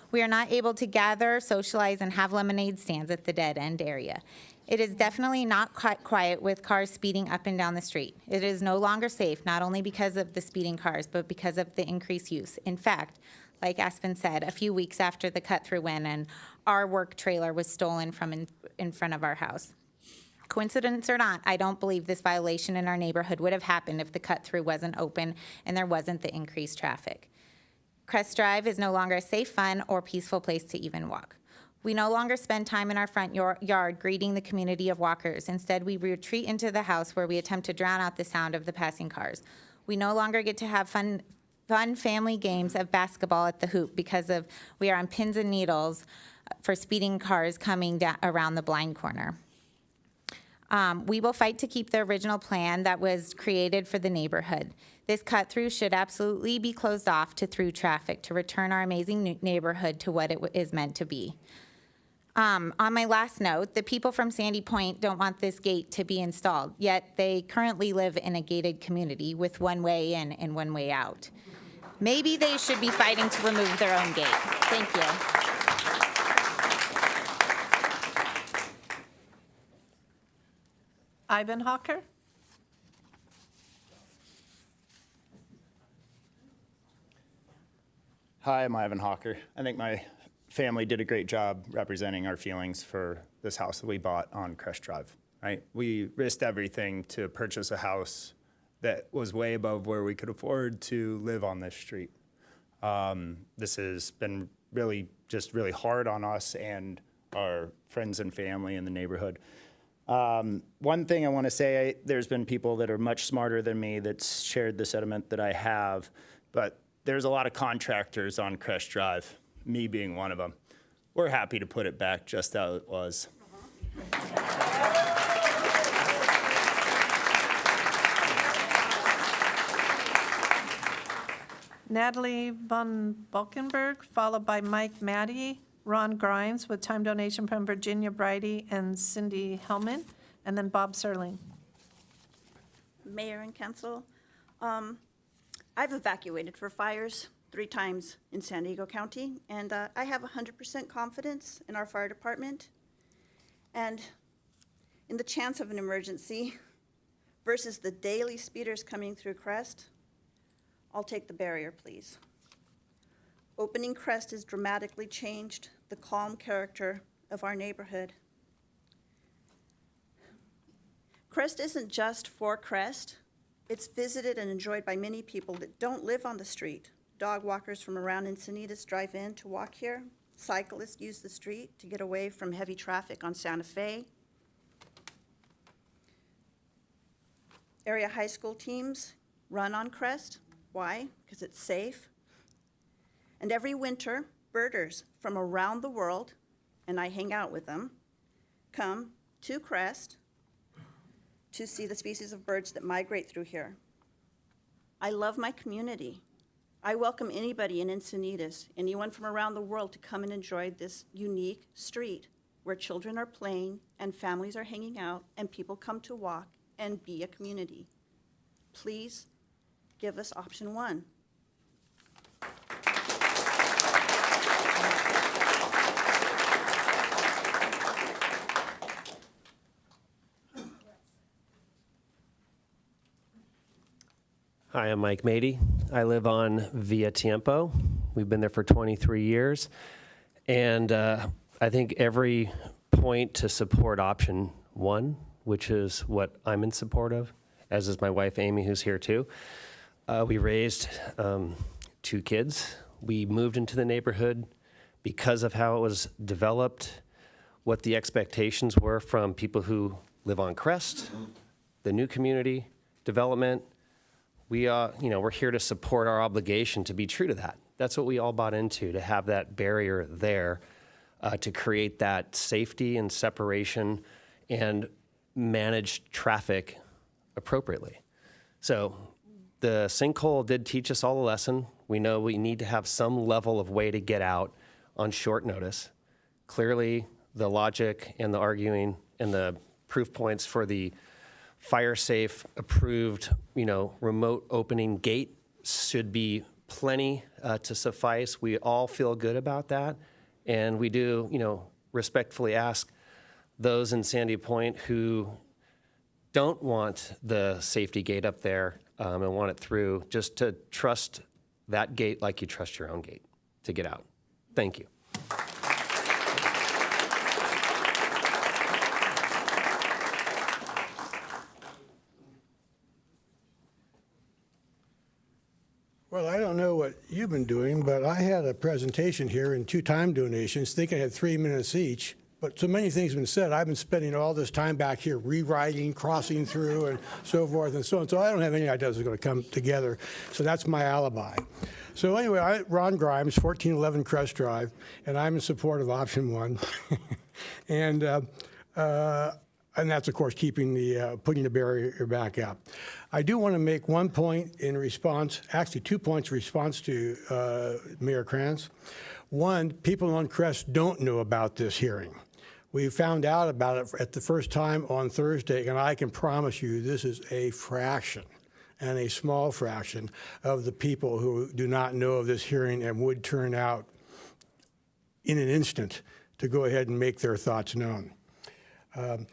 We are not able to gather, socialize, and have lemonade stands at the dead-end area. It is definitely not quiet with cars speeding up and down the street. It is no longer safe, not only because of the speeding cars, but because of the increased use. In fact, like Aspen said, a few weeks after the cut-through went in, our work trailer was stolen from in front of our house. Coincidence or not, I don't believe this violation in our neighborhood would have happened if the cut-through wasn't open and there wasn't the increased traffic. Crest Drive is no longer a safe, fun, or peaceful place to even walk. We no longer spend time in our front yard greeting the community of walkers. Instead, we retreat into the house where we attempt to drown out the sound of the passing cars. We no longer get to have fun family games of basketball at the hoop because we are on pins and needles for speeding cars coming down around the blind corner. We will fight to keep the original plan that was created for the neighborhood. This cut-through should absolutely be closed off to through traffic to return our amazing neighborhood to what it is meant to be. On my last note, the people from Sandy Point don't want this gate to be installed, yet they currently live in a gated community with one way in and one way out. Maybe they should be fighting to remove their own gate. Thank you. Ivan Hawker. Hi, I'm Ivan Hawker. I think my family did a great job representing our feelings for this house that we bought on Crest Drive, right? We risked everything to purchase a house that was way above where we could afford to live on this street. This has been really hard on us and our friends and family in the neighborhood. One thing I want to say, there's been people that are much smarter than me that's shared the sentiment that I have, but there's a lot of contractors on Crest Drive, me being one of them. We're happy to put it back just how it was. Natalie von Valkenburg, followed by Mike Maddie, Ron Grimes, with time donation from Virginia Bridey and Cindy Hellman, and then Bob Serling. Mayor and council, I've evacuated for fires 3 times in San Diego County, and I have 100% confidence in our fire department. And in the chance of an emergency versus the daily speeders coming through Crest, I'll take the barrier, please. Opening Crest has dramatically changed the calm character of our neighborhood. Crest isn't just for Crest. It's visited and enjoyed by many people that don't live on the street. Dog walkers from around Encinitas drive in to walk here. Cyclists use the street to get away from heavy traffic on Santa Fe. Area high school teams run on Crest. Why? Because it's safe. And every winter, birders from around the world, and I hang out with them, come to Crest to see the species of birds that migrate through here. I love my community. I welcome anybody in Encinitas, anyone from around the world, to come and enjoy this unique street where children are playing and families are hanging out and people come to walk and be a community. Please give us option 1. Hi, I'm Mike Mady. I live on Via Tiempo. We've been there for 23 years. And I think every point to support option 1, which is what I'm in support of, as is my wife, Amy, who's here too. We raised 2 kids. We moved into the neighborhood because of how it was developed, what the expectations were from people who live on Crest, the new community development. We're here to support our obligation to be true to that. That's what we all bought into, to have that barrier there, to create that safety and separation and manage traffic appropriately. So the sinkhole did teach us all a lesson. We know we need to have some level of way to get out on short notice. Clearly, the logic and the arguing and the proof points for the fire-safe, approved, remote opening gate should be plenty to suffice. We all feel good about that. And we do, respectfully ask those in Sandy Point who don't want the safety gate up there and want it through, just to trust that gate like you trust your own gate to get out. Thank you. Well, I don't know what you've been doing, but I had a presentation here and 2 time donations, thinking I had 3 minutes each. But so many things have been said. I've been spending all this time back here rewriting, crossing through, and so forth and so on. So I don't have any ideas that are going to come together. So that's my alibi. So anyway, Ron Grimes, 1411 Crest Drive, and I'm in support of option 1. And that's, of course, putting the barrier back up. I do want to make one point in response, actually 2 points in response to Mayor Kranz. One, people on Crest don't know about this hearing. We found out about it at the first time on Thursday, and I can promise you this is a fraction, and a small fraction, of the people who do not know of this hearing and would turn out in an instant to go ahead and make their thoughts known.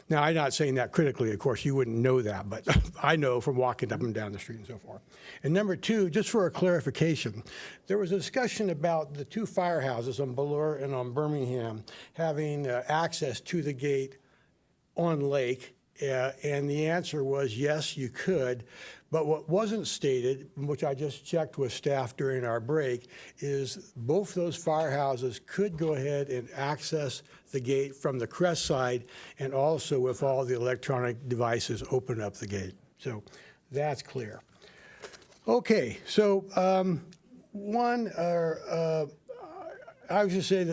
Now, I'm not saying that critically, of course, you wouldn't know that, but I know from walking up and down the street and so forth. And number 2, just for a clarification, there was a discussion about the 2 firehouses on Ballure and on Birmingham having access to the gate on Lake, and the answer was yes, you could. But what wasn't stated, which I just checked with staff during our break, is both those firehouses could go ahead and access the gate from the Crest side, and also with all the electronic devices open up the gate. So that's clear. Okay, so I would just say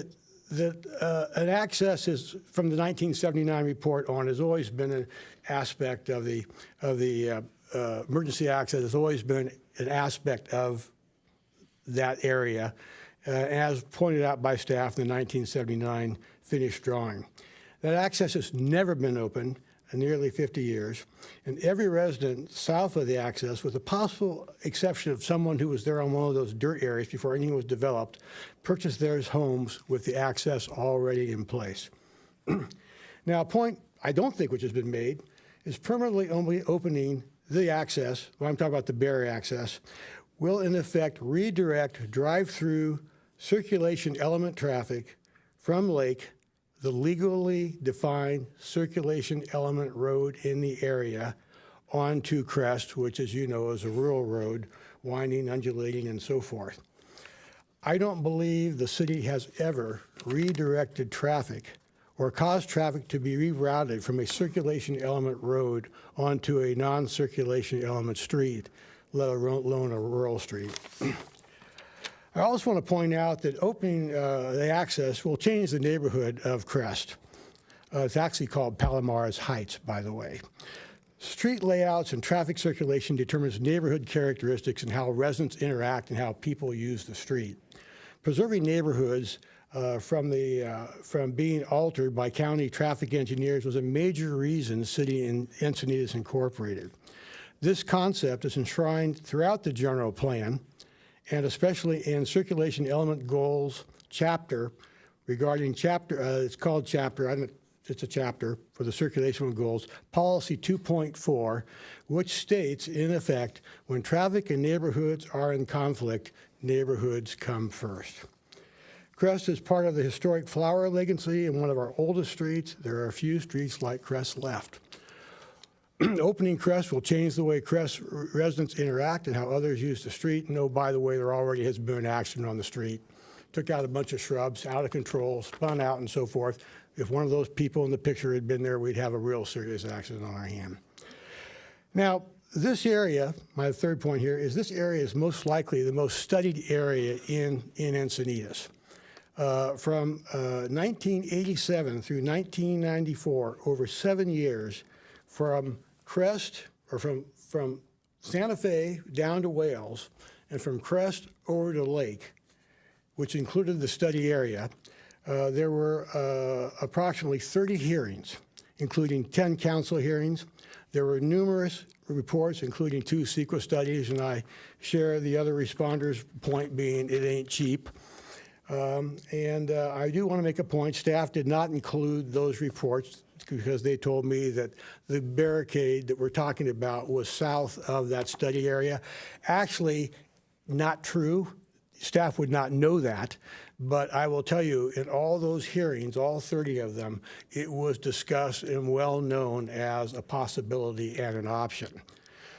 that an access is, from the 1979 report on, has always been an aspect of the emergency access, has always been an aspect of that area, as pointed out by staff in the 1979 finished drawing. That access has never been open in nearly 50 years, and every resident south of the access, with the possible exception of someone who was there on one of those dirt areas before anything was developed, purchased their homes with the access already in place. Now, a point I don't think which has been made is permanently only opening the access, when I'm talking about the barrier access, will in effect redirect drive-through circulation element traffic from Lake, the legally defined circulation element road in the area, onto Crest, which, as you know, is a rural road, winding, undulating, and so forth. I don't believe the city has ever redirected traffic or caused traffic to be rerouted from a circulation element road onto a non-circulation element street, let alone a rural street. I also want to point out that opening the access will change the neighborhood of Crest. It's actually called Palomares Heights, by the way. Street layouts and traffic circulation determines neighborhood characteristics and how residents interact and how people use the street. Preserving neighborhoods from being altered by county traffic engineers was a major reason City and Encinitas incorporated. This concept is enshrined throughout the general plan, and especially in circulation element goals chapter regarding it's called chapter, it's a chapter for the circulation goals, policy 2.4, which states, in effect, when traffic and neighborhoods are in conflict, neighborhoods come first. Crest is part of the historic Flower Legacy and one of our oldest streets. There are a few streets like Crest left. Opening Crest will change the way Crest residents interact and how others use the street. And oh, by the way, there already has been an accident on the street. Took out a bunch of shrubs, out of control, spun out and so forth. If one of those people in the picture had been there, we'd have a real serious accident on our hand. Now, this area, my third point here, is this area is most likely the most studied area in Encinitas. From 1987 through 1994, over 7 years, from Crest, or from Santa Fe down to Wales, and from Crest over to Lake, which included the study area, there were approximately 30 hearings, including 10 council hearings. There were numerous reports, including 2 CEQA studies, and I share the other responders' point being it ain't cheap. I do want to make a point. Staff did not include those reports because they told me that the barricade that we're talking about was south of that study area. Actually, not true. Staff would not know that. But I will tell you, in all those hearings, all 30 of them, it was discussed and well known as a possibility and an option.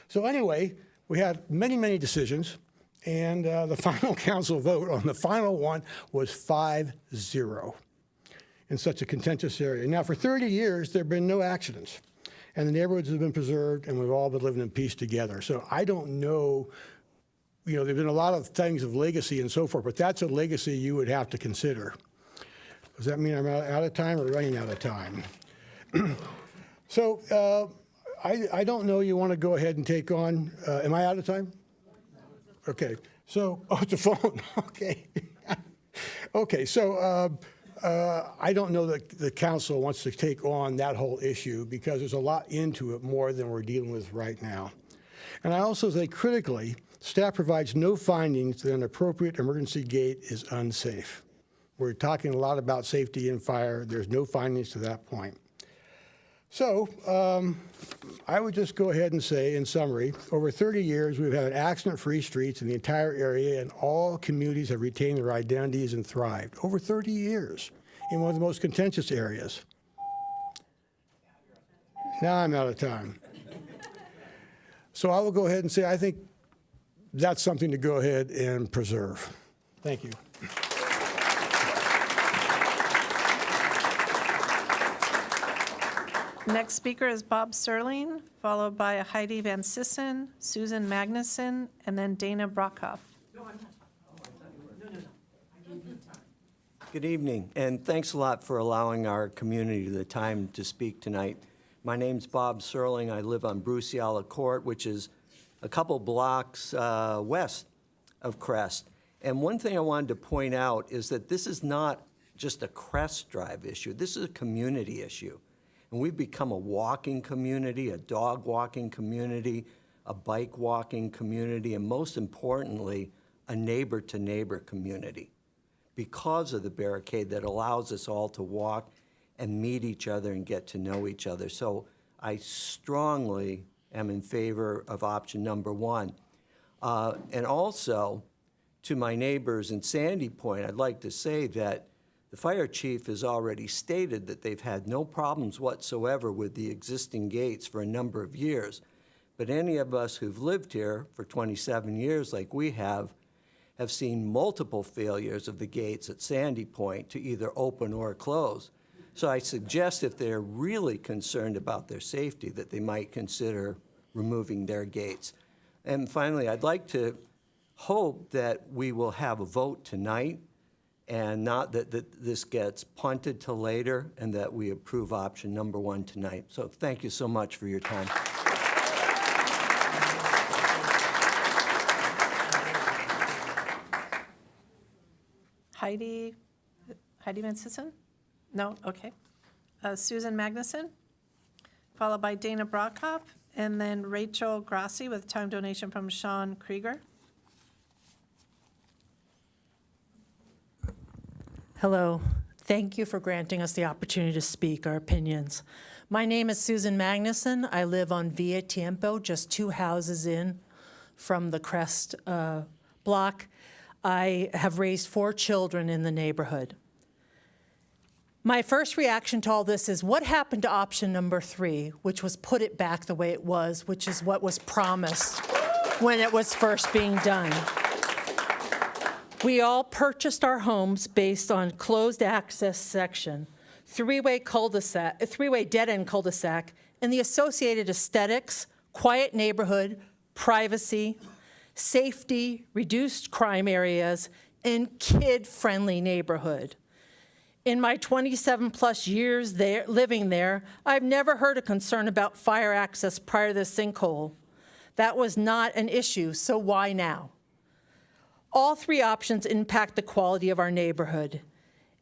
So anyway, we had many, many decisions. And the final council vote on the final one was 5-0 in such a contentious area. Now, for 30 years, there have been no accidents. And the neighborhoods have been preserved, and we've all been living in peace together. So I don't know, you know, there have been a lot of things of legacy and so forth, but that's a legacy you would have to consider. Does that mean I'm out of time or running out of time? So I don't know, you want to go ahead and take on, am I out of time? Okay, so, oh, it's a phone, okay. Okay, so I don't know that the council wants to take on that whole issue because there's a lot into it more than we're dealing with right now. And I also say critically, staff provides no findings that an appropriate emergency gate is unsafe. We're talking a lot about safety and fire. There's no findings to that point. So I would just go ahead and say, in summary, over 30 years, we've had accident-free streets in the entire area, and all communities have retained their identities and thrived. Over 30 years in one of the most contentious areas. Now I'm out of time. So I will go ahead and say I think that's something to go ahead and preserve. Thank you. Next speaker is Bob Serling, followed by Heidi Van Sissen, Susan Magnuson, and then Dana Brockhoff. Good evening, and thanks a lot for allowing our community the time to speak tonight. My name's Bob Serling. I live on Bruciala Court, which is a couple blocks west of Crest. And one thing I wanted to point out is that this is not just a Crest Drive issue. This is a community issue. And we've become a walking community, a dog walking community, a bike walking community, and most importantly, a neighbor-to-neighbor community because of the barricade that allows us all to walk and meet each other and get to know each other. So I strongly am in favor of option number 1. And also, to my neighbors in Sandy Point, I'd like to say that the fire chief has already stated that they've had no problems whatsoever with the existing gates for a number of years. But any of us who've lived here for 27 years like we have have seen multiple failures of the gates at Sandy Point to either open or close. So I suggest if they're really concerned about their safety that they might consider removing their gates. And finally, I'd like to hope that we will have a vote tonight and not that this gets punted till later, and that we approve option number 1 tonight. So thank you so much for your time. Heidi Mansison? No, okay. Susan Magnuson, followed by Dana Brockhoff, and then Rachel Grassi with time donation from Sean Krieger. Hello. Thank you for granting us the opportunity to speak our opinions. My name is Susan Magnuson. I live on Via Tiempo, just 2 houses in from the Crest block. I have raised 4 children in the neighborhood. My first reaction to all this is, what happened to option number 3, which was put it back the way it was, which is what was promised when it was first being done. We all purchased our homes based on closed access section, 3-way cul-de-sac, a 3-way dead-end cul-de-sac, and the associated aesthetics, quiet neighborhood, privacy, safety, reduced crime areas, and kid-friendly neighborhood. In my 27-plus years living there, I've never heard a concern about fire access prior to the sinkhole. That was not an issue, so why now? All 3 options impact the quality of our neighborhood.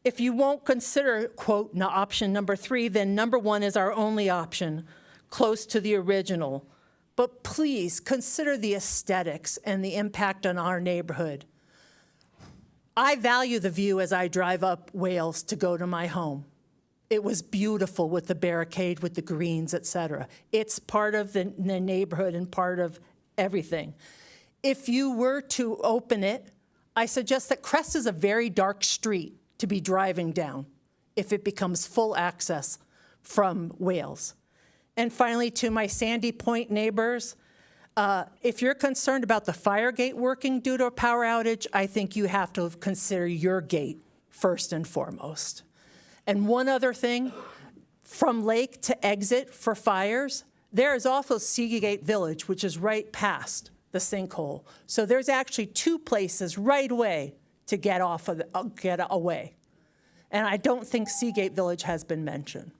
If you won't consider, quote, option number 3, then number 1 is our only option, close to the original. But please consider the aesthetics and the impact on our neighborhood. I value the view as I drive up Wales to go to my home. It was beautiful with the barricade, with the greens, et cetera. It's part of the neighborhood and part of everything. If you were to open it, I suggest that Crest is a very dark street to be driving down if it becomes full access from Wales. And finally, to my Sandy Point neighbors, if you're concerned about the fire gate working due to a power outage, I think you have to consider your gate first and foremost. And one other thing, from lake to exit for fires, there is also Seagate Village, which is right past the sinkhole. So there's actually 2 places right away to get away. And I don't think Seagate Village has been mentioned.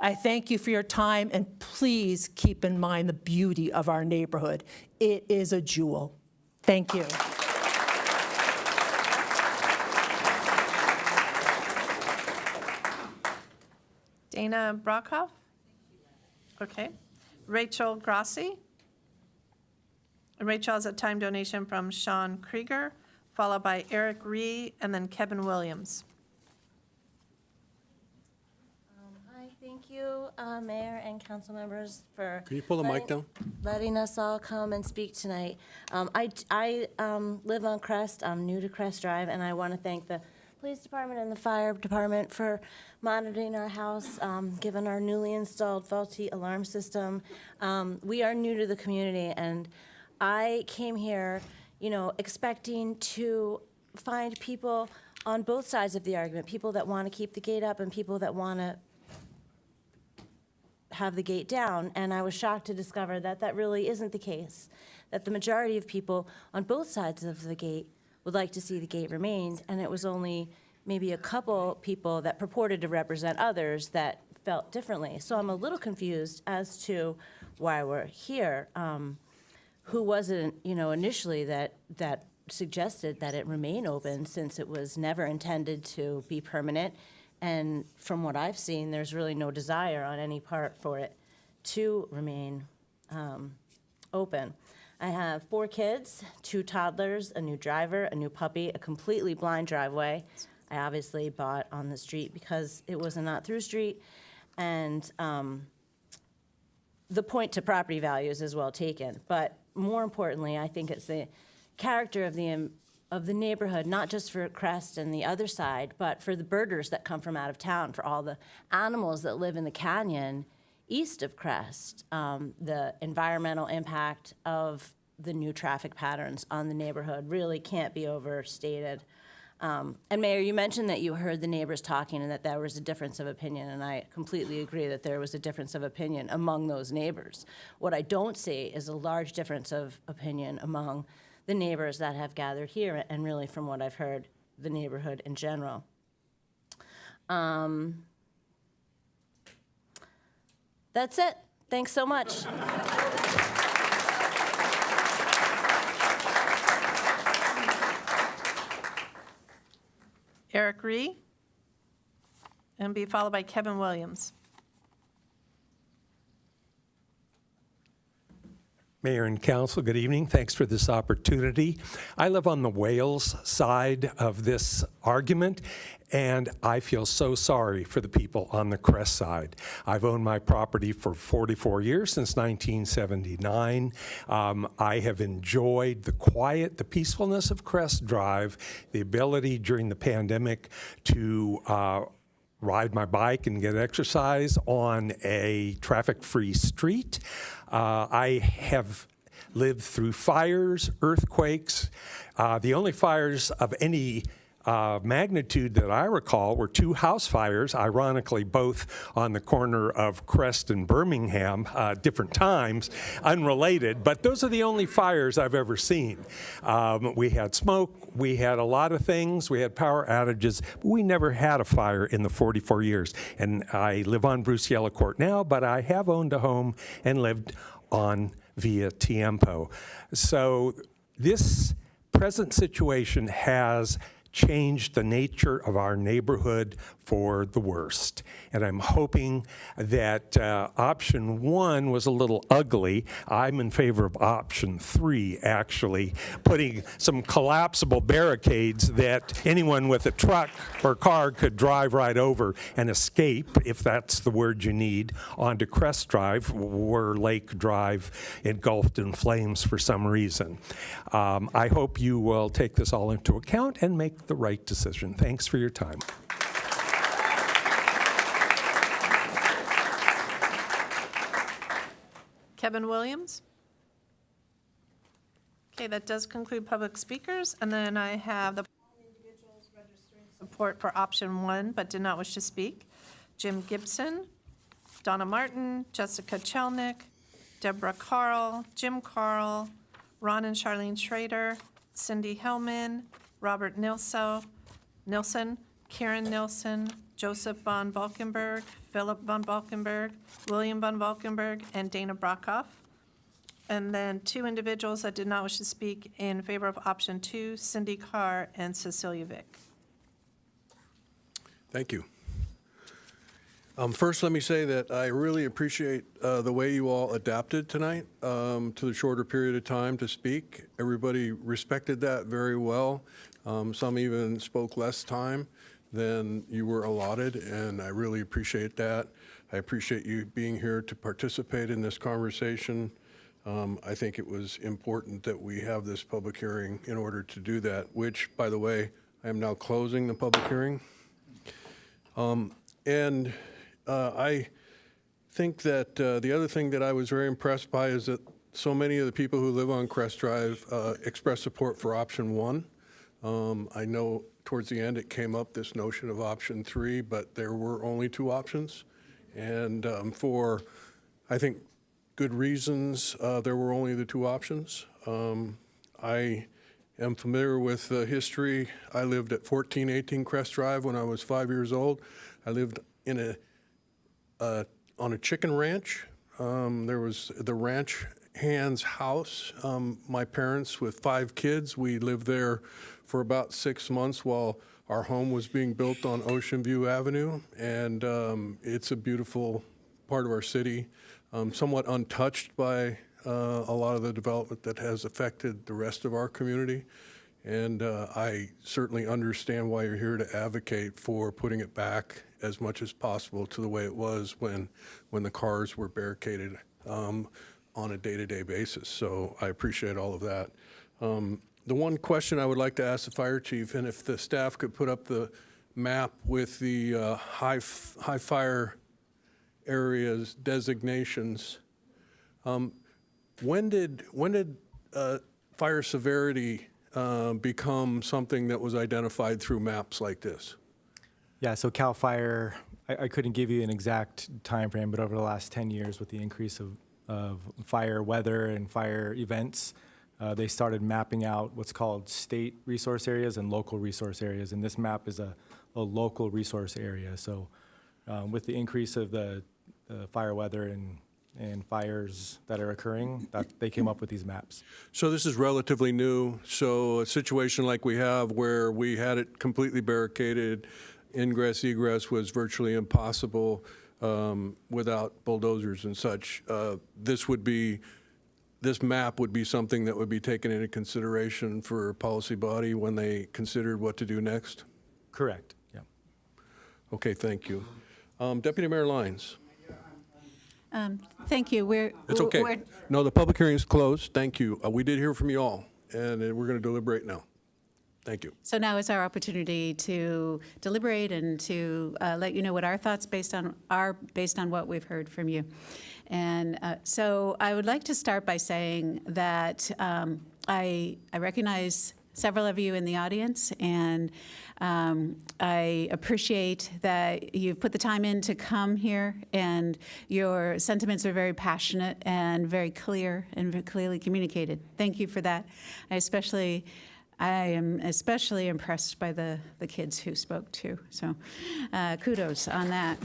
I thank you for your time, and please keep in mind the beauty of our neighborhood. It is a jewel. Thank you. Dana Brockhoff? Okay. Rachel Grassi? Rachel has a time donation from Sean Krieger, followed by Eric Ree, and then Kevin Williams. Hi, thank you, Mayor and council members, for Can you pull the mic down? letting us all come and speak tonight. I live on Crest. I'm new to Crest Drive, and I want to thank the police department and the fire department for monitoring our house, given our newly installed faulty alarm system. We are new to the community, and I came here, expecting to find people on both sides of the argument, people that want to keep the gate up and people that want to have the gate down. And I was shocked to discover that that really isn't the case, that the majority of people on both sides of the gate would like to see the gate remained, and it was only maybe a couple people that purported to represent others that felt differently. So I'm a little confused as to why we're here. Who wasn't, initially that suggested that it remain open, since it was never intended to be permanent. And from what I've seen, there's really no desire on any part for it to remain open. I have 4 kids, 2 toddlers, a new driver, a new puppy, a completely blind driveway. I obviously bought on the street because it was a not-through street, and the point to property values is well taken. But more importantly, I think it's the character of the neighborhood, not just for Crest and the other side, but for the birders that come from out of town, for all the animals that live in the canyon east of Crest, the environmental impact of the new traffic patterns on the neighborhood really can't be overstated. And Mayor, you mentioned that you heard the neighbors talking and that there was a difference of opinion, and I completely agree that there was a difference of opinion among those neighbors. What I don't see is a large difference of opinion among the neighbors that have gathered here, and really from what I've heard, the neighborhood in general. That's it. Thanks so much. Eric Ree, and be followed by Kevin Williams. Mayor and Council, good evening. Thanks for this opportunity. I live on the Wales side of this argument, and I feel so sorry for the people on the Crest side. I've owned my property for 44 years, since 1979. I have enjoyed the quiet, the peacefulness of Crest Drive, the ability during the pandemic to ride my bike and get exercise on a traffic-free street. I have lived through fires, earthquakes. The only fires of any magnitude that I recall were 2 house fires, ironically both on the corner of Crest and Birmingham, different times, unrelated, but those are the only fires I've ever seen. We had smoke, we had a lot of things, we had power outages, but we never had a fire in the 44 years. And I live on Bruciella Court now, but I have owned a home and lived on Via Tiempo. So this present situation has changed the nature of our neighborhood for the worst. And I'm hoping that option 1 was a little ugly. I'm in favor of option 3, actually, putting some collapsible barricades that anyone with a truck or car could drive right over and escape, if that's the word you need, onto Crest Drive, where Lake Drive engulfed in flames for some reason. I hope you will take this all into account and make the right decision. Thanks for your time. Kevin Williams. Okay, that does conclude public speakers, and then I have the individuals registering support for option 1 but did not wish to speak. Jim Gibson, Donna Martin, Jessica Chelnick, Deborah Carl, Jim Carl, Ron and Charlene Schrader, Cindy Hellman, Robert Nilsson, Karen Nilsson, Joseph von Valkenburg, Philip von Valkenburg, William von Valkenburg, and Dana Brockhoff. And then 2 individuals that did not wish to speak in favor of option 2, Cindy Carr and Cecilia Vick. Thank you. First, let me say that I really appreciate the way you all adapted tonight to the shorter period of time to speak. Everybody respected that very well. Some even spoke less time than you were allotted, and I really appreciate that. I appreciate you being here to participate in this conversation. I think it was important that we have this public hearing in order to do that, which, by the way, I am now closing the public hearing. I think that the other thing that I was very impressed by is that so many of the people who live on Crest Drive expressed support for option 1. I know towards the end it came up, this notion of option 3, but there were only 2 options. And for, I think, good reasons, there were only the 2 options. I am familiar with the history. I lived at 1418 Crest Drive when I was 5 years old. I lived in on a chicken ranch. There was the ranch hand's house. My parents, with 5 kids, we lived there for about 6 months while our home was being built on Ocean View Avenue. And it's a beautiful part of our city, somewhat untouched by a lot of the development that has affected the rest of our community. And I certainly understand why you're here to advocate for putting it back as much as possible to the way it was when the cars were barricaded on a day-to-day basis. So I appreciate all of that. The one question I would like to ask the fire chief, and if the staff could put up the map with the high fire areas designations, when did fire severity become something that was identified through maps like this? Yeah, so CAL FIRE, I couldn't give you an exact time frame, but over the last 10 years with the increase of fire weather and fire events, they started mapping out what's called state resource areas and local resource areas, and this map is a local resource area. So with the increase of the fire weather and fires that are occurring, that they came up with these maps. So this is relatively new. So a situation like we have where we had it completely barricaded, ingress, egress was virtually impossible without bulldozers and such. This map would be something that would be taken into consideration for a policy body when they considered what to do next? Correct, yeah. Okay, thank you. Deputy Mayor Lyons. Thank you. It's okay. No, the public hearing is closed. Thank you. We did hear from you all, and we're going to deliberate now. Thank you. So now is our opportunity to deliberate and to let you know what our thoughts based on what we've heard from you. And so I would like to start by saying that I recognize several of you in the audience, and I appreciate that you've put the time in to come here, and your sentiments are very passionate and very clear and very clearly communicated. Thank you for that. I am especially impressed by the kids who spoke too. So kudos on that.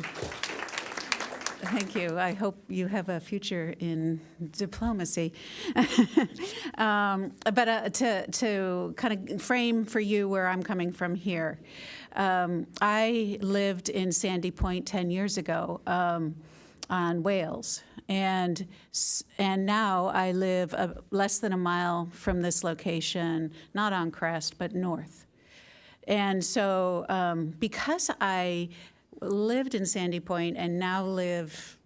Thank you. I hope you have a future in diplomacy. But to kind of frame for you where I'm coming from here, I lived in Sandy Point 10 years ago on Wales, and now I live less than a mile from this location, not on Crest, but north. And so because I lived in Sandy Point and now live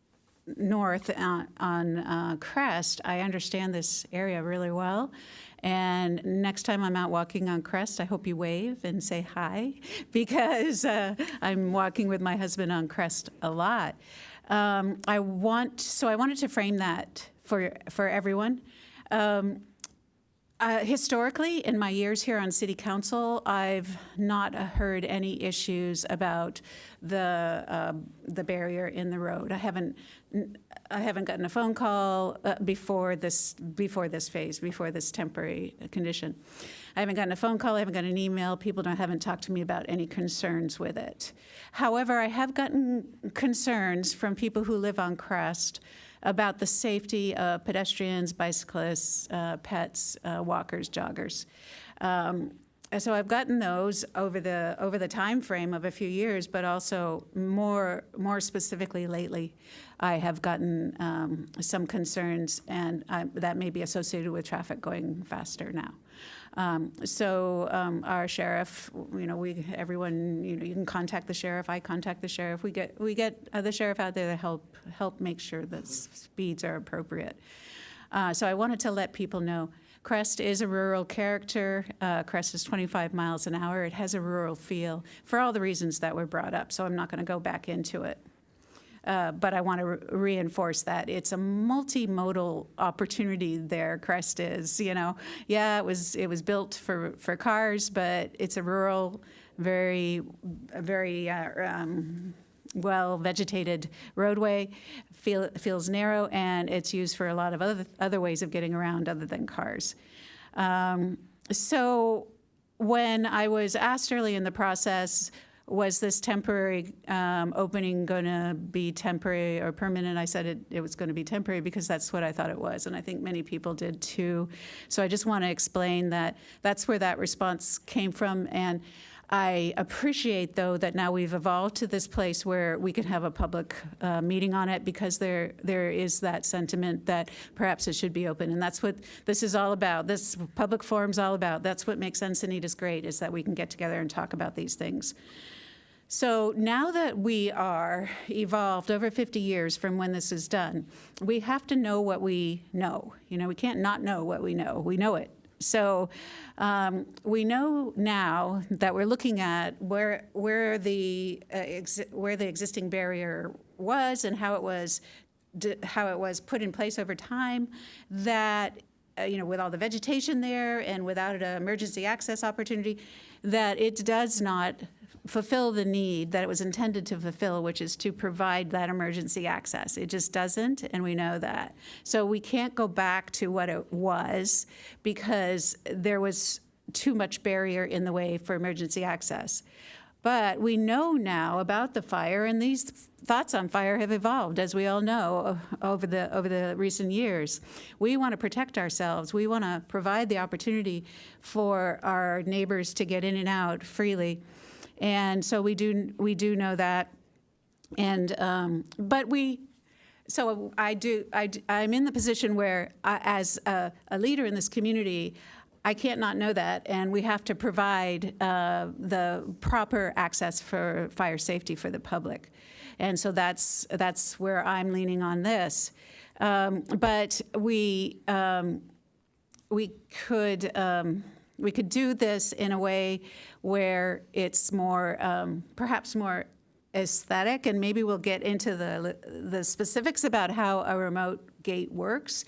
north on Crest, I understand this area really well. And next time I'm out walking on Crest, I hope you wave and say hi, because I'm walking with my husband on Crest a lot. I wanted to frame that for everyone. Historically, in my years here on City Council, I've not heard any issues about the barrier in the road. I haven't gotten a phone call before this phase, before this temporary condition. I haven't gotten a phone call. I haven't gotten an email. People haven't talked to me about any concerns with it. However, I have gotten concerns from people who live on Crest about the safety of pedestrians, bicyclists, pets, walkers, joggers. So I've gotten those over the time frame of a few years, but also more specifically lately, I have gotten some concerns, and that may be associated with traffic going faster now. Our sheriff, everyone, you can contact the sheriff. I contact the sheriff. We get the sheriff out there to help make sure that speeds are appropriate. So I wanted to let people know Crest is a rural character. Crest is 25 miles an hour. It has a rural feel for all the reasons that were brought up. So I'm not going to go back into it. But I want to reinforce that it's a multimodal opportunity there. Crest is, yeah, it was built for cars, but it's a rural, very well vegetated roadway. Feels narrow, and it's used for a lot of other ways of getting around other than cars. So when I was asked early in the process, was this temporary opening going to be temporary or permanent? I said it was going to be temporary because that's what I thought it was, and I think many people did too. So I just want to explain that that's where that response came from, and I appreciate, though, that now we've evolved to this place where we can have a public meeting on it, because there is that sentiment that perhaps it should be open, and that's what this is all about. This public forum's all about. That's what makes Encinitas great, is that we can get together and talk about these things. So now that we are evolved over 50 years from when this is done, we have to know what we know. We can't not know what we know. We know it. So we know now that we're looking at where the existing barrier was and how it was put in place over time, that with all the vegetation there and without an emergency access opportunity, that it does not fulfill the need that it was intended to fulfill, which is to provide that emergency access. It just doesn't, and we know that. So we can't go back to what it was because there was too much barrier in the way for emergency access. But we know now about the fire, and these thoughts on fire have evolved, as we all know, over the recent years. We want to protect ourselves. We want to provide the opportunity for our neighbors to get in and out freely, and so we do know that. And so I'm in the position where, as a leader in this community, I can't not know that, and we have to provide the proper access for fire safety for the public. And so that's where I'm leaning on this. But we could do this in a way where it's more, perhaps more aesthetic, and maybe we'll get into the specifics about how a remote gate works.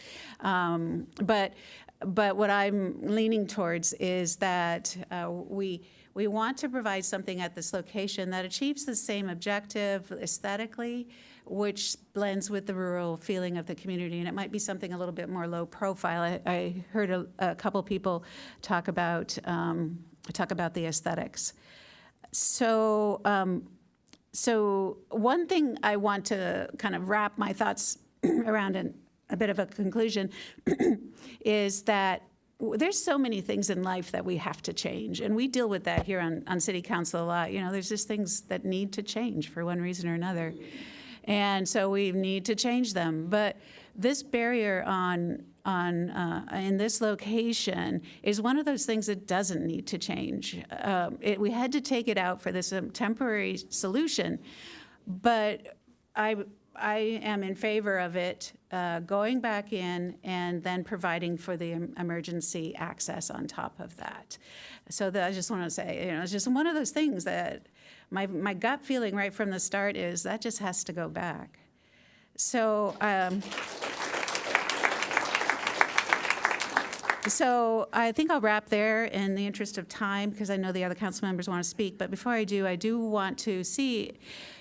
But what I'm leaning towards is that we want to provide something at this location that achieves the same objective aesthetically, which blends with the rural feeling of the community. And it might be something a little bit more low profile. I heard a couple people talk about the aesthetics. So one thing I want to kind of wrap my thoughts around in a bit of a conclusion is that there's so many things in life that we have to change, and we deal with that here on City Council a lot. There's just things that need to change for one reason or another, and so we need to change them. But this barrier in this location is one of those things that doesn't need to change. We had to take it out for this temporary solution, but I am in favor of it going back in and then providing for the emergency access on top of that. So I just want to say, it's just one of those things that my gut feeling right from the start is that just has to go back. So I think I'll wrap there in the interest of time because I know the other council members want to speak. But before I do want to see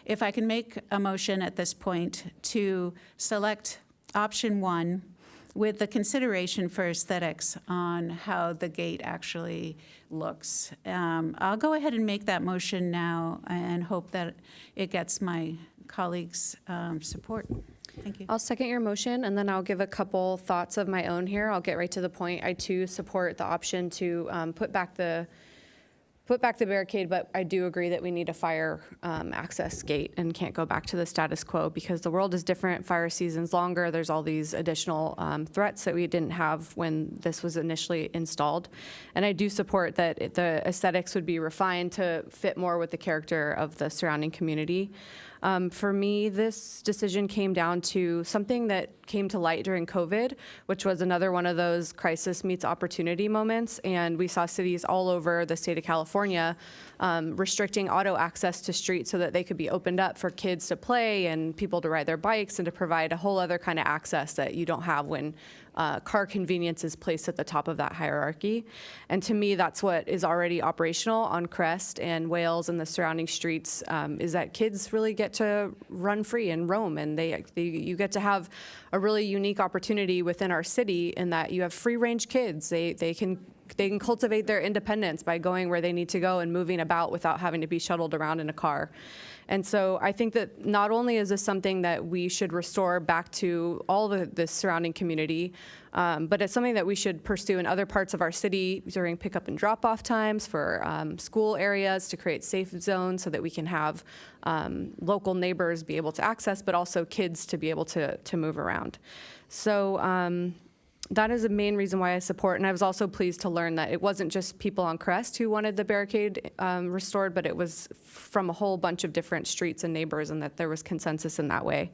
if I can make a motion at this point to select option 1 with the consideration for aesthetics on how the gate actually looks. I'll go ahead and make that motion now and hope that it gets my colleagues' support. Thank you. I'll second your motion, and then I'll give a couple thoughts of my own here. I'll get right to the point. I too support the option to put back the barricade, but I do agree that we need a fire access gate and can't go back to the status quo because the world is different. Fire season's longer. There's all these additional threats that we didn't have when this was initially installed. And I do support that the aesthetics would be refined to fit more with the character of the surrounding community. For me, this decision came down to something that came to light during COVID, which was another one of those crisis meets opportunity moments. And we saw cities all over the state of California restricting auto access to streets so that they could be opened up for kids to play and people to ride their bikes and to provide a whole other kind of access that you don't have when car convenience is placed at the top of that hierarchy. And to me, that's what is already operational on Crest and Wales and the surrounding streets, is that kids really get to run free and roam, and you get to have a really unique opportunity within our city in that you have free-range kids. They can cultivate their independence by going where they need to go and moving about without having to be shuttled around in a car. And so I think that not only is this something that we should restore back to all the surrounding community, but it's something that we should pursue in other parts of our city during pickup and drop-off times for school areas to create safe zones so that we can have local neighbors be able to access, but also kids to be able to move around. So that is the main reason why I support, and I was also pleased to learn that it wasn't just people on Crest who wanted the barricade restored, but it was from a whole bunch of different streets and neighbors, and that there was consensus in that way.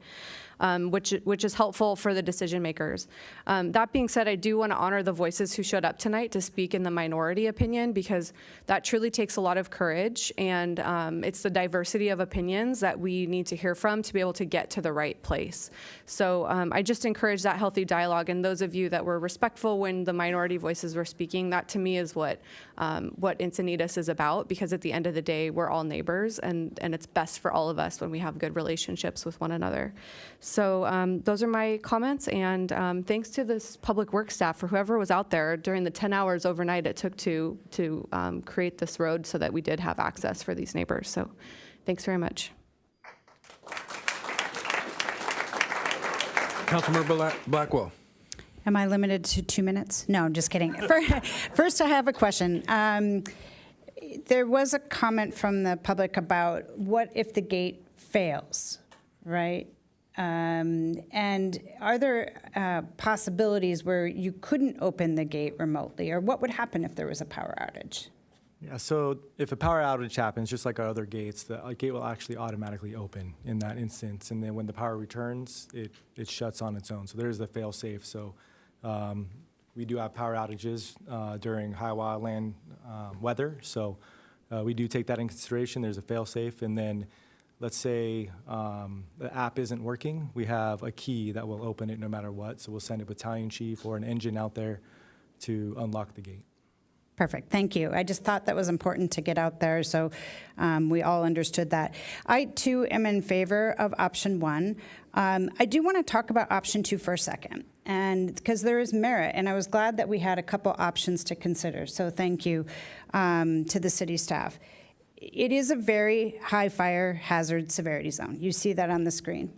which is helpful for the decision makers. That being said, I do want to honor the voices who showed up tonight to speak in the minority opinion, because that truly takes a lot of courage, and it's the diversity of opinions that we need to hear from to be able to get to the right place. So I just encourage that healthy dialogue, and those of you that were respectful when the minority voices were speaking, that to me is what Encinitas is about, because at the end of the day, we're all neighbors, and it's best for all of us when we have good relationships with one another. So those are my comments, and thanks to this public works staff, for whoever was out there during the 10 hours overnight it took to create this road so that we did have access for these neighbors. So thanks very much. Councilmember Blackwell. Am I limited to 2 minutes? No, I'm just kidding. First, I have a question. There was a comment from the public about what if the gate fails, right? And are there possibilities where you couldn't open the gate remotely, or what would happen if there was a power outage? Yeah, so if a power outage happens, just like our other gates, the gate will actually automatically open in that instance. And then when the power returns, it shuts on its own. So there's the fail safe. So we do have power outages during high wildland weather. So we do take that in consideration. There's a fail safe. And then let's say the app isn't working, we have a key that will open it no matter what. So we'll send a battalion chief or an engine out there to unlock the gate. Perfect, thank you. I just thought that was important to get out there, so we all understood that. I, too, am in favor of option 1. I do want to talk about option 2 for a second, and because there is merit, and I was glad that we had a couple options to consider, so thank you to the city staff. It is a very high fire hazard severity zone. You see that on the screen.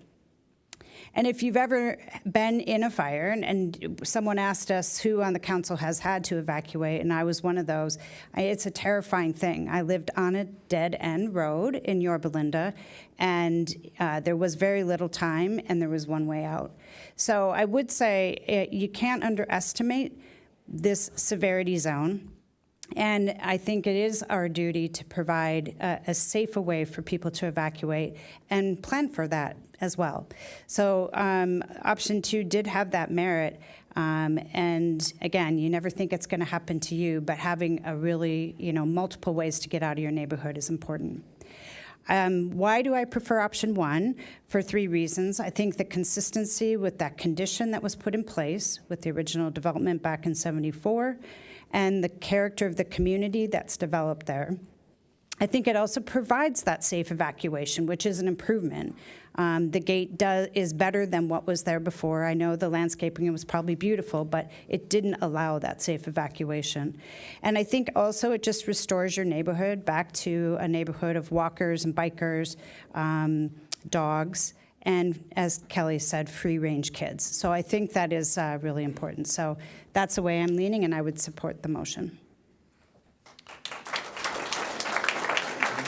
And if you've ever been in a fire, and someone asked us who on the council has had to evacuate, and I was one of those, it's a terrifying thing. I lived on a dead-end road in Yorba Linda, and there was very little time, and there was one way out. So I would say you can't underestimate this severity zone. And I think it is our duty to provide a safer way for people to evacuate and plan for that as well. So option 2 did have that merit. And again, you never think it's going to happen to you, but having a really, multiple ways to get out of your neighborhood is important. Why do I prefer option 1? For 3 reasons. I think the consistency with that condition that was put in place with the original development back in '74, and the character of the community that's developed there. I think it also provides that safe evacuation, which is an improvement. The gate is better than what was there before. I know the landscaping was probably beautiful, but it didn't allow that safe evacuation. And I think also it just restores your neighborhood back to a neighborhood of walkers and bikers, dogs, and as Kelly said, free-range kids. So I think that is really important. So that's the way I'm leaning, and I would support the motion.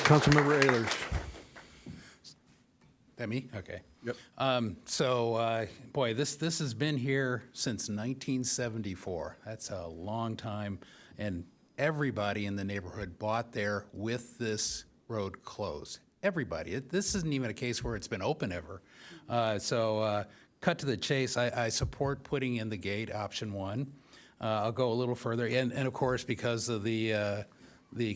Councilmember Ehlers. That me? Okay. Yep. Boy, this has been here since 1974. That's a long time, and everybody in the neighborhood bought there with this road closed. Everybody. This isn't even a case where it's been open ever. Cut to the chase, I support putting in the gate, option 1. I'll go a little further, and of course, because of the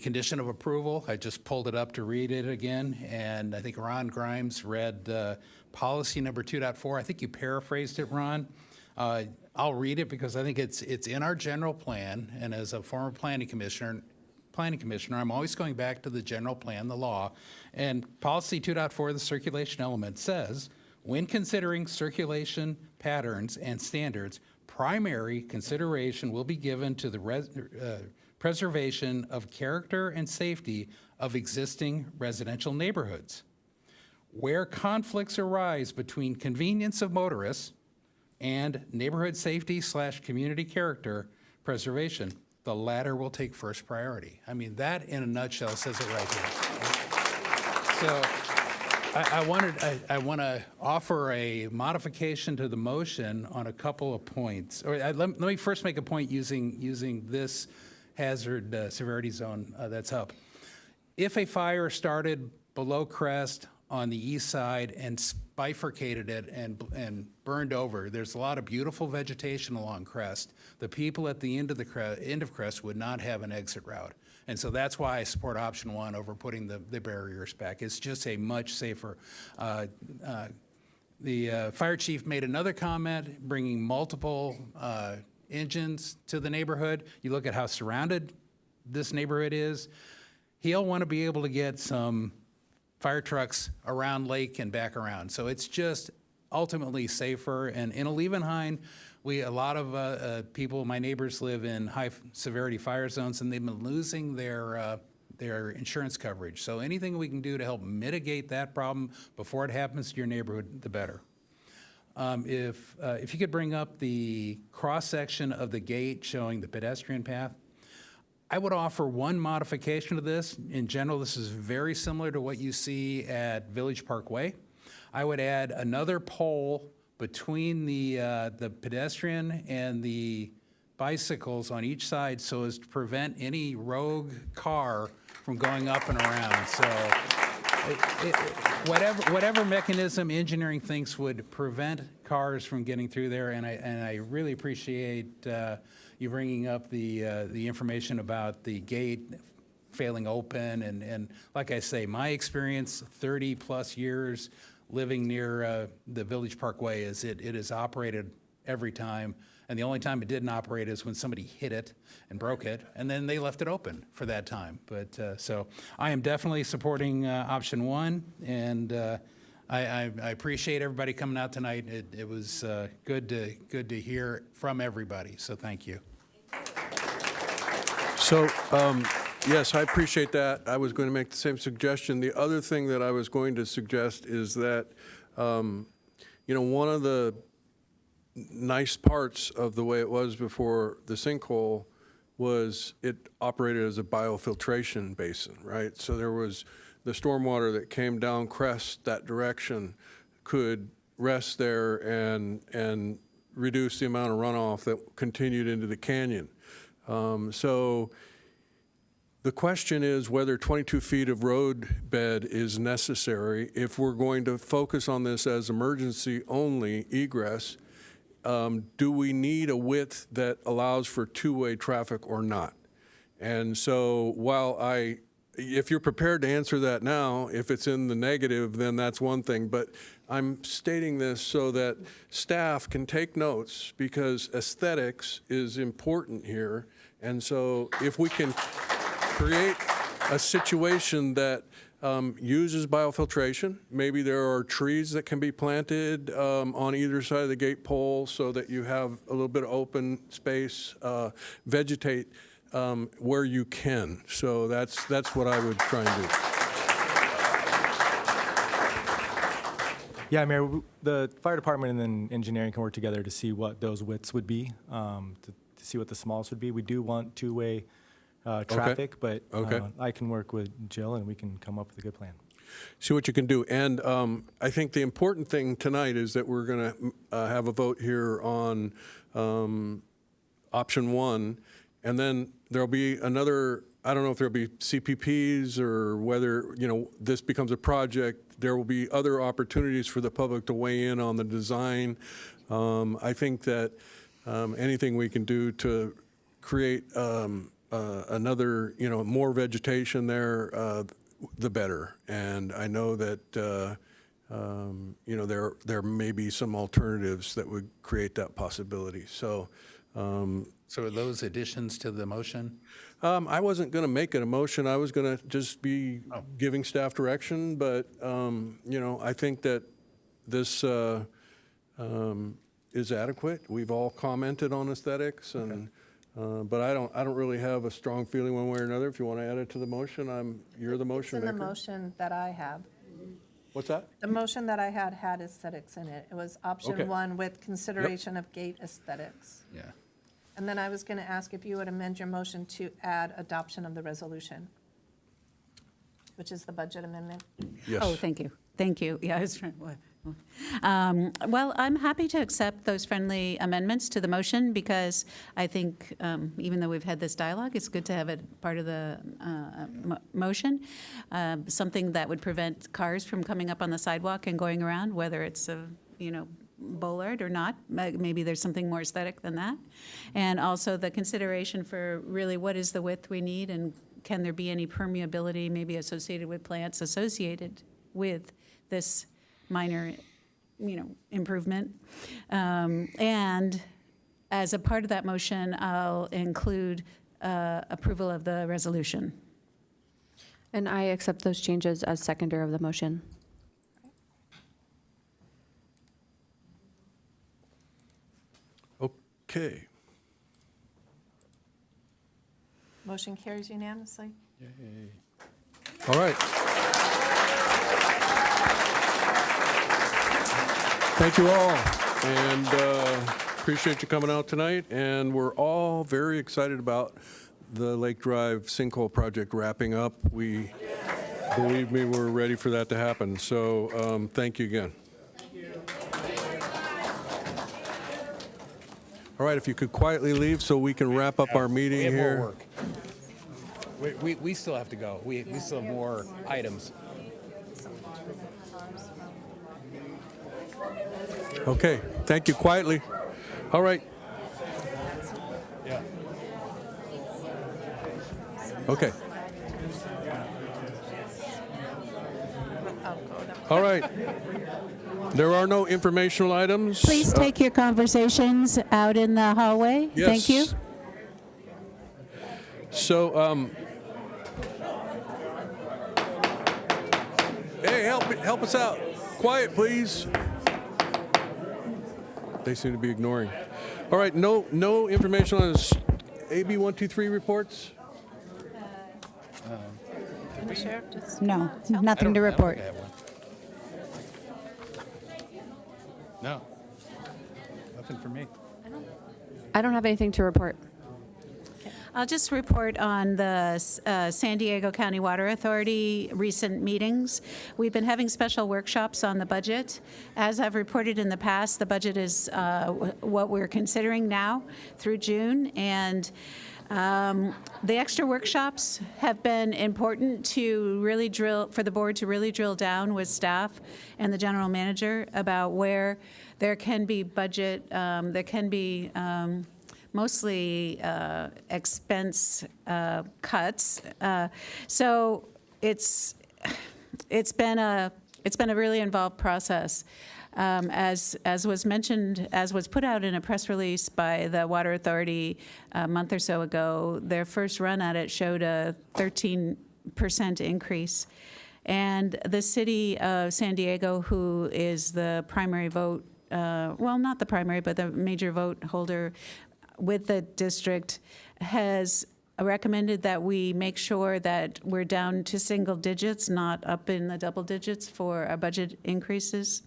condition of approval, I just pulled it up to read it again, and I think Ron Grimes read policy number 2.4. I think you paraphrased it, Ron. I'll read it because I think it's in our general plan, and as a former planning commissioner, I'm always going back to the general plan, the law, and policy 2.4, the circulation element, says, when considering circulation patterns and standards, primary consideration will be given to the preservation of character and safety of existing residential neighborhoods. Where conflicts arise between convenience of motorists and neighborhood safety / community character preservation, the latter will take first priority. I mean, that in a nutshell says it right here. So I want to offer a modification to the motion on a couple of points. Or let me first make a point using this hazard severity zone that's up. If a fire started below crest on the east side and bifurcated it and burned over. There's a lot of beautiful vegetation along Crest. The people at the end of Crest would not have an exit route. And so that's why I support option 1 over putting the barriers back. It's just a much safer. The fire chief made another comment, bringing multiple engines to the neighborhood. You look at how surrounded this neighborhood is. He'll want to be able to get some fire trucks around Lake and back around. So it's just ultimately safer. And in Alevinheim, a lot of people, my neighbors live in high severity fire zones, and they've been losing their insurance coverage. So anything we can do to help mitigate that problem before it happens to your neighborhood, the better. If you could bring up the cross-section of the gate showing the pedestrian path, I would offer one modification to this. In general, this is very similar to what you see at Village Parkway. I would add another pole between the pedestrian and the bicycles on each side so as to prevent any rogue car from going up and around. So whatever mechanism engineering thinks would prevent cars from getting through there, and I really appreciate you bringing up the information about the gate failing open, and like I say, my experience, 30 plus years living near the Village Parkway, is it is operated every time, and the only time it didn't operate is when somebody hit it and broke it, and then they left it open for that time. But so I am definitely supporting option 1, and I appreciate everybody coming out tonight. It was good to hear from everybody, so thank you. So, yes, I appreciate that. I was going to make the same suggestion. The other thing that I was going to suggest is that, one of the nice parts of the way it was before the sinkhole was it operated as a biofiltration basin, right? So there was the stormwater that came down Crest that direction could rest there and reduce the amount of runoff that continued into the canyon. So the question is whether 22 feet of road bed is necessary if we're going to focus on this as emergency only egress. Do we need a width that allows for two-way traffic or not? And so while if you're prepared to answer that now, if it's in the negative, then that's one thing. But I'm stating this so that staff can take notes, because aesthetics is important here. And so if we can create a situation that uses biofiltration, maybe there are trees that can be planted on either side of the gate pole so that you have a little bit of open space, vegetate where you can. So that's what I would try and do. Yeah, Mayor, the fire department and then engineering can work together to see what those widths would be, to see what the smallest would be. We do want two-way traffic, but I can work with Jill and we can come up with a good plan. See what you can do. And I think the important thing tonight is that we're going to have a vote here on option 1, and then there'll be another, I don't know if there'll be CPPs or whether, this becomes a project. There will be other opportunities for the public to weigh in on the design. I think that anything we can do to create another, more vegetation there, the better. And I know that, there may be some alternatives that would create that possibility. So, So are those additions to the motion? I wasn't going to make it a motion. I was going to just be giving staff direction. But, I think that this is adequate. We've all commented on aesthetics, and but I don't really have a strong feeling one way or another. If you want to add it to the motion, you're the motion It's in maker. the motion that I have. What's that? The motion that I had aesthetics in it. It was option Okay. 1 with consideration of gate aesthetics. Yeah. And then I was going to ask if you would amend your motion to add adoption of the resolution, which is the budget amendment. Yes. Oh, thank you. Thank you. Yeah, I was trying, Well, I'm happy to accept those friendly amendments to the motion because I think even though we've had this dialogue, it's good to have it part of the motion. Something that would prevent cars from coming up on the sidewalk and going around, whether it's a, bollard or not. Maybe there's something more aesthetic than that. And also the consideration for really what is the width we need and can there be any permeability maybe associated with plants associated with this minor, improvement. And as a part of that motion, I'll include approval of the resolution. And I accept those changes as seconder of the motion. Okay. Motion carries unanimously. All right. Thank you all, and appreciate you coming out tonight. And we're all very excited about the Lake Drive sinkhole project wrapping up. Believe me, we're ready for that to happen. So thank you again. All right, if you could quietly leave so we can wrap up our meeting We have here. more work. We still have to go. We still have more items. Okay, thank you. Quietly. All right. Yeah. Okay. All right. There are no informational items. Please take your conversations out in the hallway. Thank you. Yes. So, hey, help us out. Quiet, please. They seem to be ignoring. All right, no information on this AB 123 reports. Can the sheriff just? No, nothing to report. No, nothing for me. I don't have anything to report. I'll just report on the San Diego County Water Authority recent meetings. We've been having special workshops on the budget. As I've reported in the past, the budget is what we're considering now through June. And the extra workshops have been important to really for the board to really drill down with staff and the general manager about where there can be budget, there can be mostly expense cuts. So it's been a really involved process. As was mentioned, as was put out in a press release by the Water Authority a month or so ago, their first run at it showed a 13% increase. And the city of San Diego, who is the primary vote, well, not the primary, but the major vote holder with the district, has recommended that we make sure that we're down to single digits, not up in the double digits for our budget increases.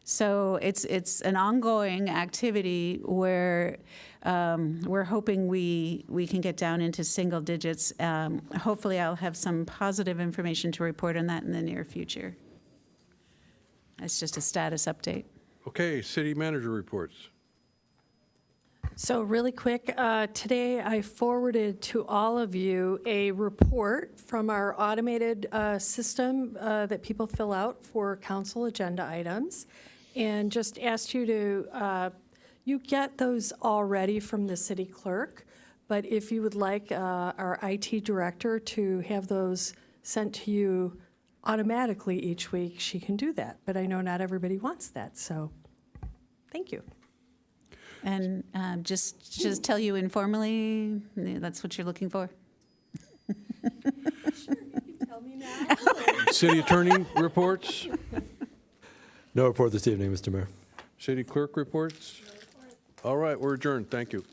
So it's an ongoing activity where we're hoping we can get down into single digits. Hopefully I'll have some positive information to report on that in the near future. That's just a status update. Okay, city manager reports. So really quick, today I forwarded to all of you a report from our automated system that people fill out for council agenda items, and just asked you to, you get those already from the city clerk, but if you would like our IT director to have those sent to you automatically each week, she can do that. But I know not everybody wants that, so thank you. And just tell you informally, that's what you're looking for? Sure, you can tell me now. City attorney reports. No report this evening, Mr. Mayor. City clerk reports. All right, we're adjourned. Thank you.